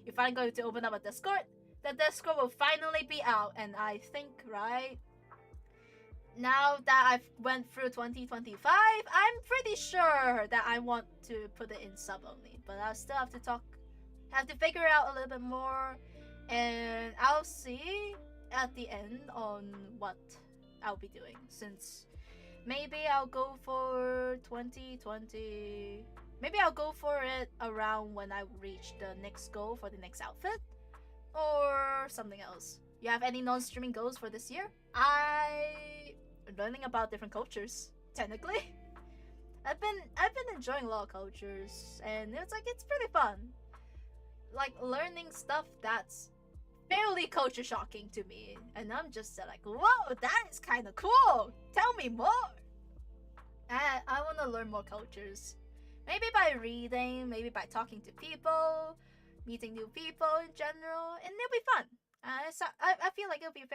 If I'm going to open up a Discord, the Discord will finally be out, and I think, right, now that I've went through 2025, I'm pretty sure that I want to put it in sub only, but I still have to figure it out a little bit more, and I'll see at the end on what I'll be doing, since maybe I'll go for 2020. Maybe I'll go for it around when I reach the next goal for the next outfit, or something else. You have any non-streaming goals for this year? I'm learning about different cultures. Technically, I've been enjoying a lot of cultures, and it's pretty fun. Like learning stuff that's fairly culture shocking to me, and I'm just like, whoa, that is kind of cool. Tell me more. I want to learn more cultures. Maybe by reading, maybe by talking to people, meeting new people in general, and it'll be fun. I feel like it'll be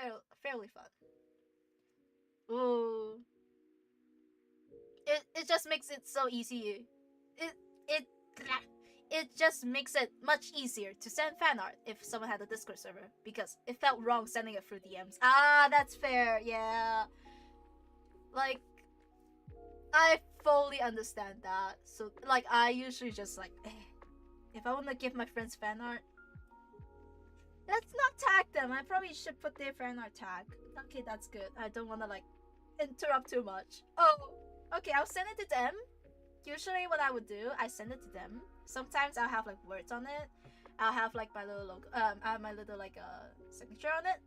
fairly fun. Ooh. It just makes it so easy. It just makes it much easier to send fan art if someone had a Discord server, because it felt wrong sending it through DMs. That's fair, yeah. Like, I fully understand that. So, like, I usually just like, if I want to give my friends fan art, let's not tag them. I probably should put their fan art tag. Okay, that's good. I don't want to like interrupt too much. Oh, okay, I'll send it to them. Usually what I would do, I send it to them. Sometimes I'll have like words on it. I'll have like my little logo, my little like signature on it.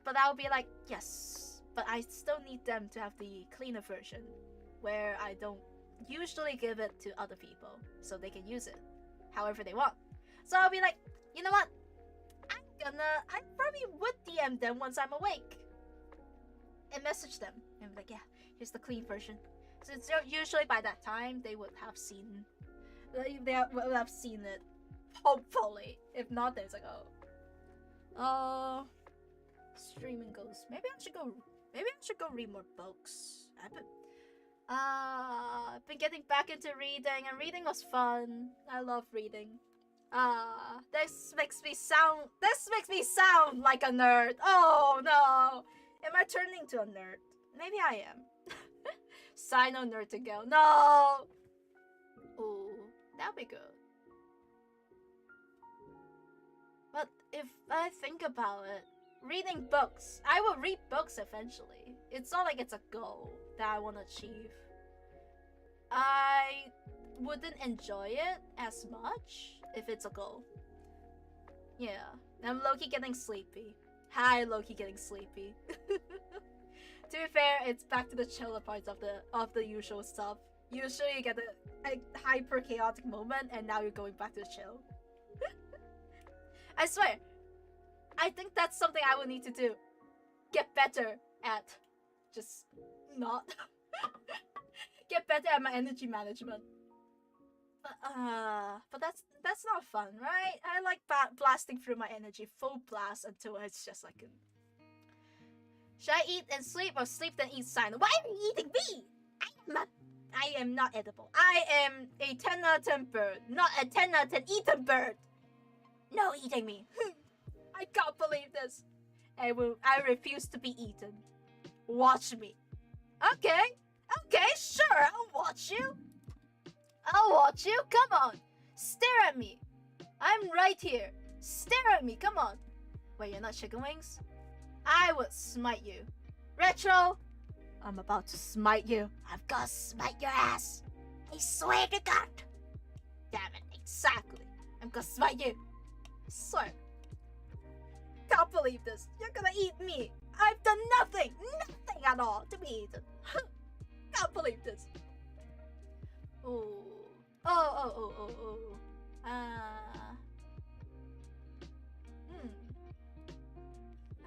But I'll be like, yes, but I still need them to have the cleaner version, where I don't usually give it to other people so they can use it however they want. So I'll be like, you know what? I probably would DM them once I'm awake and message them and be like, yeah, here's the clean version. So it's usually by that time they would have seen Will have seen it. Hopefully. If not, there's like, oh. Streaming goes. Maybe I should go read more books. I've been getting back into reading, and reading was fun. I love reading. This makes me sound like a nerd. Oh no! Am I turning into a nerd? Maybe I am. Cyano Nightingale. No! Ooh, that'd be good. But if I think about it, reading books, I will read books eventually. It's not like it's a goal that I want to achieve. I wouldn't enjoy it as much if it's a goal. Yeah, I'm low-key getting sleepy. Hi, low-key getting sleepy. To be fair, it's back to the chiller parts of the usual stuff. Usually you get a hyper chaotic moment, and now you're going back to the chill. I swear, I think that's something I will need to do. Get better at just not. Get better at my energy management. But that's not fun, right? I like blasting through my energy, full blast until it's just like. Should I eat and sleep, or sleep then eat Cyano? Why are you eating me? I am not edible. I am a 10 out of 10 bird, not a 10 out of 10 eaten bird. No eating me. I can't believe this. I refuse to be eaten. Watch me. Okay, sure, I'll watch you. Come on. Stare at me. I'm right here. Stare at me, come on. Wait, you're not chicken wings? I will smite you. Retro, I'm about to smite you. I've got to smite your ass. I swear to God. Damn it, exactly. I'm gonna smite you. I swear. Can't believe this. You're gonna eat me. I've done nothing at all to be eaten. Can't believe this. Oh.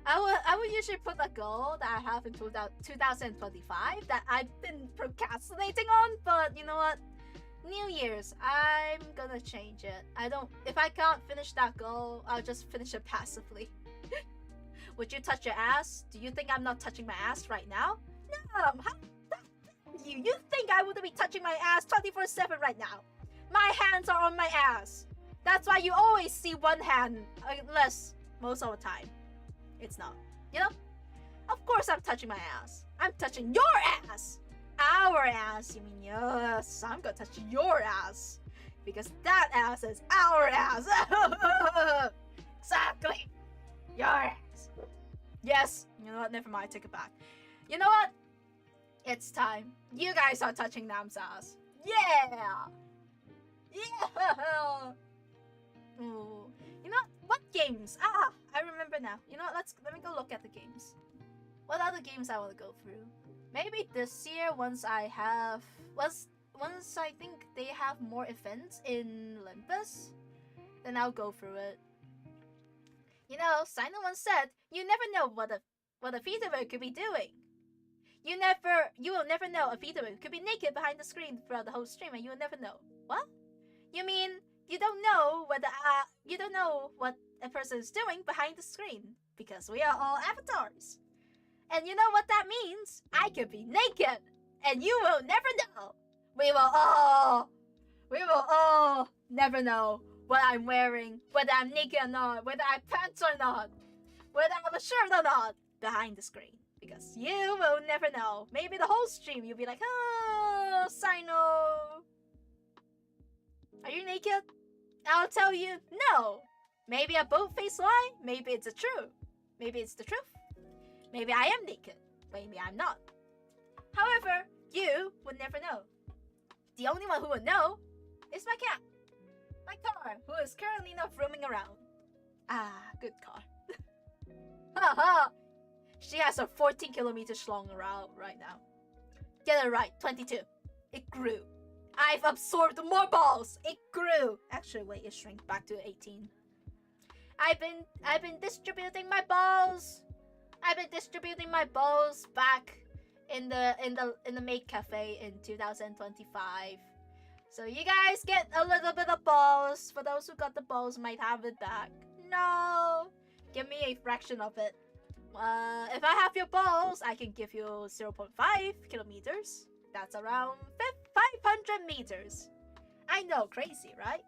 I would usually put a goal that I have in 2025 that I've been procrastinating on, but you know what? New Year's, I'm gonna change it. If I can't finish that goal, I'll just finish it passively. Would you touch your ass? Do you think I'm not touching my ass right now? No, you think I wouldn't be touching my ass 24/7 right now? My hands are on my ass. That's why you always see one hand, unless most of the time it's not. You know? Of course I'm touching my ass. I'm touching your ass. Our ass, you mean? Yes, I'm gonna touch your ass. Because that ass is our ass. Exactly. Your ass. Yes. You know what? Never mind. Take it back. You know what? It's time. You guys are touching Nam's ass. Yeah. Yeah. Ooh. You know what games? I remember now. You know what? Let me go look at the games. What other games I want to go through? Maybe this year, once I think they have more events in Olympus, then I'll go through it. You know, Cyano once said, "You never know what a VtuberEN could be doing. You will never know a VtuberEN could be naked behind the screen throughout the whole stream, and you will never know." What? You mean you don't know what a person is doing behind the screen because we are all avatars. And you know what that means? I could be naked, and you will never know. We will all never know what I'm wearing, whether I'm naked or not, whether I have pants or not, whether I have a shirt or not behind the screen. Because you will never know. Maybe the whole stream you'll be like, "Oh, Cyano, are you naked?" I'll tell you, no. Maybe a bold-faced lie. Maybe it's the truth. Maybe I am naked. Maybe I'm not. However, you would never know. The only one who would know is my cat. My car, who is currently not roaming around. Good car. Haha. She has a 14 kilometers long route right now. Get it right, 22. It grew. I've absorbed more balls. It grew. Actually, wait, it shrank back to 18. I've been distributing my balls. Back in the maid cafe in 2025. So you guys get a little bit of balls. For those who got the balls, might have it back. No! Give me a fraction of it. If I have your balls, I can give you 0.5 kilometers. That's around 500 meters. I know, crazy, right?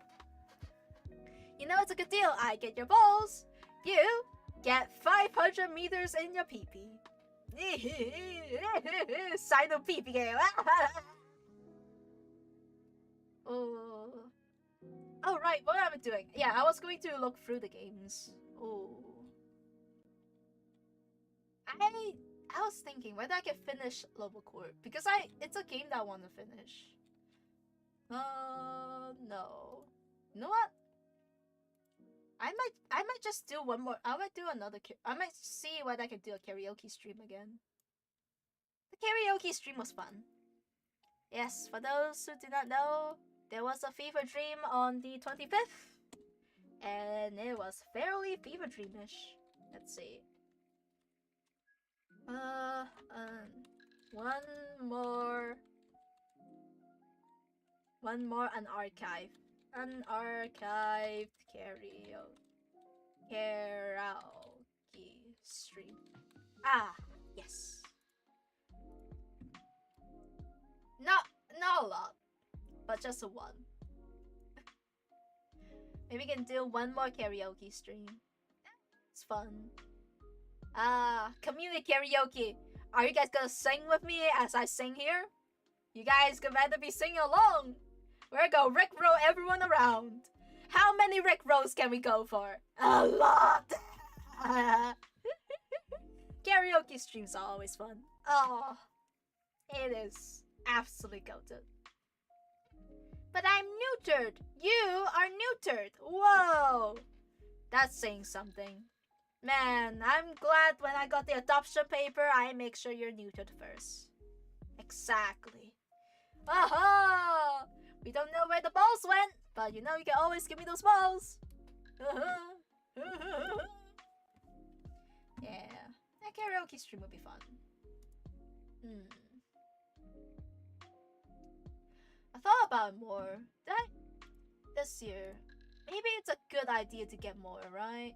You know, it's a good deal. I get your balls. You get 500 meters in your pee-pee. Cyano pee-pee game. Oh. Oh, right. What am I doing? Yeah, I was going to look through the games. Oh. I was thinking whether I can finish Global Court because it's a game that I want to finish. No. You know what? I might just do one more. I might do another. I might see whether I can do a karaoke stream again. The karaoke stream was fun. Yes, for those who do not know, there was a fever dream on the 25th, and it was fairly fever dreamish. Let's see. One more unarchived karaoke stream. Ah, yes. Not a lot, but just a one. Maybe we can do one more karaoke stream. It's fun. Community karaoke. Are you guys gonna sing with me as I sing here? You guys can better be singing along. We're gonna rickroll everyone around. How many rickrolls can we go for? A lot! Karaoke streams are always fun. Oh, it is absolutely goated. But I'm neutered. You are neutered. Whoa! That's saying something. Man, I'm glad when I got the adoption paper, I make sure you're neutered first. Exactly. Aha! We don't know where the balls went, but you know you can always give me those balls. Yeah, that karaoke stream would be fun. I thought about it more. This year, maybe it's a good idea to get more, right?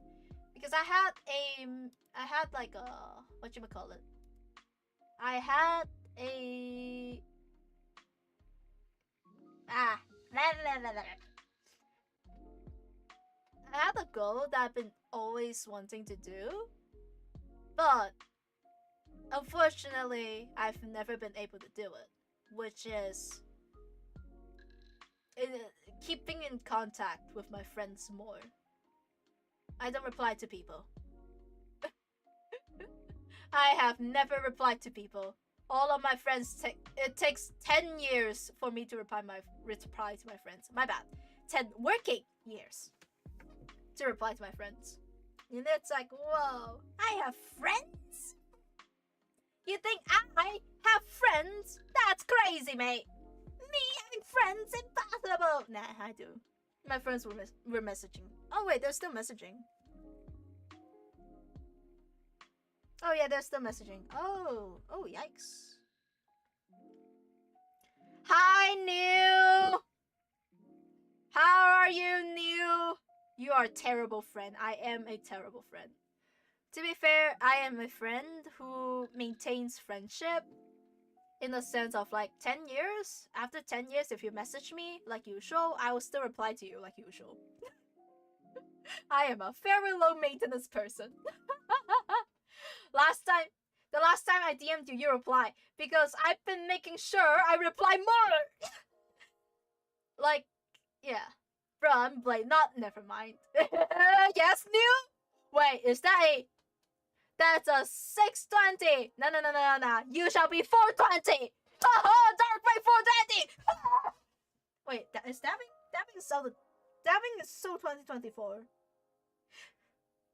Because I had like a whatchamacallit. I had a I had a goal that I've been always wanting to do, but unfortunately, I've never been able to do it, which is keeping in contact with my friends more. I don't reply to people. I have never replied to people. All of my friends it takes 10 years for me to reply to my friends. My bad. 10 working years to reply to my friends. And it's like, whoa, I have friends? You think I have friends? That's crazy, mate. Me having friends? Impossible. Nah, I do. My friends were messaging. Oh wait, they're still messaging. Oh yeah, they're still messaging. Oh, yikes. Hi, New! How are you, New? You are a terrible friend. I am a terrible friend. To be fair, I am a friend who maintains friendship in the sense of like 10 years. After 10 years, if you message me like usual, I will still reply to you like usual. I am a very low maintenance person. The last time I DM'd you, you reply because I've been making sure I reply more. Like, yeah, bro, I'm like never mind. Yes, New. Wait, is that that's a 620? No. You shall be 420. Dark by 420. Wait, that is dabbing. Dabbing is so 2024.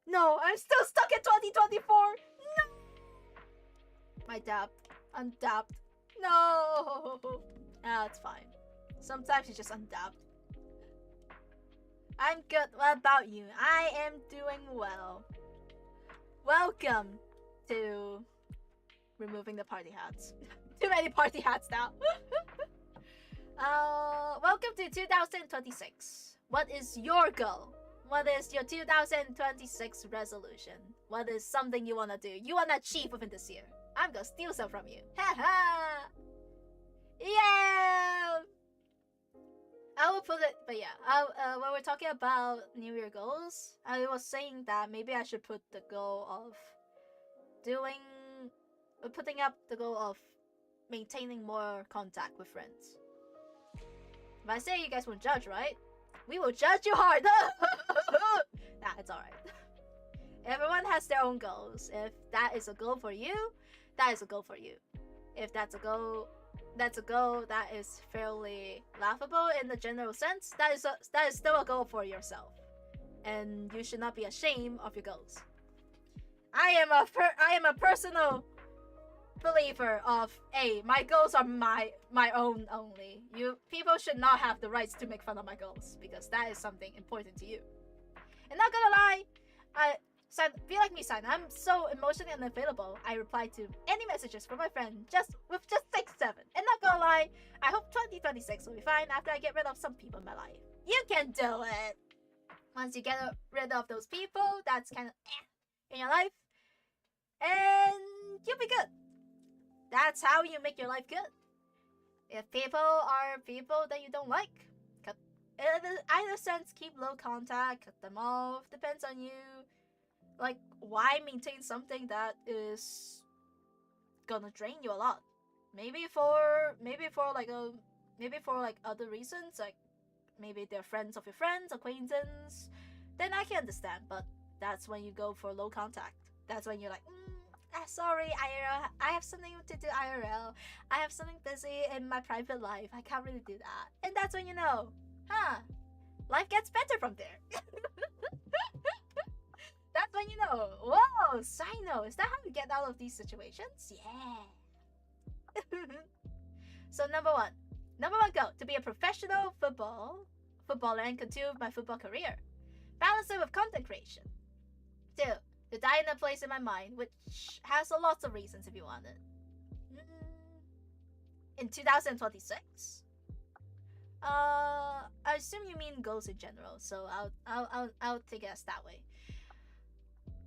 No, I'm still stuck in 2024. No. My dab. Undabbed. No. Ah, it's fine. Sometimes you just undabbed. I'm good. What about you? I am doing well. Welcome to removing the party hats. Too many party hats now. Welcome to 2026. What is your goal? What is your 2026 resolution? What is something you wanna do? You wanna achieve within this year? I'm gonna steal some from you. Haha. Yeah. I will put it, but yeah. When we're talking about New Year goals, I was saying that maybe I should put the goal of putting up the goal of maintaining more contact with friends. If I say, you guys won't judge, right? We will judge you hard. Nah, it's alright. Everyone has their own goals. If that is a goal for you, that is a goal for you. If that's a goal that is fairly laughable in the general sense, that is still a goal for yourself. And you should not be ashamed of your goals. I am a personal believer of, hey, my goals are my own only. People should not have the rights to make fun of my goals, because that is something important to you. And not gonna lie, be like me, Cyano. I'm so emotionally unavailable. I reply to any messages from my friend with just 6-7. And not gonna lie, I hope 2026 will be fine after I get rid of some people in my life. You can do it. Once you get rid of those people that's kind of in your life, and you'll be good. That's how you make your life good. If people are people that you don't like, cut. In either sense, keep low contact, cut them off. Depends on you. Like, why maintain something that is gonna drain you a lot? Maybe for other reasons, like maybe they're friends of your friends, acquaintance. Then I can understand. But that's when you go for low contact. That's when you're like, sorry, IRL. I have something to do IRL. I have something busy in my private life. I can't really do that. And that's when you know, life gets better from there. That's when you know, whoa, Cyano, is that how you get out of these situations? Yeah. So number one goal, to be a professional footballer and continue my football career. Balance it with content creation. 2, to die in a place in my mind, which has a lot of reasons if you want it. In 2026? I assume you mean goals in general, so I'll take it as that way.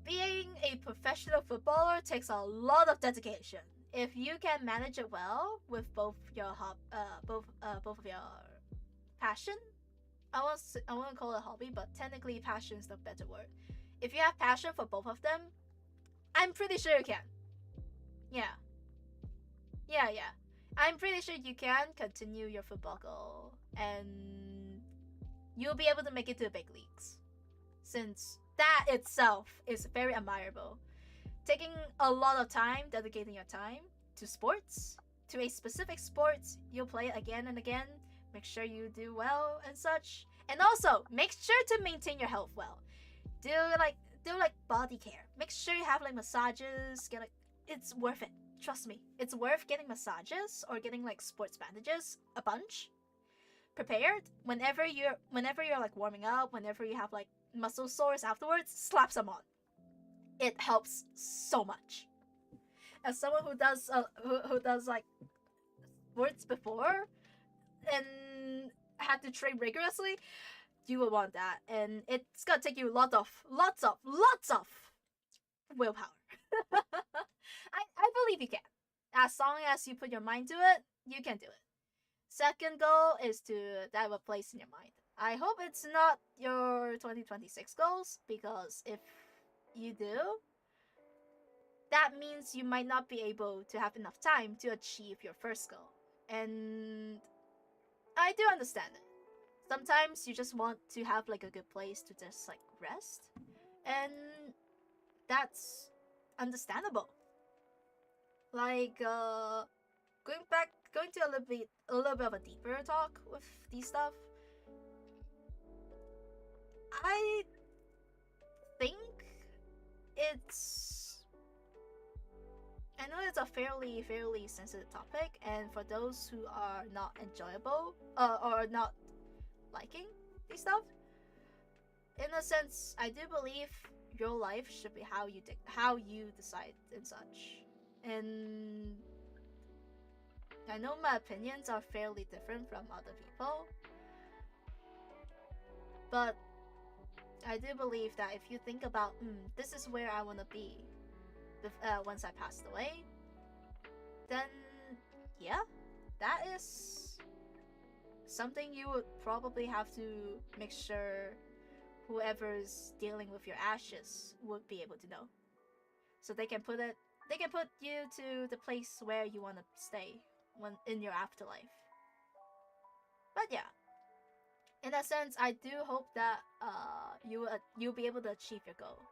Being a professional footballer takes a lot of dedication. If you can manage it well with both your both of your passion, I won't call it hobby, but technically passion is the better word. If you have passion for both of them, I'm pretty sure you can. Yeah. I'm pretty sure you can continue your football goal, and you'll be able to make it to the big leagues. Since that itself is very admirable. Taking a lot of time, dedicating your time to sports, to a specific sport, you'll play it again and again. Make sure you do well and such. And also, make sure to maintain your health well. Do body care. Make sure you have massages. It's worth it. Trust me, it's worth getting massages or getting sports bandages a bunch. Prepared whenever you're warming up, whenever you have muscle sores afterwards, slap some on. It helps so much. As someone who does sports before and had to train rigorously, you will want that, and it's gonna take you lots of willpower. I believe you can. As long as you put your mind to it, you can do it. Second goal is to have a place in your mind. I hope it's not your 2026 goals, because if you do, that means you might not be able to have enough time to achieve your first goal. And I do understand it. Sometimes you just want to have a good place to just rest, and that's understandable. Going to a little bit of a deeper talk with these stuff. I think I know it's a fairly sensitive topic, and for those who are not enjoyable or not liking these stuff, in a sense, I do believe your life should be how you decide and such. And I know my opinions are fairly different from other people, but I do believe that if you think about, this is where I want to be once I passed away, then yeah, that is something you would probably have to make sure whoever's dealing with your ashes would be able to know, so they can put you to the place where you want to stay when in your afterlife. But yeah, in that sense, I do hope that you'll be able to achieve your goal.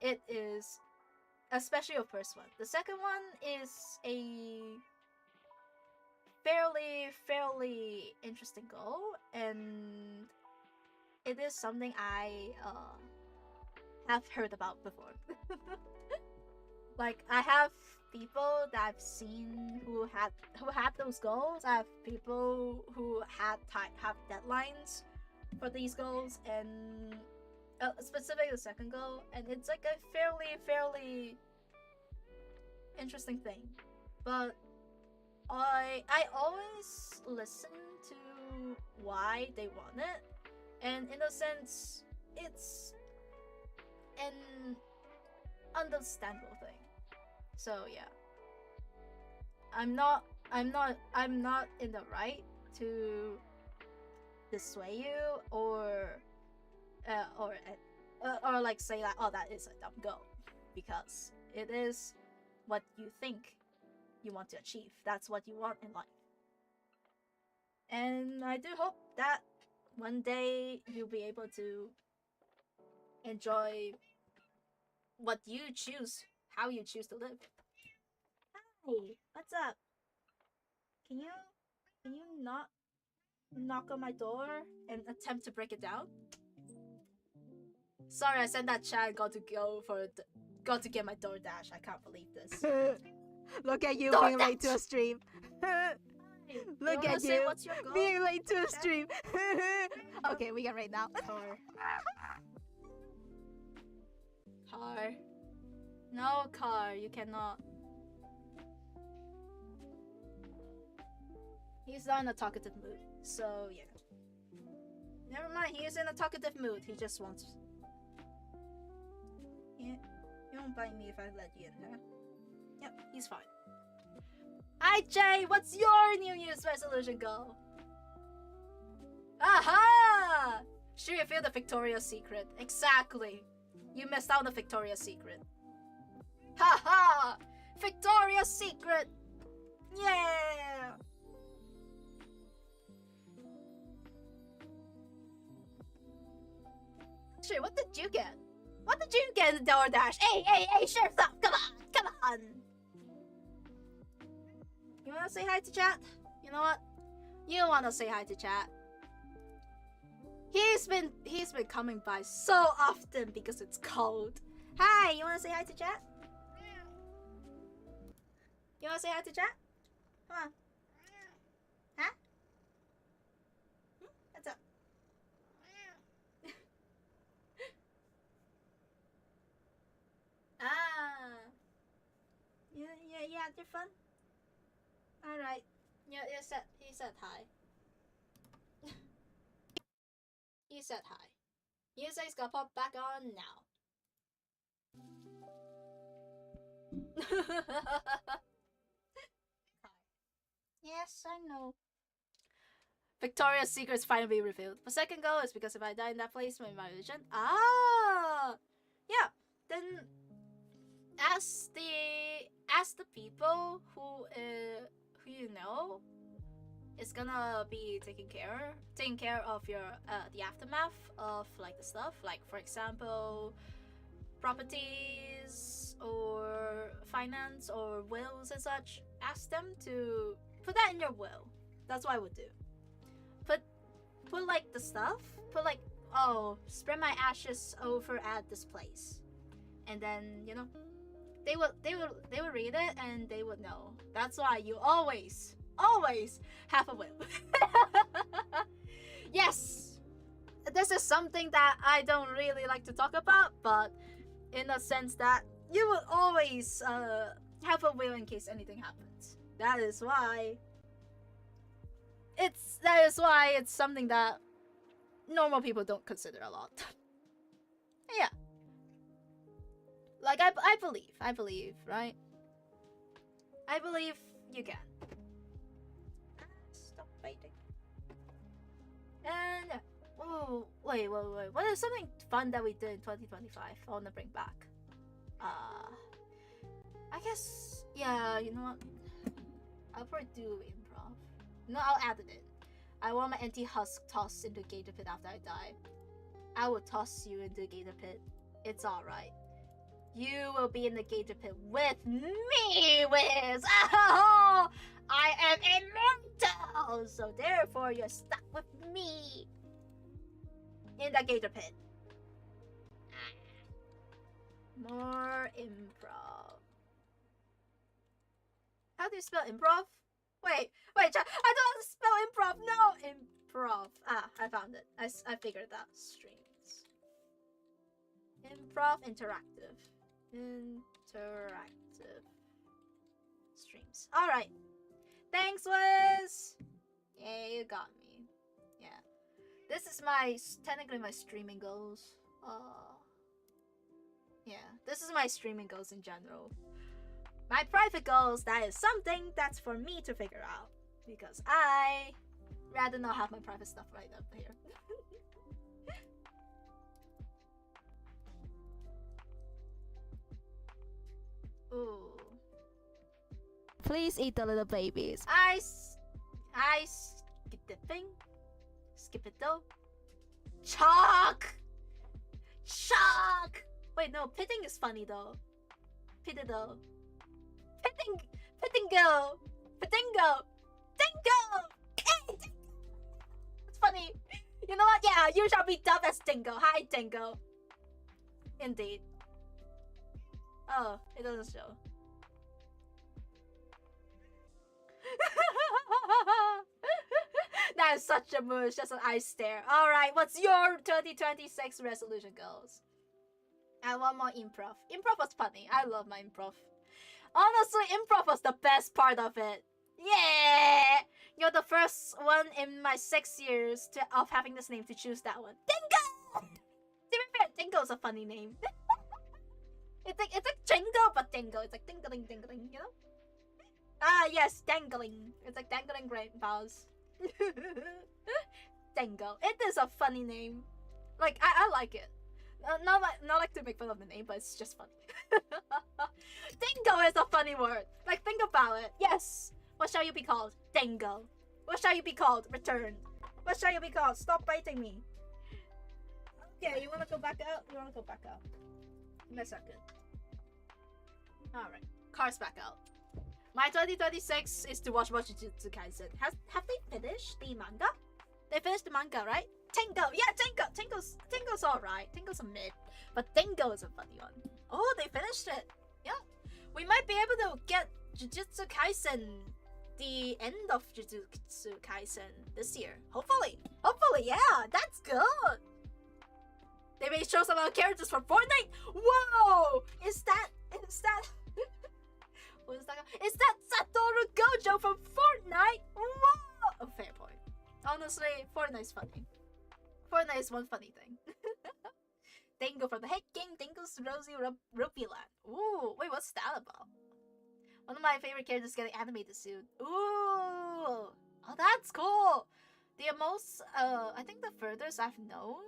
It is especially your first one. The second one is a fairly interesting goal, and it is something I have heard about before. Like, I have people that I've seen who had those goals. I have people who have deadlines for these goals, and specifically the second goal, and it's like a fairly interesting thing. But I always listen to why they want it, and in a sense, it's an understandable thing. So yeah, I'm not in the right to dissuade you or like say that, oh, that is a dumb goal, because it is what you think you want to achieve. That's what you want in life. And I do hope that one day you'll be able to enjoy what you choose, how you choose to live. Hi, what's up? Can you not knock on my door and attempt to break it down? Sorry, I sent that chat and got to get my DoorDash. I can't believe this. Look at you DoorDash! being late to a stream. Look at you What's your goal? being late to a stream. Okay, we can right now. Car. No, car, you cannot. He's not in a talkative mood, so yeah. Never mind, he is in a talkative mood. He just wants. Yeah, you won't bite me if I let you in, huh? Yep, he's fine. Hi, Jay, what's your New Year's resolution goal? Aha! Should reveal the Victoria's Secret. Exactly. You missed out on the Victoria's Secret. Haha! Victoria's Secret! Yeah! Sure, what did you get? What did you get in the DoorDash? Hey, share some! Come on! You wanna say hi to chat? You know what? You wanna say hi to chat. He's been coming by so often because it's cold. Hi, you wanna say hi to chat? You wanna say hi to chat? Come on. Huh? What's up? Ah. Yeah, had your fun? Alright. Yeah, he said hi. He said hi. Music's gonna pop back on now. Yes, I know. Victoria's Secret's finally revealed. The second goal is because if I die in that place, my religion. Ah, yeah. Then ask the people who you know is gonna be taking care of your the aftermath of like the stuff, like for example properties or finance or wills and such. Ask them to put that in your will. That's what I would do. Put like the stuff, put like, oh, spread my ashes over at this place, and then you know they would read it and they would know. That's why you always have a will. Yes, this is something that I don't really like to talk about, but in a sense that you will always have a will in case anything happens. That is why it's something that normal people don't consider a lot. Yeah. Like I believe, right? I believe you can. Stop fighting. And oh wait. What is something fun that we did in 2025? I wanna bring back. I guess yeah, you know what? I'll probably do improv. No, I'll add it in. I want my empty husk tossed into a gator pit after I die. I will toss you into the gator pit. It's alright. You will be in the gator pit with me, Wiz! Oh, I am immortal! So therefore, you're stuck with me in the gator pit. More improv. How do you spell improv? Wait, I don't know how to spell improv. No, improv. Ah, I found it. I figured it out. Streams. Improv interactive. Interactive streams. All right. Thanks, Wiz. Yeah, you got me. Yeah. This is technically my streaming goals. Yeah, this is my streaming goals in general. My private goals, that is something that's for me to figure out. Because I rather not have my private stuff right up here. Ooh. Please eat the little babies. I skip the thing. Skip it though. Chalk! Wait, no, pitting is funny though. Pit it though. Pittingo! Hey, it's funny. You know what? Yeah, you shall be dubbed as Dingo. Hi, Dingo. Indeed. Oh, it doesn't show. That is such a moosh, just an ice stare. Alright, what's your 2026 resolution goals? I want more improv. Improv was funny. I love my improv. Honestly, improv was the best part of it. Yeah! You're the first one in my 6 years of having this name to choose that one. Dingo! To be fair, Dingo's a funny name. It's like Jingo, but Dingo. It's like dingling, you know? Ah, yes, dangling. It's like dangling rainbows. Dingo. It is a funny name. Like, I like it. Not like to make fun of the name, but it's just funny. Dingo is a funny word. Like, think about it. Yes. What shall you be called? Dingo. What shall you be called? Return. What shall you be called? Stop biting me. Okay, you wanna go back out? You wanna go back out? That's not good. Alright. Cars back out. My 2026 is to watch Jujutsu Kaisen. Have they finished the manga? They finished the manga, right? Tingo! Yeah, Tingo's alright. Tingo's a mid. But Dingo is a funny one. Oh, they finished it. Yeah. We might be able to get Jujutsu Kaisen, the end of Jujutsu Kaisen this year. Hopefully, yeah, that's good. They may show some other characters from Fortnite. Whoa! Is that what is that? Is that Satoru Gojo from Fortnite? Whoa! Oh, fair point. Honestly, Fortnite's funny. Fortnite is one funny thing. Dingo from the Head Game, Dingo's Rosy Rupiland. Ooh, wait, what's that about? One of my favorite characters getting animated soon. Ooh, oh, that's cool. The most, I think the furthest I've known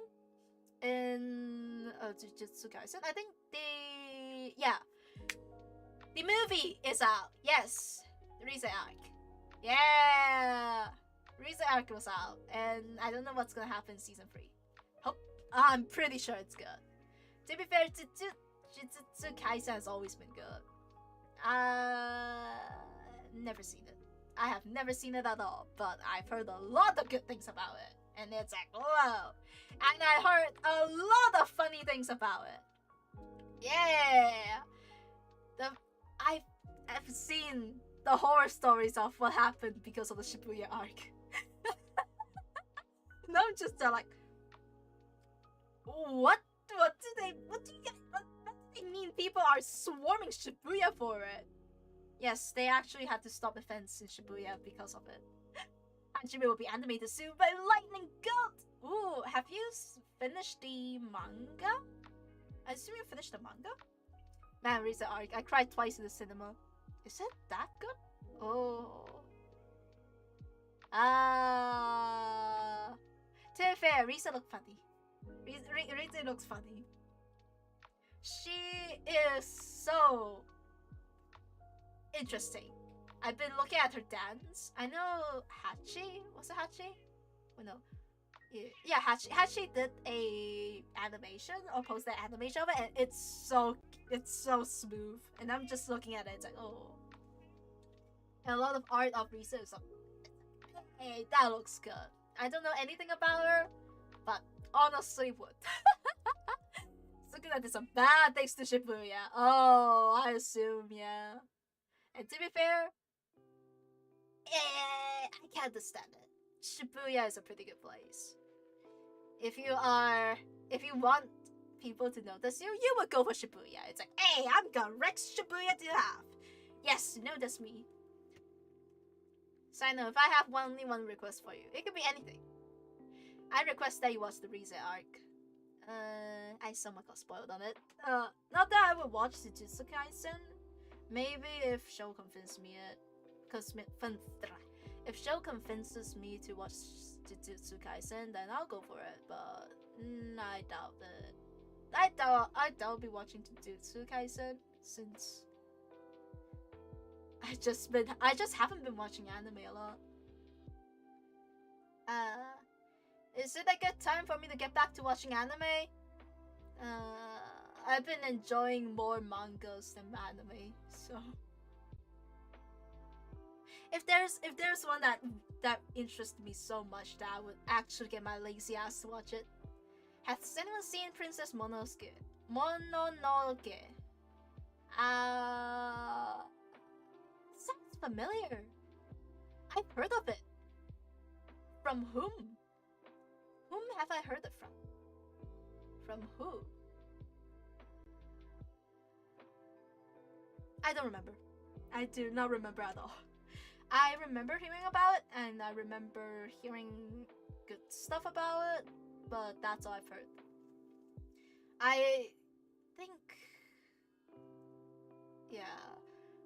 in Jujutsu Kaisen, I think the movie is out. Yes, the recent arc. Yeah, recent arc was out, and I don't know what's gonna happen in season 3. I'm pretty sure it's good. To be fair, Jujutsu Kaisen has always been good. Never seen it. I have never seen it at all, but I've heard a lot of good things about it. And it's like, whoa. And I heard a lot of funny things about it. Yeah. I've seen the horror stories of what happened because of the Shibuya arc. No, just like, what do they mean? People are swarming Shibuya for it. Yes, they actually had to stop events in Shibuya because of it. Hajime will be animated soon by Lightning Goat! Ooh, have you finished the manga? I assume you finished the manga? Man, Risa arc. I cried twice in the cinema. Is it that good? Oh. To be fair, Risa looked funny. Risa looks funny. She is so interesting. I've been looking at her dance. I know Hachi. Was it Hachi? Oh no. Yeah, Hachi did a animation or posted an animation of it, and it's so smooth. And I'm just looking at it. It's like, oh. And a lot of art of Risa is like, hey, that looks good. I don't know anything about her, but honestly would. It's looking like there's some bad things to Shibuya. Oh, I assume, yeah. And to be fair, I can't understand it. Shibuya is a pretty good place. If you want people to notice you, you would go for Shibuya. It's like, hey, I'm gonna wreck Shibuya to half. Yes, notice me. Cyano, if I have only one request for you, it could be anything. I request that you watch the Rize arc. I somewhat got spoiled on it. Not that I would watch Jujutsu Kaisen. Maybe if Show convinces me if Show convinces me to watch Jujutsu Kaisen, then I'll go for it. But I doubt it. I doubt I'll be watching Jujutsu Kaisen since I just haven't been watching anime a lot. Is it a good time for me to get back to watching anime? I've been enjoying more mangas than anime, so if there's one that interests me so much that I would actually get my lazy ass to watch it. Has anyone seen Princess Mononoke? Sounds familiar. I've heard of it. From whom? Whom have I heard it from? From who? I don't remember. I do not remember at all. I remember hearing about it, and I remember hearing good stuff about it, but that's all I've heard. I think, yeah,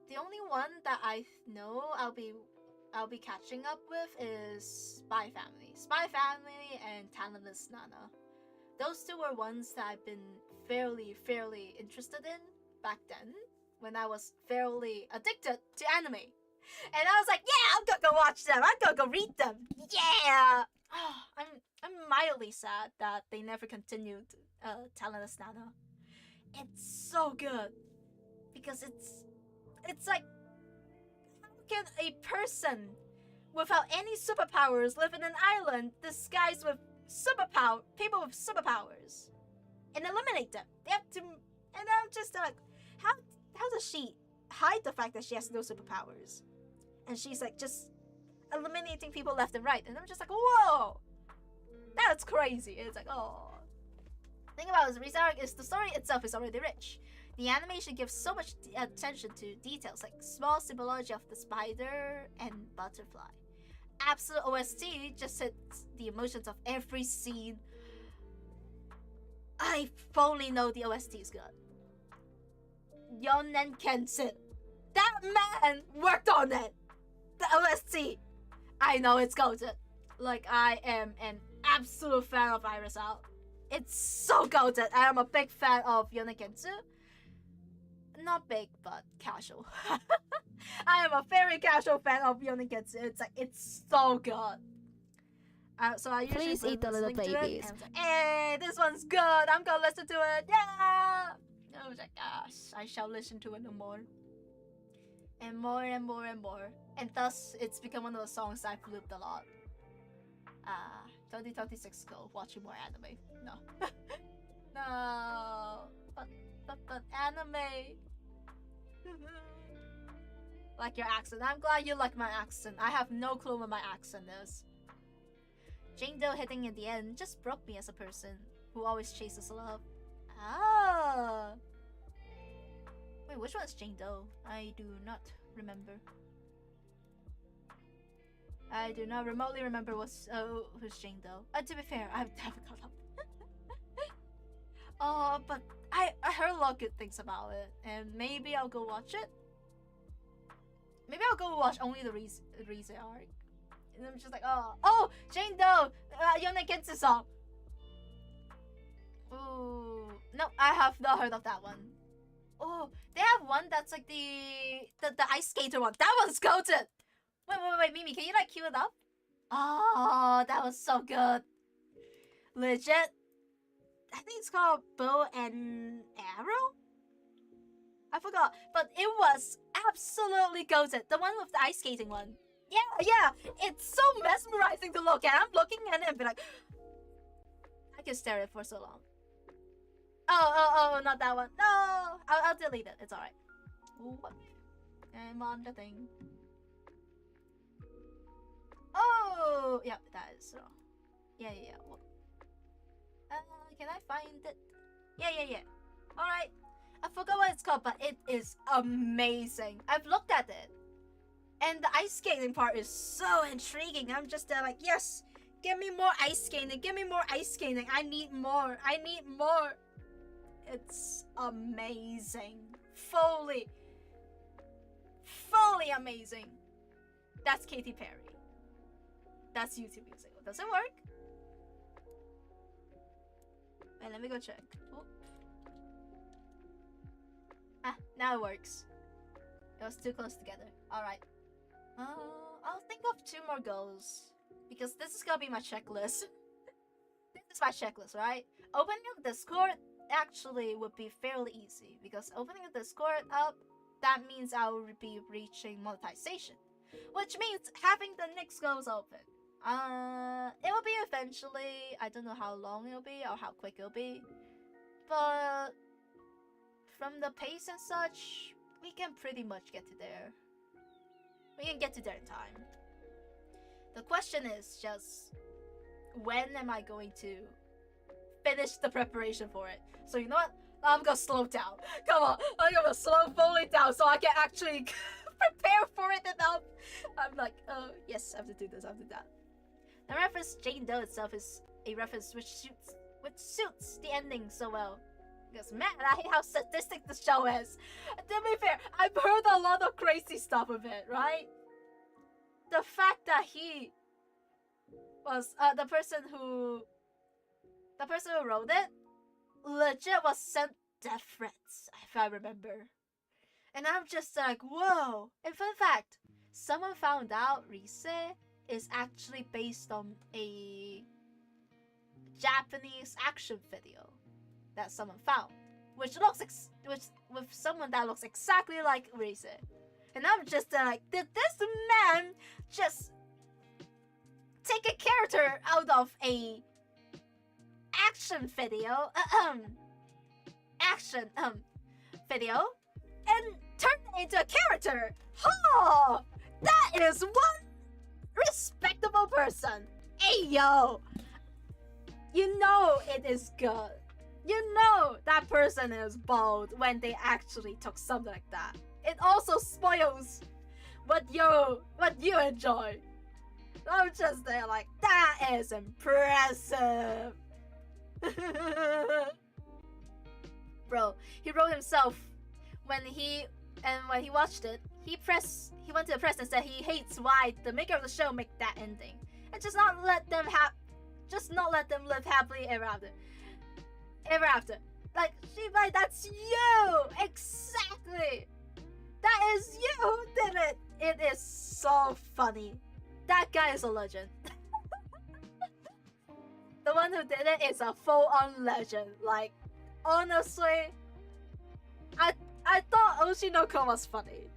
the only one that I know I'll be catching up with is Spy Family. Spy Family and Talentless Nana. Those two were ones that I've been fairly interested in back then, when I was fairly addicted to anime. And I was like, yeah, I'm gonna go watch them. I'm gonna go read them. Yeah. I'm mildly sad that they never continued Talentless Nana. It's so good because it's like, how can a person without any superpowers live in an island disguised with people with superpowers and eliminate them? They have to, and I'm just like, how does she hide the fact that she has no superpowers? And she's like just eliminating people left and right. And I'm just like, whoa! That's crazy. It's like, oh. The thing about Rizark is the story itself is already rich. The animation gives so much attention to details like small symbology of the spider and butterfly. Absolute OST just hits the emotions of every scene. I fully know the OST is good. Yonen Kensen. That man worked on it. The OST. I know it's goated. Like, I am an absolute fan of Iris Out. It's so goated. I am a big fan of Yonen Kensu. Not big, but casual. I am a very casual fan of Yonen Kensu. It's like, it's so good. So I usually Please eat the little babies. Like, hey, this one's good. I'm gonna listen to it. Yeah. I was like, gosh, I shall listen to it no more. And more and more and more. And thus, it's become one of the songs I've looped a lot. 2026 go, watching more anime. No. No. But anime. Like your accent. I'm glad you like my accent. I have no clue what my accent is. Jane Doe hitting at the end just broke me as a person who always chases love. Ah. Wait, which one is Jane Doe? I do not remember. I do not remotely remember who's Jane though. To be fair, I haven't caught up. But I heard a lot of good things about it, and maybe I'll go watch it. Maybe I'll go watch only the Rize arc. And I'm just like, oh, Jane Doe, Yone Kensu song. Ooh, no, I have not heard of that one. Oh, they have one that's like the ice skater one. That one's goated. Wait, Mimi, can you like cue it up? Oh, that was so good. Legit. I think it's called Bow and Arrow? I forgot, but it was absolutely goated. The one with the ice skating one. Yeah, it's so mesmerizing to look at. I'm looking at it and be like, I can stare at it for so long. Oh, not that one. No, I'll delete it. It's alright. I'm on the thing. Oh, yeah, that is wrong. Yeah. Can I find it? Yeah. Alright. I forgot what it's called, but it is amazing. I've looked at it. And the ice skating part is so intriguing. I'm just there like, yes, give me more ice skating. Give me more ice skating. I need more. It's amazing. Fully amazing. That's Katy Perry. That's YouTube music. Does it work? Wait, let me go check. Oh. Now it works. It was too close together. Alright. I'll think of 2 more goals. Because this is gonna be my checklist. This is my checklist, right? Opening up Discord actually would be fairly easy. Because opening a Discord up, that means I will be reaching monetization. Which means having the next goals open. It will be eventually. I don't know how long it'll be or how quick it'll be. But from the pace and such, we can pretty much get to there. We can get to there in time. The question is just, when am I going to finish the preparation for it? So you know what? I'm gonna slow down. Come on, I'm gonna slow fully down so I can actually prepare for it enough. I'm like, oh yes, I have to do this, I have to do that. The reference Jane Doe itself is a reference which suits the ending so well. Because man, I hate how sadistic the show is. To be fair, I've heard a lot of crazy stuff of it, right? The fact that he was the person who wrote it legit was sent death threats, if I remember. And I'm just like, whoa. And fun fact, someone found out Rize is actually based on a Japanese action video that someone found, which with someone that looks exactly like Rize. And I'm just like, did this man just take a character out of a action video video and turn it into a character? Oh, that is one respectable person. Hey yo, you know it is good. You know that person is bold when they actually took something like that. It also spoils what you enjoy. I'm just there like, that is impressive. Bro, he wrote himself when he watched it. He went to the press and said he hates why the maker of the show make that ending, and just not let them live happily ever after. Like, Shibai, that's you! Exactly! That is you who did it! It is so funny. That guy is a legend. The one who did it is a full-on legend. Like, honestly, I thought Oshinoko was funny.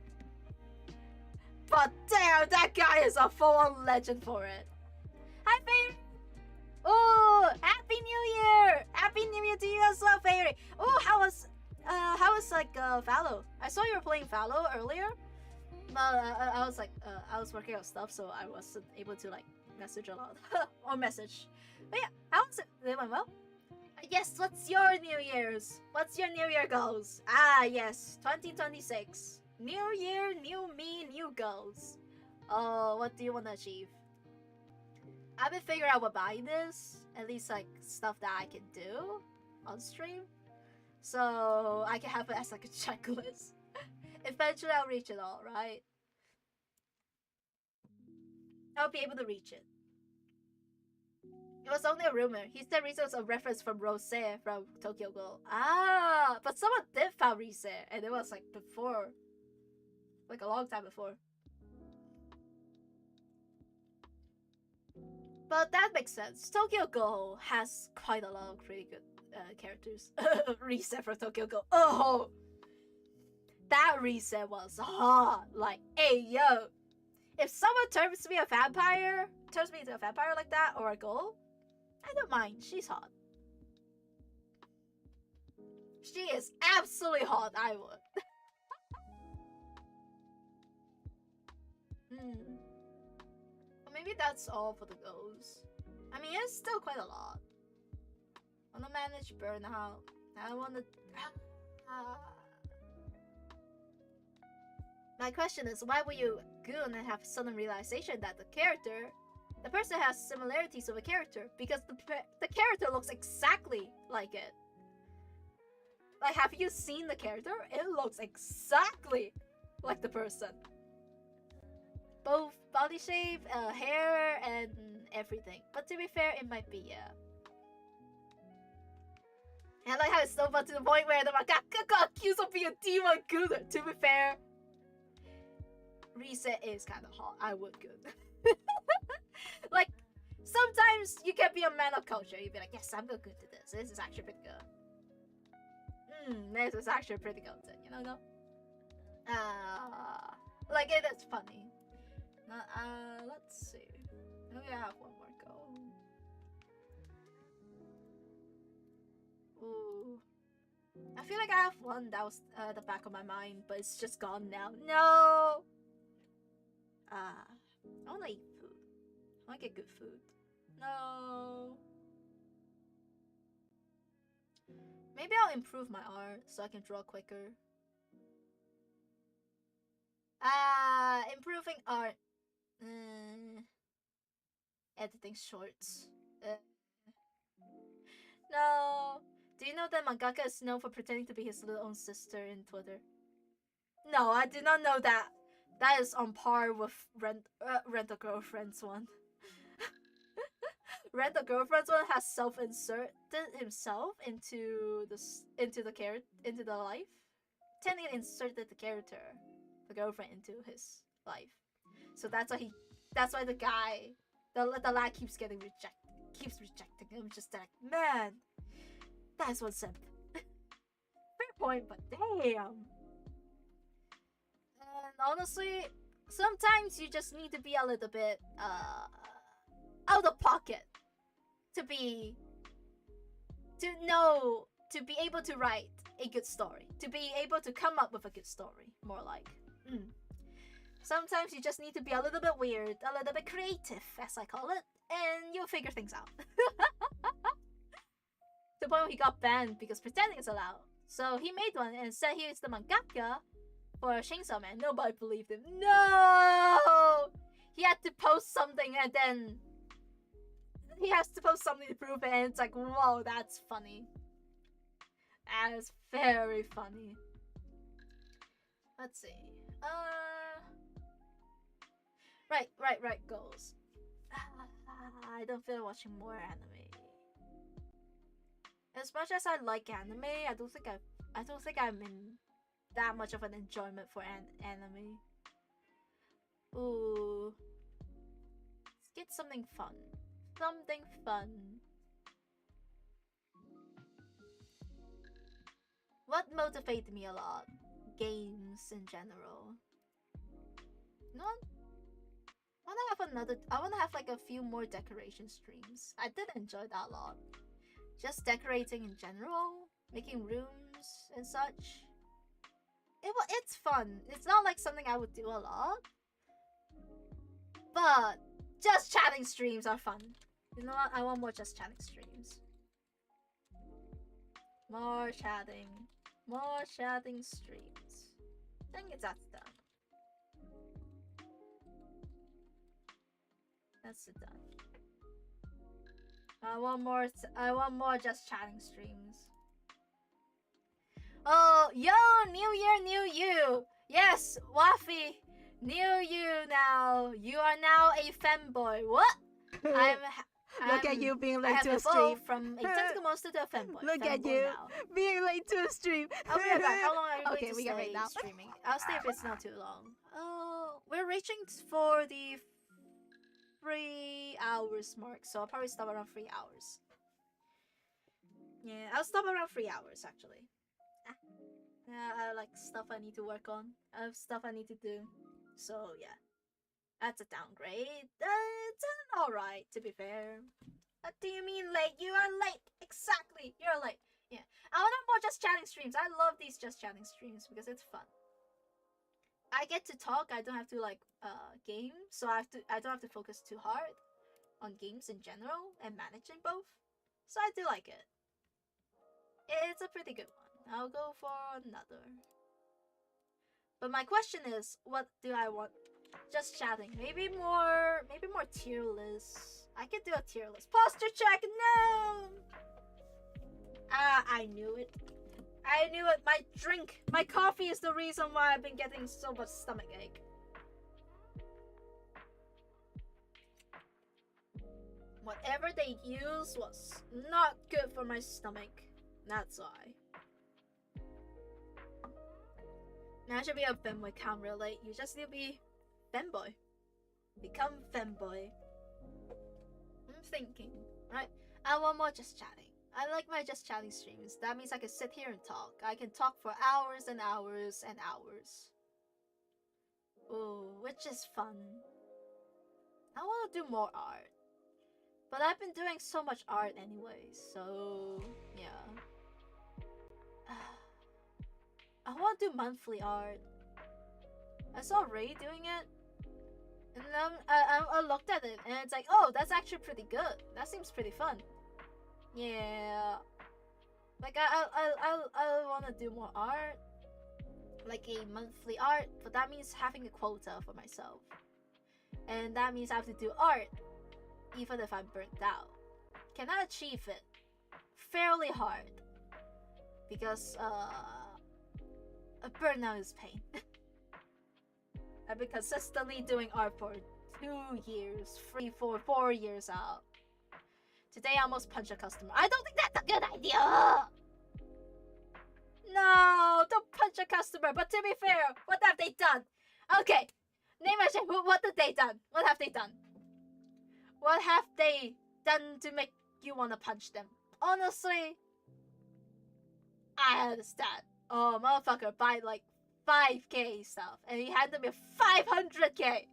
But damn, that guy is a full-on legend for it. Hi, Fairy! Oh, Happy New Year! Happy New Year to you as well, Fairy! Oh, how was Fallow? I saw you were playing Fallow earlier. But I was like, I was working on stuff, so I wasn't able to like message a lot. Or message. But yeah, how was it? It went well? Yes, what's your New Year's? What's your New Year goals? Ah, yes, 2026. New year, new me, new goals. What do you want to achieve? I've been figuring out what buying this. At least like stuff that I can do on stream. So I can have it as like a checklist. Eventually I'll reach it all, right? I'll be able to reach it. It was only a rumor. He said Risa was a reference from Rose from Tokyo Ghoul. Ah, but someone did found Risa, and it was like before. Like a long time before. But that makes sense. Tokyo Ghoul has quite a lot of pretty good characters. Risa from Tokyo Ghoul. Oh! That Risa was hot. Like, hey, yo. If someone turns me into a vampire like that, or a ghoul, I don't mind. She's hot. She is absolutely hot. I would. Well, maybe that's all for the goals. I mean, it's still quite a lot. I wanna manage burnout. I wanna. My question is, why would you goon and have sudden realization that the person has similarities of a character? Because the character looks exactly like it. Like, have you seen the character? It looks exactly like the person. Both body shape, hair, and everything. But to be fair, it might be, yeah. And I like how it's so fun to the point where the mangaka got accused of being a demon gooner. To be fair, Risa is kind of hot. I would good. Like, sometimes you can be a man of culture. You'd be like, yes, I'm good to this. This is actually pretty good. This is actually pretty good, you know? Like, it is funny. Let's see. Maybe I have one more goal. Ooh. I feel like I have one that was at the back of my mind, but it's just gone now. No! I wanna eat food. I wanna get good food. No. Maybe I'll improve my art so I can draw quicker. Improving art. Editing shorts. No. Do you know that mangaka is known for pretending to be his little own sister in Twitter? No, I did not know that. That is on par with Rent a Girlfriend's one. Rent a Girlfriend's one has self-inserted himself into the life. Technically inserted the girlfriend into his life. So that's why the lad keeps rejecting him. Just like, man, that's one simp. Fair point, but damn. And honestly, sometimes you just need to be a little bit out of pocket to be able to write a good story, to be able to come up with a good story, more like. Sometimes you just need to be a little bit weird, a little bit creative, as I call it, and you'll figure things out. To the point where he got banned because pretending is allowed. So he made one and said he is the mangaka for Chainsaw Man. Nobody believed him. No! He had to post something and then he has to post something to prove it, and it's like, whoa, that's funny. That is very funny. Let's see. Right, goals. I don't feel watching more anime. As much as I like anime, I don't think I'm in that much of an enjoyment for anime. Ooh. Let's get something fun. Something fun. What motivated me a lot? Games in general. No, I wanna have like a few more decoration streams. I did enjoy that a lot. Just decorating in general, making rooms and such. It's fun. It's not like something I would do a lot, but just chatting streams are fun. You know what? I want more just chatting streams. More chatting streams. think it's Zatsudan. Zatsudan. I want more just chatting streams. Oh, yo, new year, new you. Yes, Waffy, new you now. You are now a femboy. What? Look at you being I late have to a stream. evolved from a tentacle monster to a femboy. Look at Femboy you now. being late to a stream. I'll be right back. How long are you Okay, going to we stay can wait now. streaming? I'll stay if it's not too long. Oh, we're reaching for the 3 hours mark, so I'll probably stop around 3 hours. Yeah, I'll stop around 3 hours actually. I like stuff I need to work on. I have stuff I need to do. So yeah, that's a downgrade. It's alright to be fair. What do you mean late? You are late. Exactly, you're late. Yeah, I want more just chatting streams. I love these just chatting streams because it's fun. I get to talk. I don't have to like game, so I don't have to focus too hard on games in general and managing both. So I do like it. It's a pretty good one. I'll go for another. But my question is, what do I want? Just chatting. Maybe more tier lists. I could do a tier list. Posture check. No. I knew it. I knew it. My drink, my coffee is the reason why I've been getting so much stomachache. Whatever they used was not good for my stomach. That's why. Now should be a femboy, can't relate. You just need to be femboy. Become femboy. I'm thinking, right? I want more just chatting. I like my just chatting streams. That means I can sit here and talk. I can talk for hours and hours and hours. Ooh, which is fun. I want to do more art. But I've been doing so much art anyway, so yeah. I want to do monthly art. I saw Ray doing it. And then I looked at it and it's like, oh, that's actually pretty good. That seems pretty fun. Yeah. Like I want to do more art. Like a monthly art, but that means having a quota for myself. And that means I have to do art even if I'm burnt out. Can I achieve it? Fairly hard. Because a burnout is pain. I've been consistently doing art for 2 years, 3, 4, 4 years out. Today I almost punched a customer. I don't think that's a good idea! No, don't punch a customer, but to be fair, what have they done? Okay, name my shame, what have they done? What have they done? What have they done to make you want to punch them? Honestly, I understand. Oh, motherfucker, buy like 5k stuff, and he handed me 500k.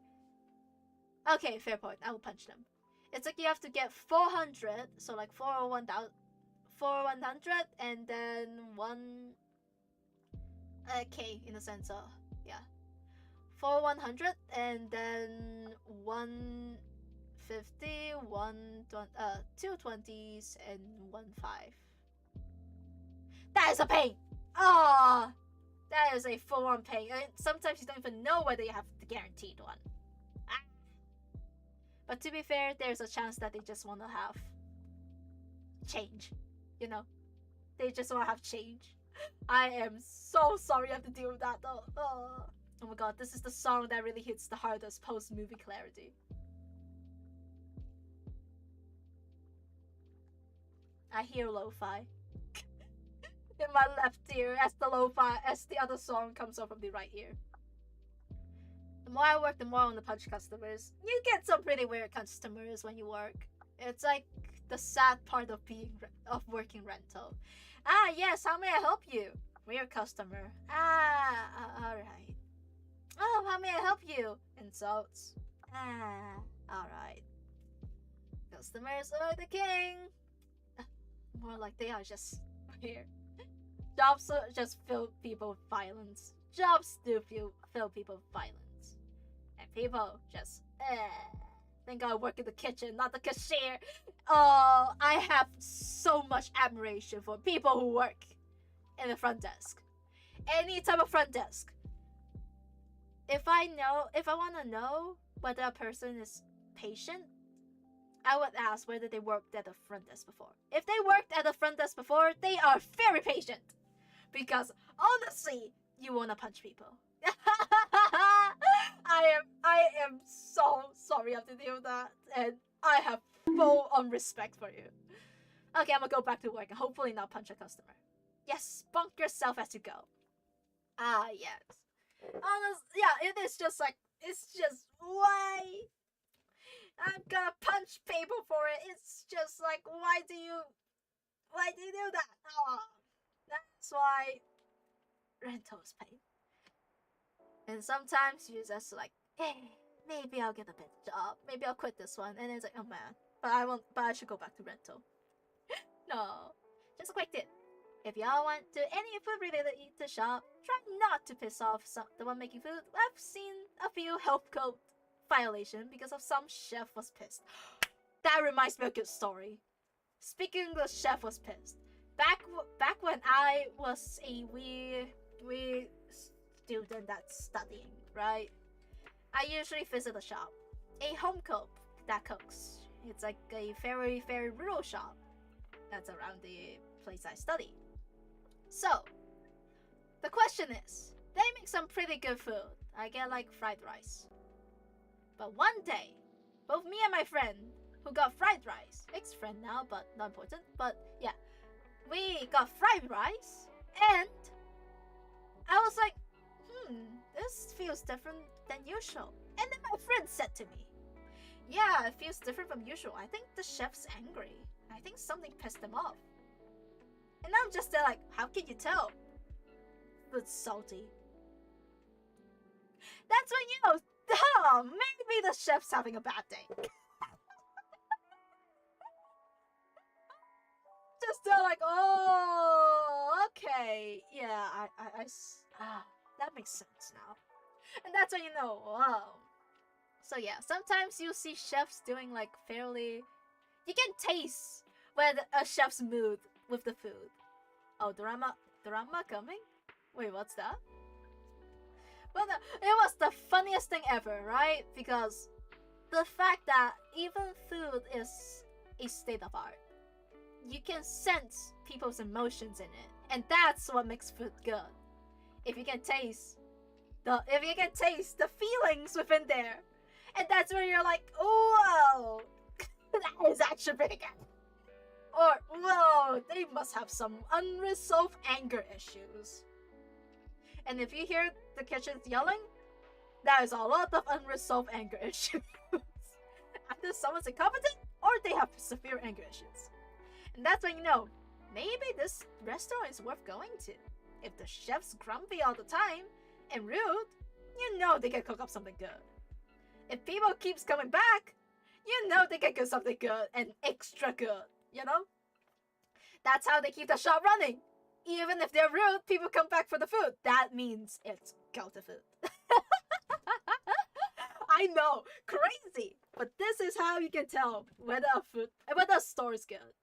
Okay, fair point. I will punch them. It's like you have to get 400, so like 401,000, 100, and then 1k in a sense. Yeah, 100, and then 150, 220s, and 15. That is a pain. Ah, that is a full-on pain. And sometimes you don't even know whether you have the guaranteed one. Ah. But to be fair, there's a chance that they just want to have change. You know, they just want to have change. I am so sorry I have to deal with that though. Oh my god, this is the song that really hits the hardest post-movie clarity. I hear lo-fi in my left ear as the other song comes up from the right ear. The more I work, the more I want to punch customers. You get some pretty weird customers when you work. It's like the sad part of working rental. Ah, yes, how may I help you? Weird customer. Alright. Oh, how may I help you? Insults. Alright. Customers are the king. More like they are just here. Jobs just fill people with violence. Jobs do fill people with violence. And people just think I work in the kitchen, not the cashier. Oh, I have so much admiration for people who work in the front desk. Any type of front desk. if I want to know whether a person is patient, I would ask whether they worked at the front desk before. If they worked at the front desk before, they are very patient. Because honestly, you wanna punch people. I am so sorry I have to deal with that, and I have full on respect for you. Okay, I'm gonna go back to work and hopefully not punch a customer. Yes, bunk yourself as you go. Ah, yes. Yeah, it is just like, it's just, why? I'm gonna punch people for it. It's just like, why do you do that? Oh, that's why rental is paid. And sometimes you just like, hey, maybe I'll get a better job. Maybe I'll quit this one. And it's like, oh man, but I should go back to rental. No, just a quick tip. If y'all want to any food related eat the shop, try not to piss off the one making food. I've seen a few health code violation because of some chef was pissed. That reminds me of a good story. Speaking, the chef was pissed. Back when I was a wee student that's studying, right? I usually visit a shop, a home cook that cooks. It's like a very, very rural shop that's around the place I study. So, the question is, they make some pretty good food. I get like fried rice. But one day, both me and my friend, who got fried rice, ex-friend now, but not important, but yeah, we got fried rice, and I was like, this feels different than usual. And then my friend said to me, yeah, it feels different from usual. I think the chef's angry. I think something pissed him off. And I'm just there like, how can you tell? It's salty. That's when you know, oh, maybe the chef's having a bad day. Just they're like, oh, okay, yeah, that makes sense now. And that's when you know, wow. So yeah, sometimes you see chefs doing like fairly, you can taste where a chef's mood with the food. Oh, drama coming? Wait, what's that? Well, no, it was the funniest thing ever, right? Because the fact that even food is a state of art. You can sense people's emotions in it, and that's what makes food good. If you can taste the feelings within there, and that's where you're like, oh, that is actually pretty good. Or, whoa, they must have some unresolved anger issues. And if you hear the kitchen yelling, that is a lot of unresolved anger issues. Either someone's incompetent or they have severe anger issues. And that's when you know, maybe this restaurant is worth going to. If the chef's grumpy all the time and rude, you know they can cook up something good. If people keeps coming back, you know they can cook something good and extra good, you know? That's how they keep the shop running. Even if they're rude, people come back for the food. That means it's go-to food. I know, crazy. But this is how you can tell whether a store is good.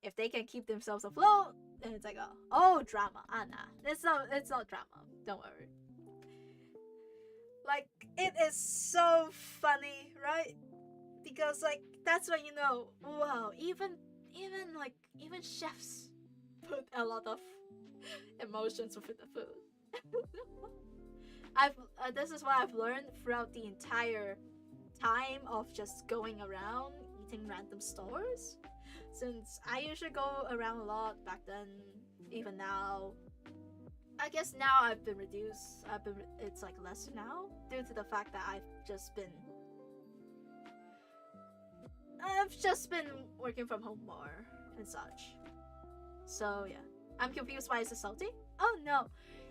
If they can keep themselves afloat, then it's like, oh, drama. Nah, it's not drama. Don't worry. Like, it is so funny, right? Because like that's when you know, wow, even chefs put a lot of emotions within the food. This is what I've learned throughout the entire time of just going around eating random stores. Since I usually go around a lot back then, even now. I guess now I've been reduced. It's like less now due to the fact that I've just been working from home more and such. So yeah, I'm confused. Why is it salty? Oh no,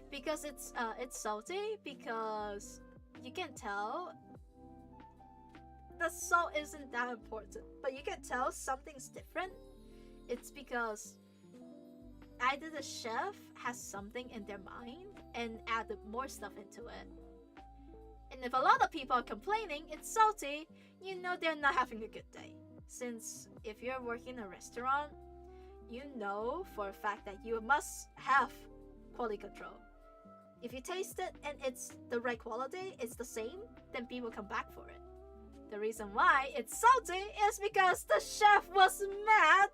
because it's salty because you can tell the salt isn't that important, but you can tell something's different. It's because either the chef has something in their mind and added more stuff into it. And if a lot of people are complaining it's salty, you know they're not having a good day. Since if you're working in a restaurant, you know for a fact that you must have quality control. If you taste it and it's the right quality, it's the same, then people come back for it. The reason why it's salty is because the chef was mad,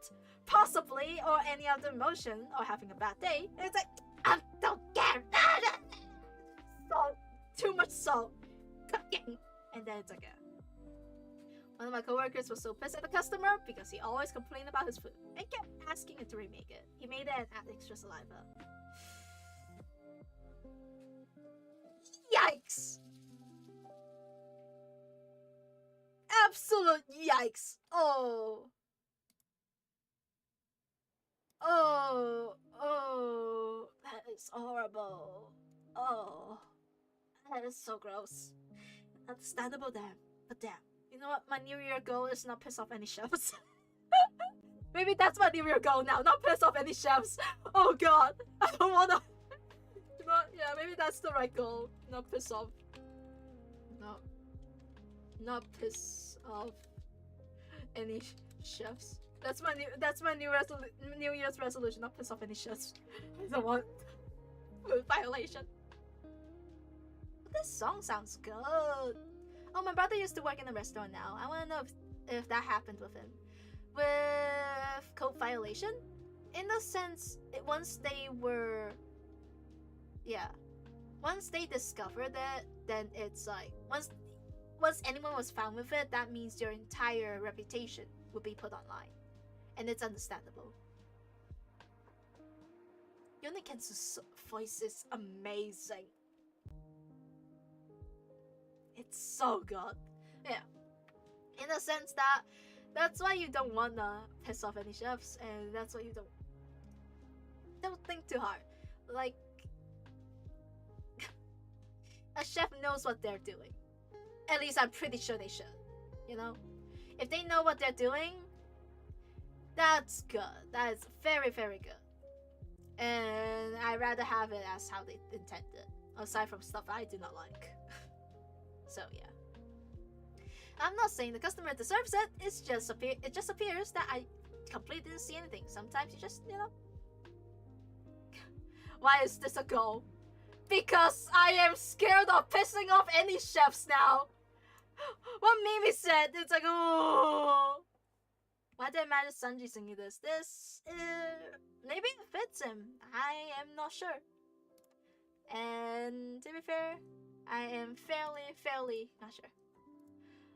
possibly, or any other emotion, or having a bad day. It's like, I don't care. Salt, too much salt, cooking, and then it's like one of my coworkers was so pissed at the customer because he always complained about his food and kept asking it to remake it. He made it and add extra saliva. Yikes! Absolute yikes! Oh, that is horrible. Oh, that is so gross. Understandable, damn. But damn, you know what? My New Year goal is not piss off any chefs. Maybe that's my New Year goal now, not piss off any chefs. Oh god, I don't wanna. Yeah, maybe that's the right goal. Not piss off. No. Not piss off any chefs. That's my New Year's resolution. Not piss off any chefs. I don't want food violation. This song sounds good. Oh, my brother used to work in a restaurant now. I want to know if that happened with him. With code violation? In the sense, once they discovered it, then it's like, once anyone was found with it, that means your entire reputation would be put online. And it's understandable. Yoniken's voice is amazing. It's so good. Yeah. In the sense that that's why you don't wanna piss off any chefs, and that's why you don't think too hard. Like, a chef knows what they're doing. At least I'm pretty sure they should. You know? If they know what they're doing, that's good. That is very, very good. And I'd rather have it as how they intended, aside from stuff I do not like. So yeah. I'm not saying the customer deserves it. It just appears that I completely didn't see anything. Sometimes you just, you know. Why is this a goal? Because I am scared of pissing off any chefs now. What Mimi said, it's like, oh. Why did I manage Sanji singing this? Maybe it fits him. I am not sure. And to be fair, I am fairly not sure.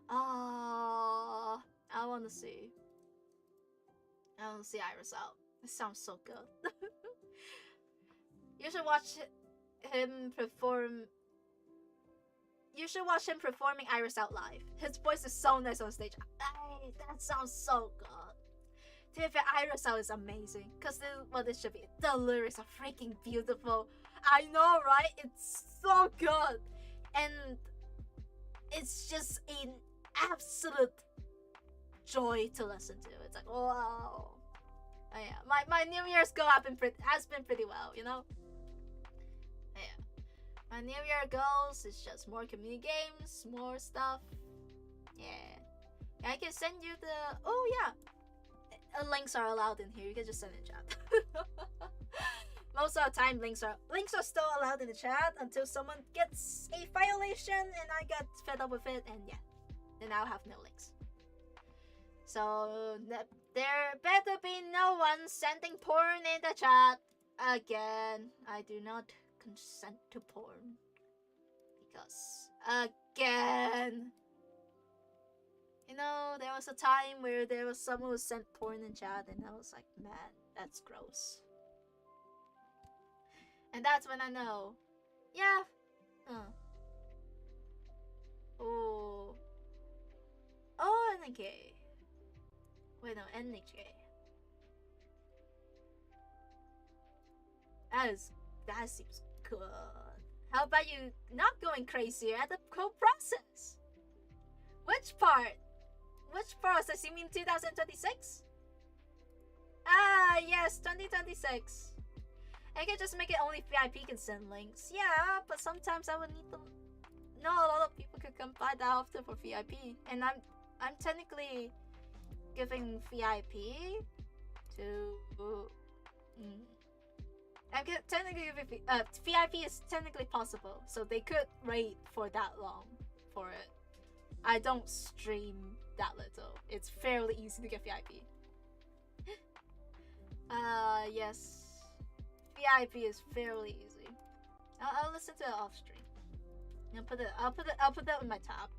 I want to see Iris out. It sounds so good. You should watch him perform. You should watch him performing Iris out live. His voice is so nice on stage. That sounds so good. To be fair, Iris out is amazing. Because this is what it should be. The lyrics are freaking beautiful. I know, right? It's so good. And it's just an absolute joy to listen to. It's like, wow. Oh, yeah. My New Year's goal has been pretty well, you know? Yeah. My New Year goals is just more community games, more stuff. Yeah. I can send you the... Oh, yeah. Links are allowed in here. You can just send in chat. Most of the time, links are still allowed in the chat until someone gets a violation and I get fed up with it, and yeah, then I'll have no links. So there better be no one sending porn in the chat again. I do not consent to porn because again. You know, there was a time where there was someone who sent porn in chat and I was like, man, that's gross. And that's when I know, yeah, oh, NK. Wait, no, NHK. That seems good. How about you not going crazy at the code process? Which part? Which process? You mean 2026? Ah, yes, 2026. I can just make it only VIP can send links. Yeah, but sometimes I would need them. Not a lot of people could come by that often for VIP, and I'm technically giving VIP to And technically, VIP is technically possible, so they could wait for that long for it. I don't stream that little. It's fairly easy to get VIP. Yes. VIP is fairly easy. I'll listen to it off stream. I'll put that in my tab.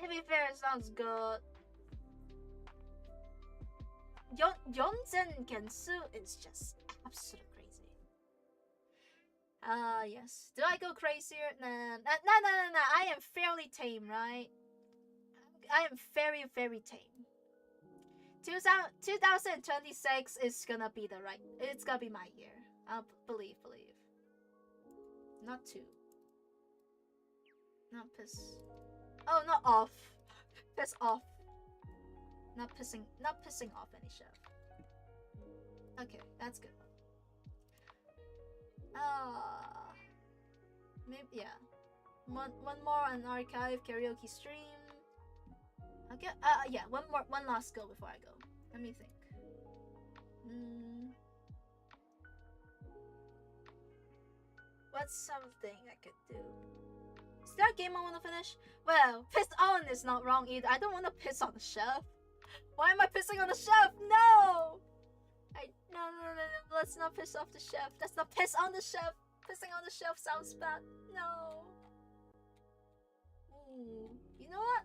To be fair, it sounds good. Yonzen Gensu is just absolutely crazy. Yes. Do I go crazier? Nah. I am fairly tame, right? I am very, very tame. 2026 is gonna be it's gonna be my year. I'll believe. Not two. Not piss. Oh, not off. Piss off. Not pissing off any chef. Okay, that's good. Maybe yeah. One more on archive karaoke stream. I'll get yeah, one last go before I go. Let me think. What's something I could do? Is there a game I want to finish? Well, piss on is not wrong either. I don't want to piss on the chef. Why am I pissing on the chef? No! No. Let's not piss off the chef. Let's not piss on the chef. Pissing on the chef sounds bad. No. Ooh, you know what?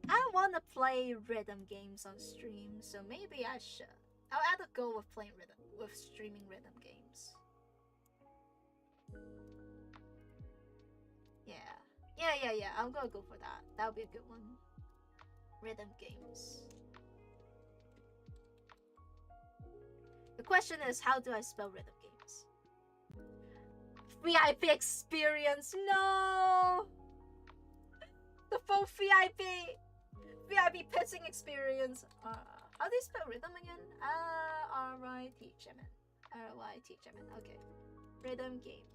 I want to play rhythm games on stream, so maybe I should. I'll add a go with streaming rhythm games. Yeah. I'm gonna go for that. That would be a good one. Rhythm games. The question is, how do I spell rhythm games? VIP experience, no! The full VIP pissing experience. How do you spell rhythm again? R-Y-T-H-M-N. R-Y-T-H-M-N. Okay. Rhythm game.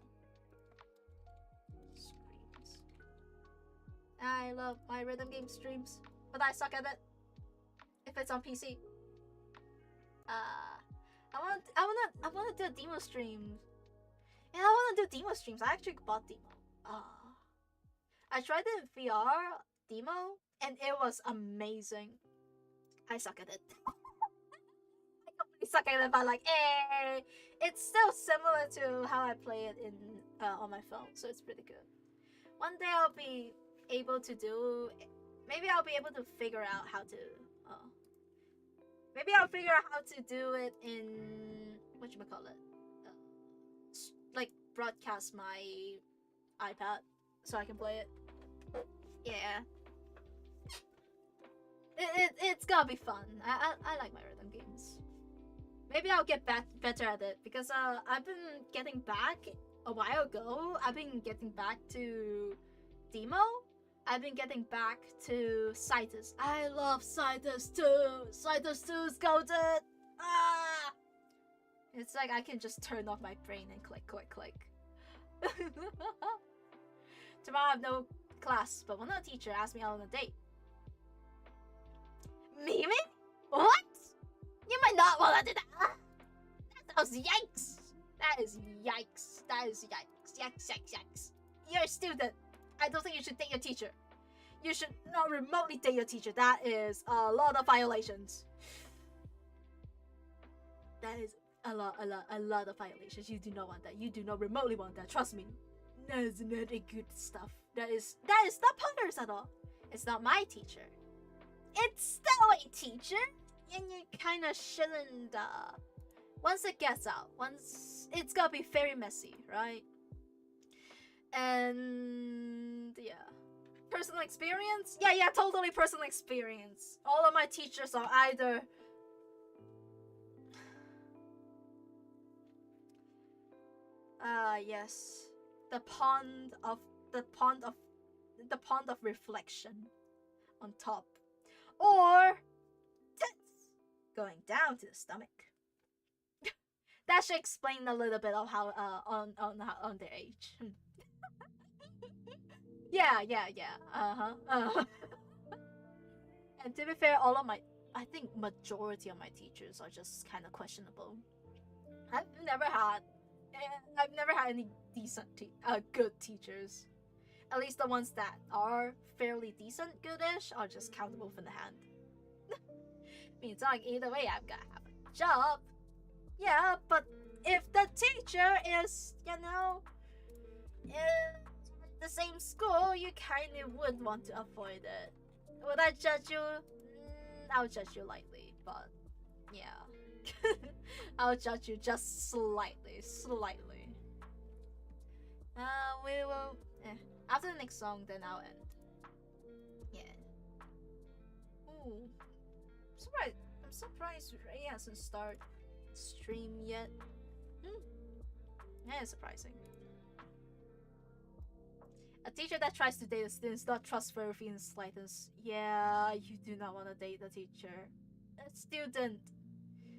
Streams. I love my rhythm game streams, but I suck at it. If it's on PC. I wanna do a demo stream. Yeah, I wanna do demo streams. I actually bought demo. I tried it in VR demo and it was amazing. I suck at it. I completely suck at it, but like, it's still similar to how I play it in on my phone, so it's pretty good. One day I'll be able to do. Maybe I'll be able to figure out how to. Maybe I'll figure out how to do it in whatchamacallit, like broadcast my iPad so I can play it. Yeah. It's gonna be fun. I like my rhythm games. Maybe I'll get better at it because I've been getting back a while ago. I've been getting back to demo. I've been getting back to Citus. I love Citus 2. Citus 2 is golden. It's like I can just turn off my brain and click. Tomorrow I have no class, but one of the teacher asked me out on a date. Mimi? What? You might not want to do that. That was yikes. That is yikes. Yikes. You're a student. I don't think you should date your teacher. You should not remotely date your teacher. That is a lot of violations. That is a lot of violations. You do not want that. You do not remotely want that. Trust me. That is not a good stuff. That is not Potter's at all. It's not my teacher. It's still a teacher, and you kind of shouldn't. Once it gets out, it's gonna be very messy, right? And yeah, personal experience. Yeah, totally personal experience. All of my teachers are either yes, the pond of reflection on top, or tits going down to the stomach. That should explain a little bit of how on their age. Yeah. And to be fair, I think majority of my teachers are just kind of questionable. I've never had any decent, good teachers. At least the ones that are fairly decent, goodish, are just countable from the hand. I mean, it's not like either way I'm gonna have a job. Yeah, but if the teacher is, in the same school, you kind of would want to avoid it. Would I judge you? I'll judge you lightly, but yeah. I'll judge you just slightly. We will. After the next song, then I'll end. Yeah. Ooh. I'm surprised Ray hasn't started stream yet. Yeah, it's surprising. A teacher that tries to date a student is not trustworthy in the slightest. Yeah, you do not want to date the teacher. A student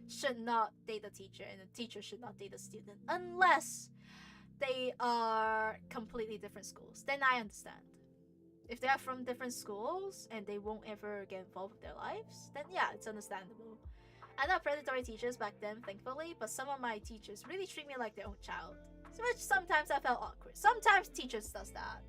should not date the teacher, and a teacher should not date a student unless they are completely different schools. Then I understand. If they are from different schools and they won't ever get involved with their lives, then yeah, it's understandable. I had predatory teachers back then, thankfully, but some of my teachers really treat me like their own child, which sometimes I felt awkward. Sometimes teachers does that.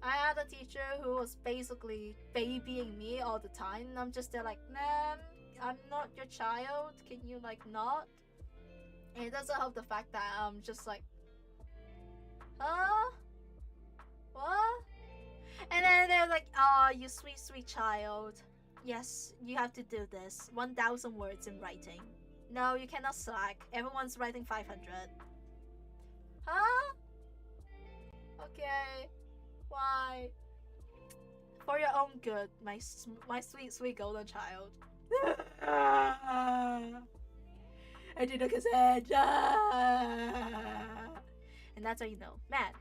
I had a teacher who was basically babying me all the time, and I'm just there like, man, I'm not your child, can you like not? And it doesn't help the fact that I'm just like, huh? What? And then they're like, oh, you sweet, sweet child. Yes, you have to do this. 1,000 words in writing. No, you cannot slack. Everyone's writing 500. Huh? Okay. Why? For your own good, my sweet, sweet golden child. I did a cassette. And that's how you know. Man.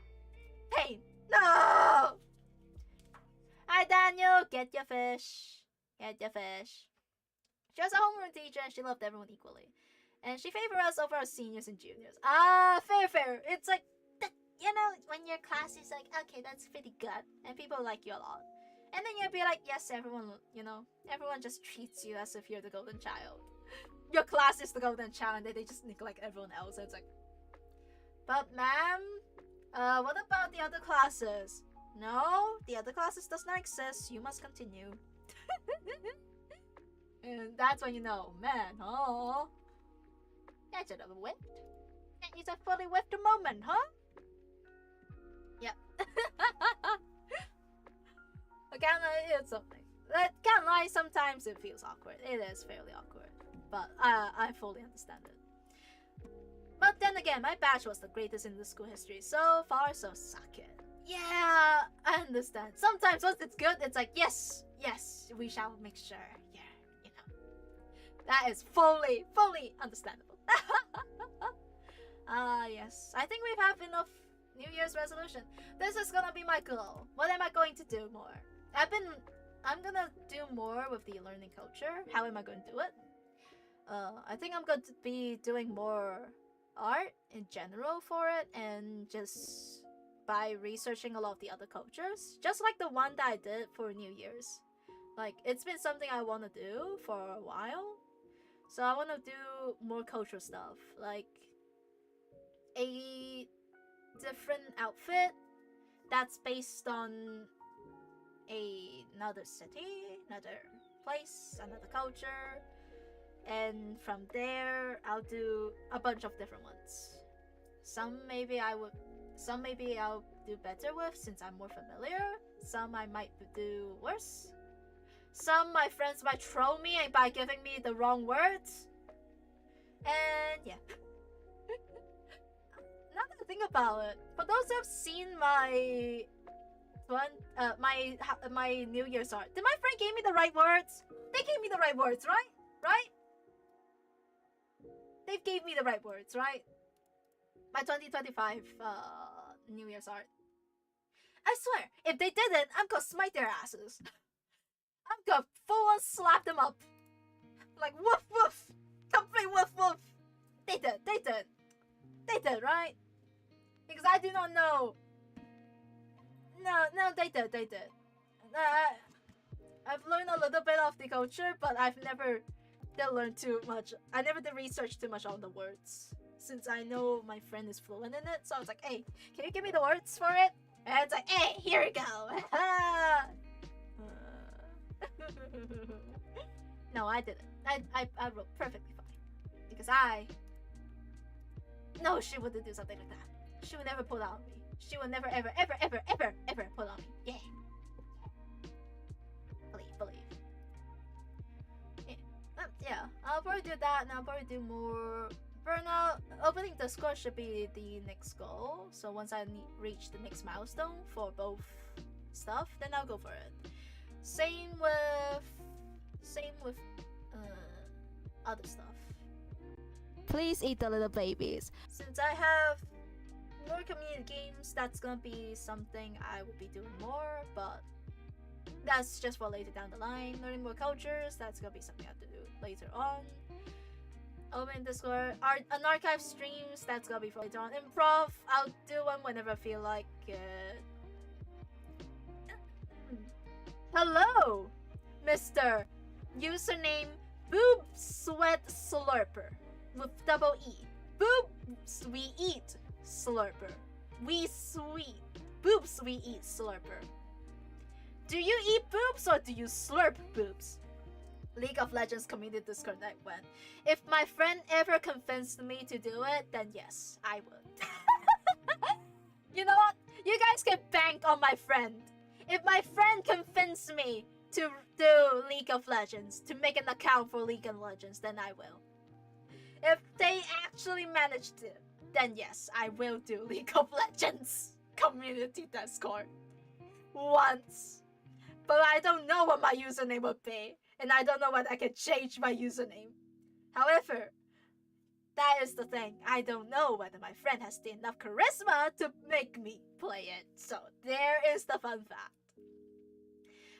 Pain. No! Hi, Daniel. Get your fish. Get your fish. She was a homeroom teacher and she loved everyone equally. And she favored us over our seniors and juniors. Ah, fair. It's like, when your class is like, okay, that's pretty good. And people like you a lot. And then you'll be like, yes, everyone, everyone just treats you as if you're the golden child. Your class is the golden child and then they just neglect everyone else. So it's like, but ma'am, what about the other classes? No, the other classes does not exist. You must continue. And that's when you know, man, oh, that's another whipped. That is a fully whipped moment, huh? Yep. Again, it's something. That can't lie, sometimes it feels awkward. It is fairly awkward. But I fully understand it. But then again, my batch was the greatest in the school history so far, so suck it. Yeah, I understand. Sometimes once it's good, it's like, yes, we shall make sure. Yeah, That is fully understandable. Yes. I think we have enough New Year's resolution. This is gonna be my goal. What am I going to do more? I'm gonna do more with the learning culture. How am I going to do it? I think I'm going to be doing more art in general for it, and just by researching a lot of the other cultures, just like the one that I did for New Year's. Like, it's been something I want to do for a while, so I want to do more cultural stuff, like a different outfit that's based on another city, another place, another culture, and from there I'll do a bunch of different ones. Some maybe I'll do better with since I'm more familiar. Some I might do worse. Some my friends might troll me by giving me the wrong words. And yeah. Now that I think about it, for those who have seen my my New Year's art, did my friend give me the right words? They gave me the right words, right? Right? They gave me the right words, right? My 2025 New Year's art. I swear, if they didn't, I'm gonna smite their asses. I'm gonna full on slap them up. Like, woof woof! Complete woof woof! They did, right? Because I do not know. No, they did. I've learned a little bit of the culture, but I've never did learn too much. I never did research too much on the words. since I know my friend is fluent in it. So I was like, hey, can you give me the words for it? And it's like, hey, here we go. No, I didn't. I wrote perfectly fine. Because I know she wouldn't do something like that. She would never pull out on me. She would never, ever, ever, ever, ever, ever pull on me. Yeah. Believe. Yeah, I'll probably do that, and I'll probably do more burnout. Opening the score should be the next goal. So once I reach the next milestone for both stuff, then I'll go for it. Same with other stuff. Please eat the little babies. Since I have more community games, that's gonna be something I will be doing more, but that's just for later down the line. Learning more cultures, that's gonna be something I have to do later on. Open Discord, an archive streams, that's gonna be for later on. Improv, I'll do one whenever I feel like it. Hello, Mr. Username Boob Sweat Slurper with double E. Boobs we eat slurper. We sweet. Boobs we eat slurper. Do you eat boobs or do you slurp boobs? League of Legends community Discord night went. If my friend ever convinced me to do it, then yes, I would. You know what? You guys can bank on my friend. If my friend convinced me to do League of Legends, to make an account for League of Legends, then I will. If they actually manage to, then yes, I will do League of Legends community Discord once. But I don't know what my username would be, and I don't know whether I can change my username. However, that is the thing. I don't know whether my friend has enough charisma to make me play it. So there is the fun fact.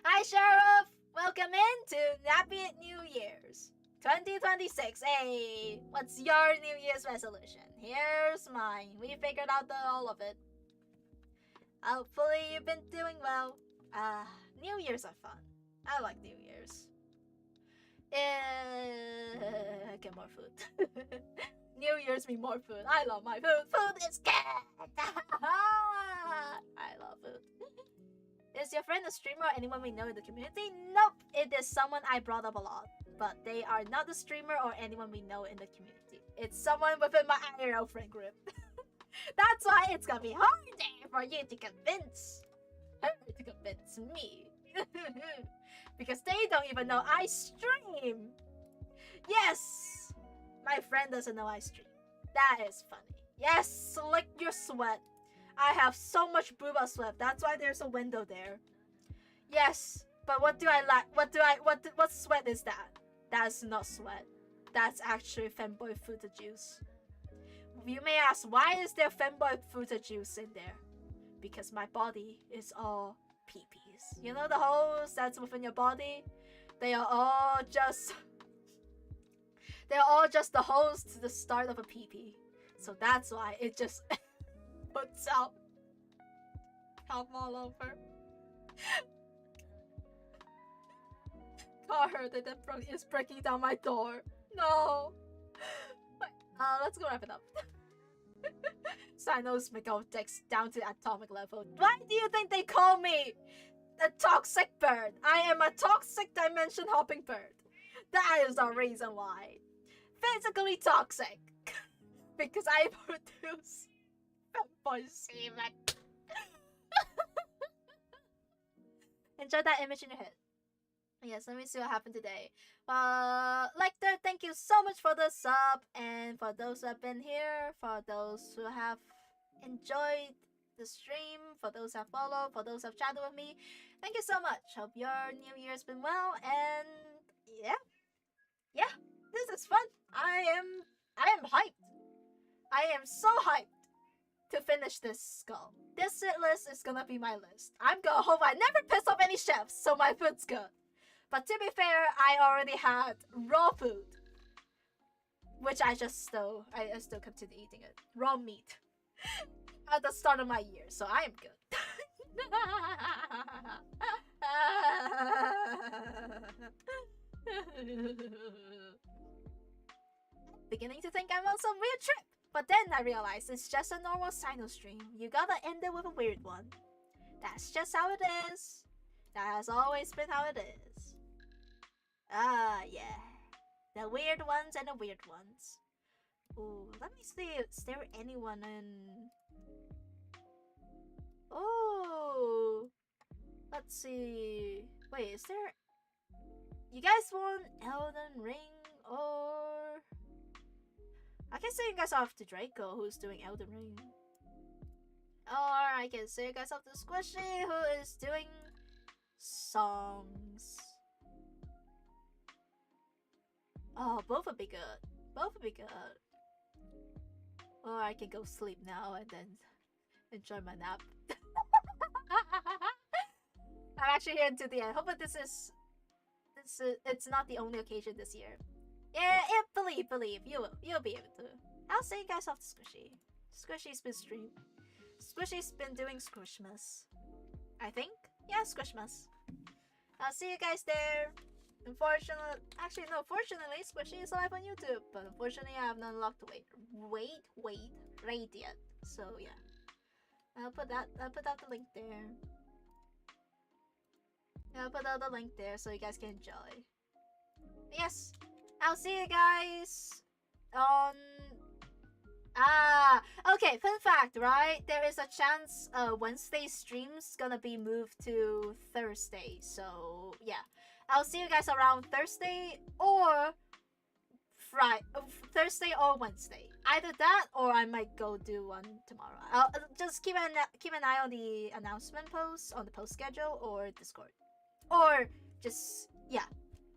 Hi Sheriff! Welcome in to Happy New Year's 2026. Hey, what's your New Year's resolution? Here's mine. We figured out all of it. Hopefully you've been doing well. New Year's are fun. I like New Year's. Get more food. New Year's mean more food. I love my food. Food is good. I love food. Is your friend a streamer or anyone we know in the community? Nope. It is someone I brought up a lot. But they are not a streamer or anyone we know in the community. It's someone within my IRL friend group. That's why it's gonna be harder for you to convince her to convince me. Because they don't even know I stream. Yes! My friend doesn't know I stream. That is funny. Yes, lick your sweat. I have so much booba sweat. That's why there's a window there. Yes, but what do I like? What sweat is that? That's not sweat. That's actually femboy fruit juice. You may ask, why is there femboy fruit juice in there? Because my body is all pee-pees. You know the holes that's within your body? They are all just the holes to the start of a pee-pee. So that's why it just puts out cum all over. Car heard it and is breaking down my door. No. Let's go wrap it up. Cyano's Dex down to atomic level. Why do you think they call me a toxic bird? I am a toxic dimension hopping bird. That is the reason why. Physically toxic. Because I produce femboy semen. Enjoy that image in your head. Yes, let me see what happened today. Lecter, thank you so much for the sub, and for those who have been here, for those who have enjoyed the stream, for those who have followed, for those who have chatted with me, thank you so much. Hope your New Year's been well, and yeah, this is fun. I am hyped. I am so hyped to finish this skull. This list is gonna be my list. I'm gonna hope I never piss off any chefs, so my food's good. But to be fair, I already had raw food, which I just stole. I still continue eating it. Raw meat at the start of my year, so I am good. Beginning to think I'm on some weird trip. But then I realized it's just a normal Cyano stream. You gotta end it with a weird one. That's just how it is. That has always been how it is. Ah, yeah. The weird ones and the weird ones. Ooh, let me see. Is there anyone in... Oh, let's see. Wait, is there... You guys want Elden Ring or... I can send you guys off to Draco, who's doing Elden Ring. Or I can send you guys off to Squishy, who is doing songs. Oh, both would be good. Both would be good. Or I can go sleep now and then enjoy my nap. I'm actually here until the end. Hopefully it's not the only occasion this year. Yeah, believe you'll be able to. I'll say you guys off to Squishy. Squishy's been streaming. Squishy's been doing Squishmas, I think. Yeah, Squishmas. I'll see you guys there. Unfortunately, actually no, fortunately Squishy is live on YouTube, but unfortunately I have not unlocked the raid yet. So yeah, I'll put out the link there. I'll put out the link there so you guys can enjoy. Yes, I'll see you guys on... okay, fun fact, right? There is a chance Wednesday stream's gonna be moved to Thursday. So, yeah. I'll see you guys around Thursday or Thursday or Wednesday. Either that or I might go do one tomorrow. I'll just keep an eye on the announcement post on the post schedule or Discord. Or just, yeah,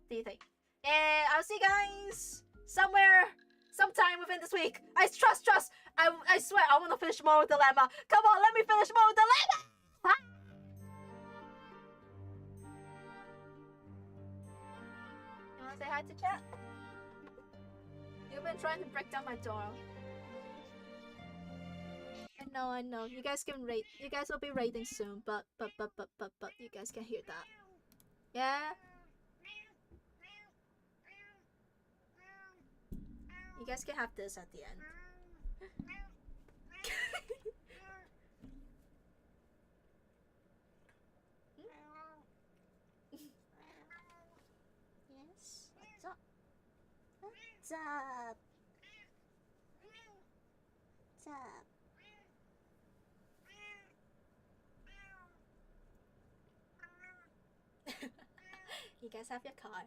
do you think? And I'll see you guys sometime within this week. I trust. I swear I want to finish more Dilemma. Come on, let me finish more Dilemma. You wanna say hi to chat? You've been trying to break down my door. I know. You guys can rate. You guys will be rating soon, but you guys can hear that. Yeah. You guys can have this at the end. Yes. What's up? What's up? What's up? You guys have your car.